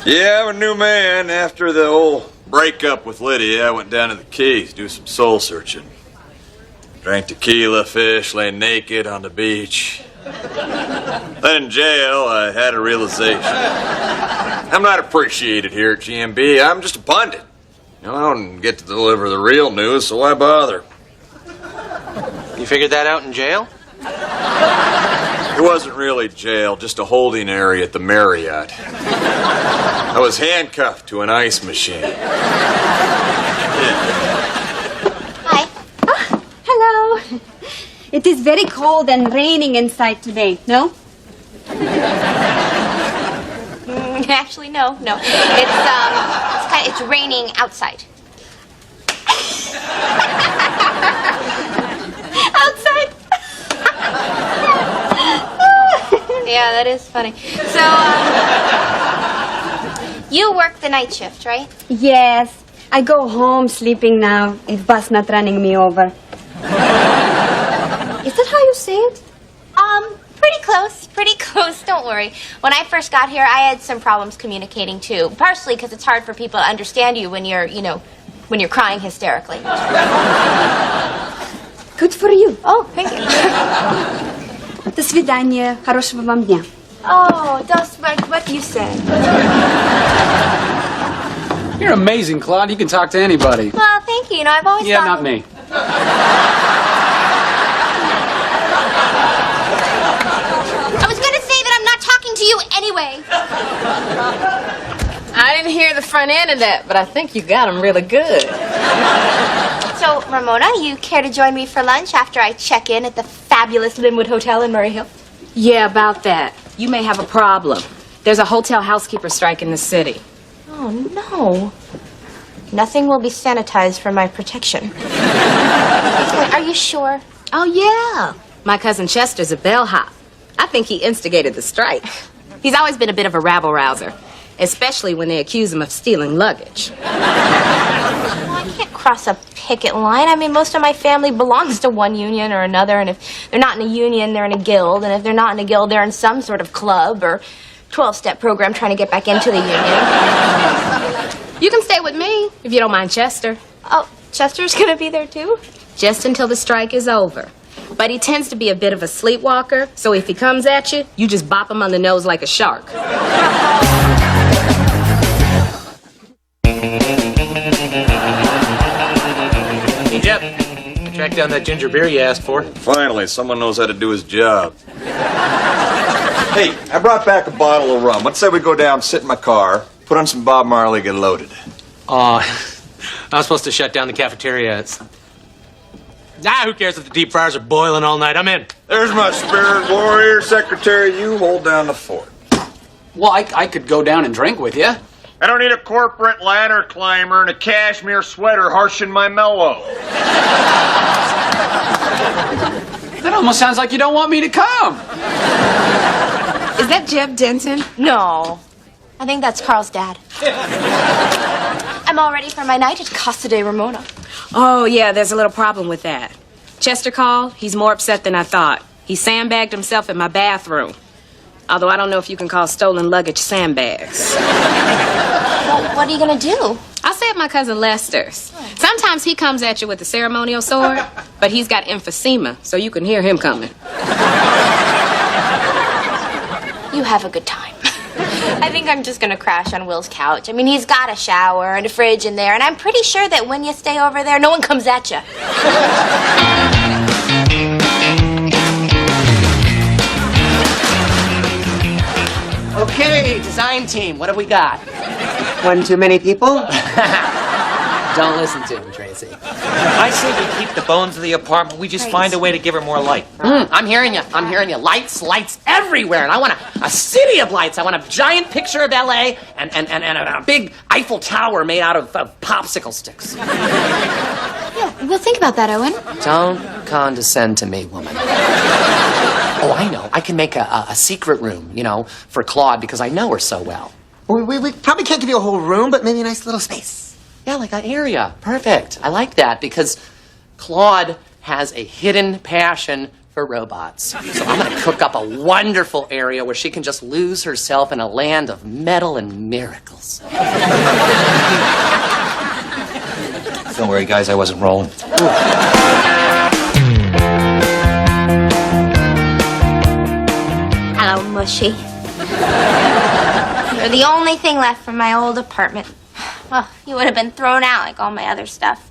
Speaker 12: Yeah, I'm a new man. After the old breakup with Lydia, I went down to the Keys to do some soul searching. Drank tequila, fish, lay naked on the beach. Then in jail, I had a realization. I'm not appreciated here at GMB. I'm just a pundit. You know, I don't get to deliver the real news, so why bother?
Speaker 2: You figured that out in jail?
Speaker 12: It wasn't really jail, just a holding area at the Marriott. I was handcuffed to an ice machine.
Speaker 13: Hi. Oh, hello. It is very cold and raining inside today, no?
Speaker 1: Actually, no. It's raining outside. Outside. Yeah, that is funny. So, you work the night shift, right?
Speaker 13: Yes. I go home sleeping now if bus not running me over. Is that how you say it?
Speaker 1: Pretty close, don't worry. When I first got here, I had some problems communicating too. Partially because it's hard for people to understand you when you're crying hysterically.
Speaker 13: Good for you.
Speaker 1: Oh, thank you.
Speaker 13: До свидания. Хорошего вам дня.
Speaker 1: Oh, that's like what you said.
Speaker 19: You're amazing, Claude. You can talk to anybody.
Speaker 1: Well, thank you. You know, I've always
Speaker 19: Yeah,
Speaker 1: thought...
Speaker 19: not me.
Speaker 1: I was gonna say that I'm not talking to you anyway.
Speaker 16: I didn't hear the front end of that, but I think you got them really good.
Speaker 1: So, Ramona, you care to join me for lunch after I check in at the fabulous Linwood Hotel in Murray Hill?
Speaker 3: Yeah, about that. You may have a problem. There's a hotel housekeeper strike in the city.
Speaker 1: Oh, no. Nothing will be sanitized for my protection. Wait, are you sure?
Speaker 3: Oh, yeah. My cousin Chester's a bellhop. I think he instigated the strike. He's always been a bit of a rabble-rouser, especially when they accuse him of stealing luggage.
Speaker 1: Well, I can't cross a picket line. I mean, most of my family belongs to one union or another, and if they're not in a union, they're in a guild, and if they're not in a guild, they're in some sort of club or 12-step program trying to get back into the union.
Speaker 3: You can stay with me, if you don't mind Chester.
Speaker 1: Oh, Chester's gonna be there, too?
Speaker 3: Just until the strike is over. But he tends to be a bit of a sleepwalker, so if he comes at you, you just bop him on the nose like a shark.
Speaker 2: Hey, Jeff. Track down that ginger beer you asked for.
Speaker 12: Finally, someone knows how to do his job. Hey, I brought back a bottle of rum. Let's say we go down, sit in my car, put on some Bob Marley, get loaded.
Speaker 2: I was supposed to shut down the cafeteria. Who cares if the deep fryers are boiling all night? I'm in.
Speaker 12: There's my spirit warrior, secretary. You hold down the fort.
Speaker 19: Well, I could go down and drink with you.
Speaker 9: I don't need a corporate ladder climber and a cashmere sweater harshing my mellow.
Speaker 19: That almost sounds like you don't want me to come.
Speaker 3: Is that Jeb Denton?
Speaker 1: No. I think that's Carl's dad. I'm all ready for my night at Casa de Ramona.
Speaker 3: Oh, yeah, there's a little problem with that. Chester called. He's more upset than I thought. He sandbagged himself in my bathroom. Although I don't know if you can call stolen luggage sandbags.
Speaker 1: Well, what are you gonna do?
Speaker 3: I'll stay at my cousin Lester's. Sometimes he comes at you with a ceremonial sword, but he's got emphysema, so you can hear him coming.
Speaker 1: You have a good time. I think I'm just gonna crash on Will's couch. I mean, he's got a shower and a fridge in there, and I'm pretty sure that when you stay over there, no one comes at you.
Speaker 5: Okay, design team, what have we got?
Speaker 24: One too many people?
Speaker 5: Don't listen to him, Tracy.
Speaker 23: I say we keep the bones of the apartment. We just find a way to give her more light.
Speaker 5: I'm hearing you. I'm hearing you. Lights everywhere. And I want a city of lights. I want a giant picture of LA and a big Eiffel Tower made out of popsicle sticks.
Speaker 13: Yeah, we'll think about that, Owen.
Speaker 5: Don't condescend to me, woman. Oh, I know. I can make a secret room, for Claude because I know her so well.
Speaker 24: We probably can't give you a whole room, but maybe a nice little space.
Speaker 5: Yeah, like an area. Perfect. I like that because Claude has a hidden passion for robots. So I'm going to cook up a wonderful area where she can just lose herself in a land of metal and miracles.
Speaker 23: Don't worry, guys, I wasn't rolling.
Speaker 1: mushy. You're the only thing left from my old apartment. Oh, you would have been thrown out like all my other stuff.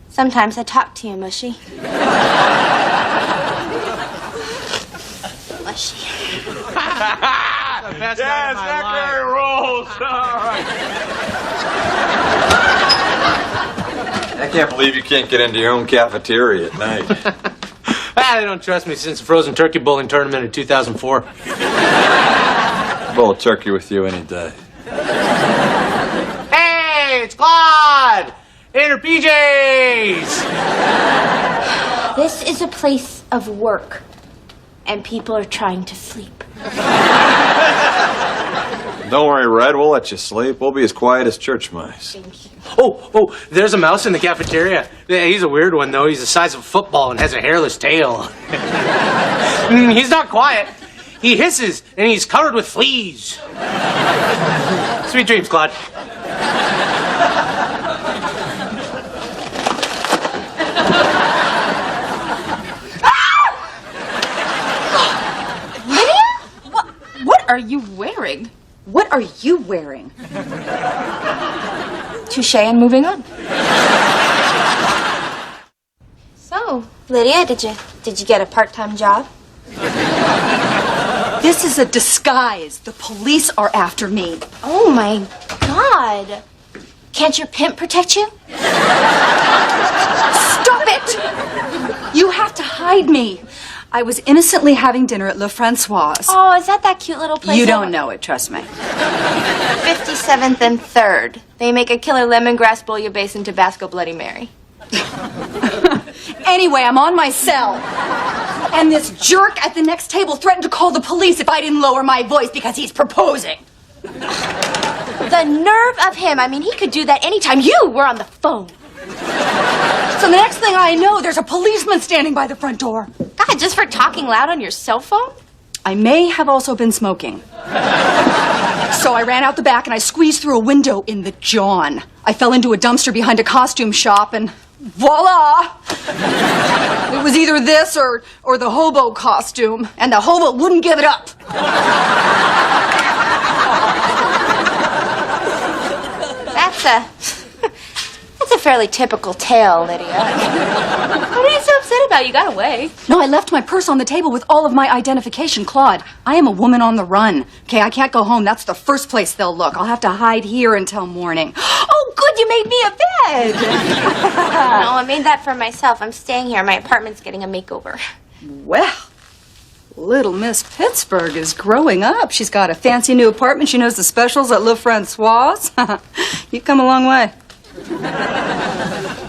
Speaker 1: Sometimes I talk to you, Mushy. Mushy.
Speaker 9: Yes, that rolls. All right.
Speaker 20: I can't believe you can't get into your own cafeteria at night.
Speaker 2: They don't trust me since the frozen turkey bowling tournament in 2004.
Speaker 20: Bowl of turkey with you any day.
Speaker 2: Hey, it's Claude! In her PJs!
Speaker 1: This is a place of work, and people are trying to sleep.
Speaker 20: Don't worry, Red. We'll let you sleep. We'll be as quiet as church mice.
Speaker 2: Oh, there's a mouse in the cafeteria. Yeah, he's a weird one, though. He's the size of a football and has a hairless tail. He's not quiet. He hisses, and he's covered with fleas. Sweet dreams, Claude.
Speaker 4: What are you wearing? What are you wearing?
Speaker 1: Touche, and moving on. So, Lydia, did you get a part-time job?
Speaker 4: This is a disguise. The police are after me.
Speaker 1: Oh my God. Can't your pimp protect you?
Speaker 4: Stop it! You have to hide me. I was innocently having dinner at Le Francoise.
Speaker 1: Oh, is that cute little place?
Speaker 4: You don't know it, trust me.
Speaker 1: 57th and 3rd. They make a killer lemongrass bouillabaisse and Tabasco Bloody Mary.
Speaker 4: Anyway, I'm on my cell. And this jerk at the next table threatened to call the police if I didn't lower my voice because he's proposing.
Speaker 1: The nerve of him. I mean, he could do that anytime you were on the phone.
Speaker 4: So the next thing I know, there's a policeman standing by the front door.
Speaker 1: God, just for talking loud on your cell phone?
Speaker 4: I may have also been smoking. So I ran out the back and I squeezed through a window in the John. I fell into a dumpster behind a costume shop and voila! It was either this or the hobo costume, and the hobo wouldn't give it up.
Speaker 1: That's a fairly typical tale, Lydia. What are you so upset about? You got away.
Speaker 4: No, I left my purse on the table with all of my identification. Claude, I am a woman on the run. Okay, I can't go home. That's the first place they'll look. I'll have to hide here until morning. Oh, good, you made me a bed.
Speaker 1: No, I made that for myself. I'm staying here. My apartment's getting a makeover.
Speaker 4: Well, little Miss Pittsburgh is growing up. She's got a fancy new apartment. She knows the specials at Le Francoise. You've come a long way.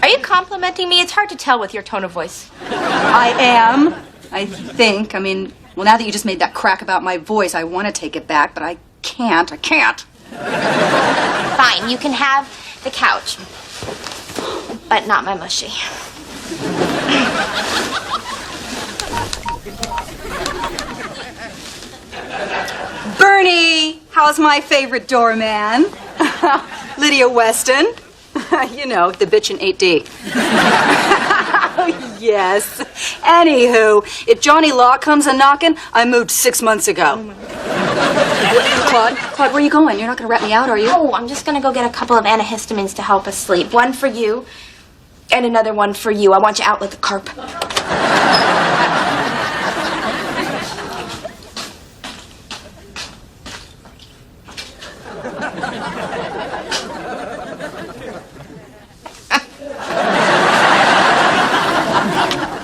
Speaker 1: Are you complimenting me? It's hard to tell with your tone of voice.
Speaker 4: I am, I think. I mean, well, now that you just made that crack about my voice, I want to take it back, but I can't.
Speaker 1: Fine, you can have the couch, but not my mushy.
Speaker 4: Bernie, how's my favorite doorman? Lydia Weston. You know, the bitch in 8D. Oh, yes. Anywho, if Johnny Law comes a-knocking, I moved 6 months ago. Claude, where are you going? You're not going to rat me out, are you?
Speaker 1: Oh, I'm just going to go get a couple of antihistamines to help us sleep. One for you, and another one for you. I want you out like a carp.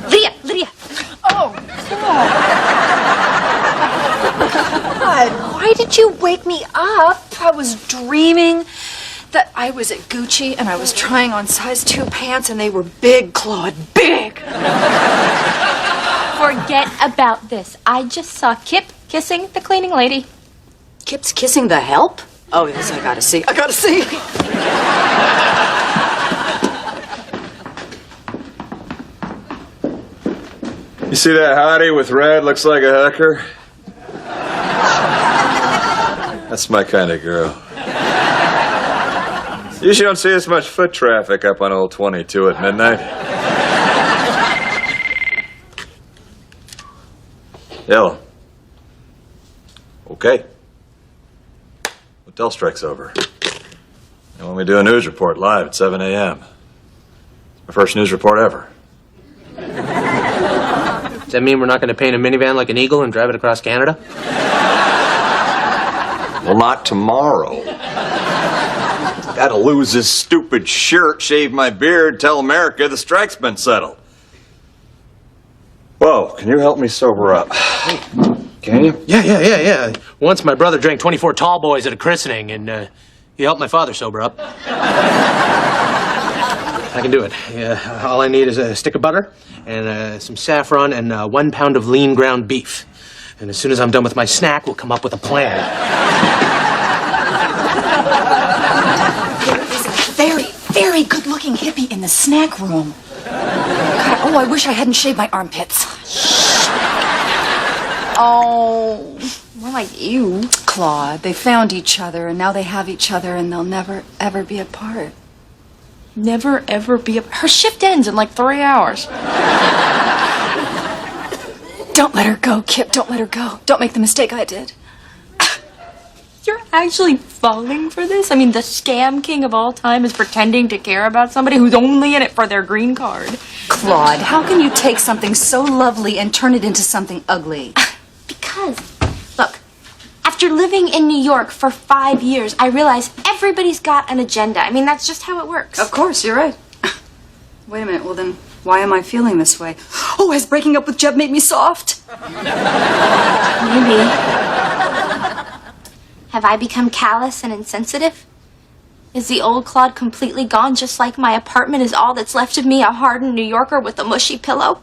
Speaker 1: Lydia!
Speaker 4: Oh,
Speaker 1: God, why did you wake me up?
Speaker 4: I was dreaming that I was at Gucci and I was trying on size 2 pants and they were big, Claude, big.
Speaker 1: Forget about this. I just saw Kip kissing the cleaning lady.
Speaker 4: Kip's kissing the help? Oh, yes, I gotta see.
Speaker 20: You see that hottie with red looks like a hooker? That's my kind of girl. Usually don't see as much foot traffic up on old 22 at midnight. Yellow. Okay. Hotel strike's over. They want me to do a news report live at 7 a.m. It's my first news report ever.
Speaker 2: Does that mean we're not going to paint a minivan like an eagle and drive it across Canada?
Speaker 20: Well, not tomorrow. Gotta lose this stupid shirt, shave my beard, tell America the strike's been settled. Whoa, can you help me sober up? Can you?
Speaker 2: Yeah. Once my brother drank 24 tall boys at a christening, and he helped my father sober up. I can do it. All I need is a stick of butter and some saffron and 1 pound of lean ground beef. And as soon as I'm done with my snack, we'll come up with a plan.
Speaker 4: There is a very, very good-looking hippie in the snack room. God, I wish I hadn't shaved my armpits. Oh, more like you. Claude, they found each other, and now they have each other, and they'll never, ever be apart.
Speaker 3: Never, ever be Her shift ends in like 3 hours.
Speaker 4: Don't let her go, Kip. Don't let her go. Don't make the mistake I did.
Speaker 3: You're actually falling for this? I mean, the scam king of all time is pretending to care about somebody who's only in it for their green card.
Speaker 4: Claude, how can you take something so lovely and turn it into something ugly?
Speaker 1: Because, look, after living in New York for 5 years, I realize everybody's got an agenda. I mean, that's just how it works.
Speaker 4: Of course, you're right. Wait a minute, well then, why am I feeling this way? Oh, has breaking up with Jeb made me soft?
Speaker 1: Maybe. Have I become callous and insensitive? Is the old Claude completely gone, just like my apartment is all that's left of me, a hardened New Yorker with a mushy pillow?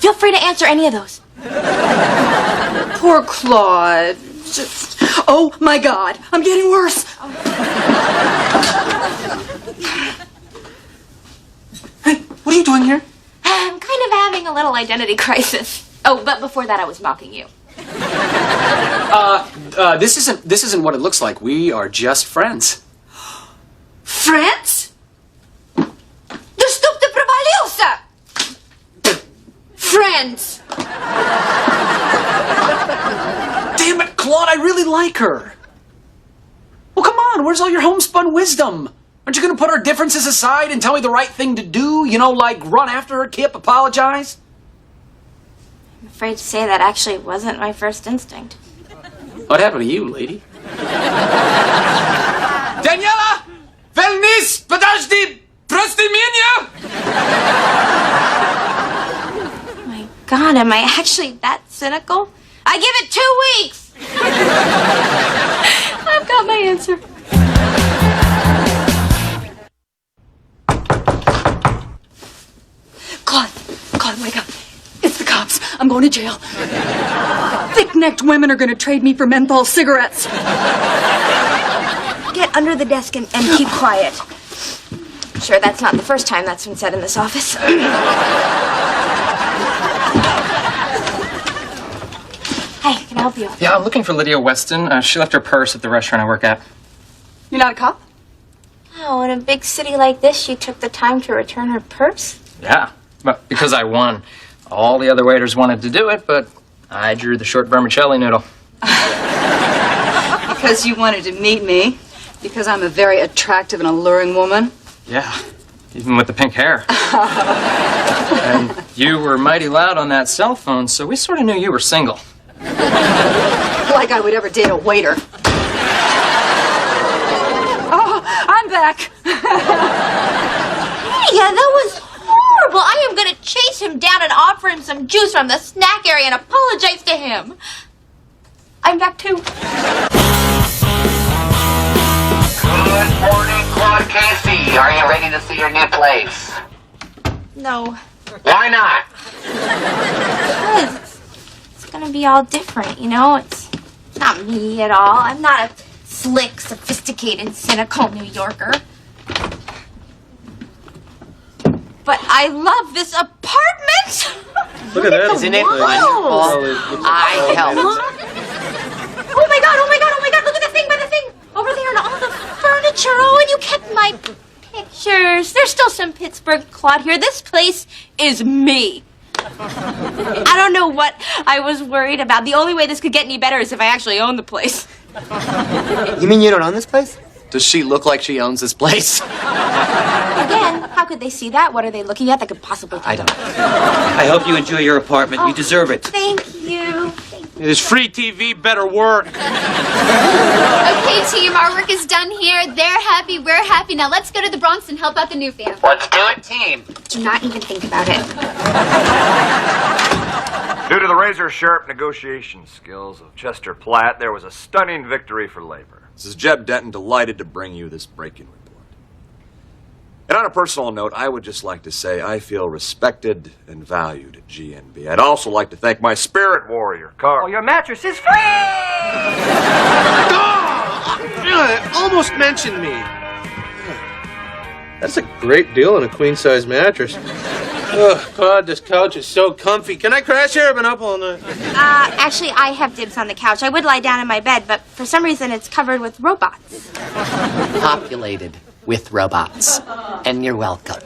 Speaker 1: Feel free to answer any of those.
Speaker 4: Poor Claude. Oh my God, I'm getting worse. Hey, what are you doing here?
Speaker 1: I'm kind of having a little identity crisis. Oh, but before that I was mocking you.
Speaker 8: This isn't what it looks like. We are just friends.
Speaker 4: Friends? Доступ ты провалился! Friends!
Speaker 8: Damn it, Claude, I really like her. Well, come on, where's all your homespun wisdom? Aren't you going to put our differences aside and tell me the right thing to do? You know, like run after her, Kip, apologize?
Speaker 1: I'm afraid to say that actually wasn't my first instinct.
Speaker 8: What happened to you, lady? Daniela! Velnis! Подожди! Прости меня!
Speaker 1: My God, am I actually that cynical? I give it 2 weeks! I've got my answer.
Speaker 4: Claude, wake up. It's the cops. I'm going to jail. Thick-necked women are going to trade me for menthol cigarettes.
Speaker 1: Get under the desk and keep quiet. Sure, that's not the first time that's been said in this office. Hey, can I help you?
Speaker 10: Yeah, I'm looking for Lydia Weston. She left her purse at the restaurant I work at.
Speaker 4: You're not a cop?
Speaker 1: Oh, in a big city like this, she took the time to return her purse?
Speaker 10: Yeah, but because I won. All the other waiters wanted to do it, but I drew the short vermicelli noodle.
Speaker 4: Because you wanted to meet me. Because I'm a very attractive and alluring woman.
Speaker 10: Yeah, even with the pink hair. And you were mighty loud on that cell phone, so we sort of knew you were single.
Speaker 4: Like I would ever date a waiter. Oh, I'm back.
Speaker 1: Yeah, that was horrible. I am going to chase him down and offer him some juice from the snack area and apologize to him. I'm back too.
Speaker 11: Good morning, Claude Casey. Are you ready to see your new place?
Speaker 1: No.
Speaker 11: Why not?
Speaker 1: Because it's going to be all different, you know? It's not me at all. I'm not a slick, sophisticated, cynical New Yorker. But I love this apartment!
Speaker 2: Look at that. Isn't it wonderful?
Speaker 1: I helped. Oh my God, oh my God, oh my God, look at the thing by the thing! Over there and all the furniture. Oh, and you kept my pictures. There's still some Pittsburgh Claude here. This place is me. I don't know what I was worried about. The only way this could get any better is if I actually owned the place.
Speaker 24: You mean you don't own this place?
Speaker 5: Does she look like she owns this place?
Speaker 1: Again, how could they see that? What are they looking at that could possibly...
Speaker 5: I don't know.
Speaker 23: I hope you enjoy your apartment. You deserve it.
Speaker 1: Thank you.
Speaker 2: This free TV better work.
Speaker 13: Okay, team, our work is done here. They're happy, we're happy. Now let's go to the Bronx and help out the new fam.
Speaker 11: Let's do it, team.
Speaker 13: Do not even think about it.
Speaker 9: Due to the razor-sharp negotiation skills of Chester Platt, there was a stunning victory for labor.
Speaker 20: This is Jeb Denton, delighted to bring you this breaking report. And on a personal note, I would just like to say I feel respected and valued at GNB. I'd also like to thank my spirit warrior, Carl.
Speaker 24: Oh, your mattress is free!
Speaker 2: Almost mentioned me. That's a great deal on a queen-size mattress. Oh, God, this couch is so comfy. Can I crash here? I've been up all night.
Speaker 1: Actually, I have dibs on the couch. I would lie down in my bed, but for some reason it's covered with robots.
Speaker 5: Populated with robots. And you're welcome.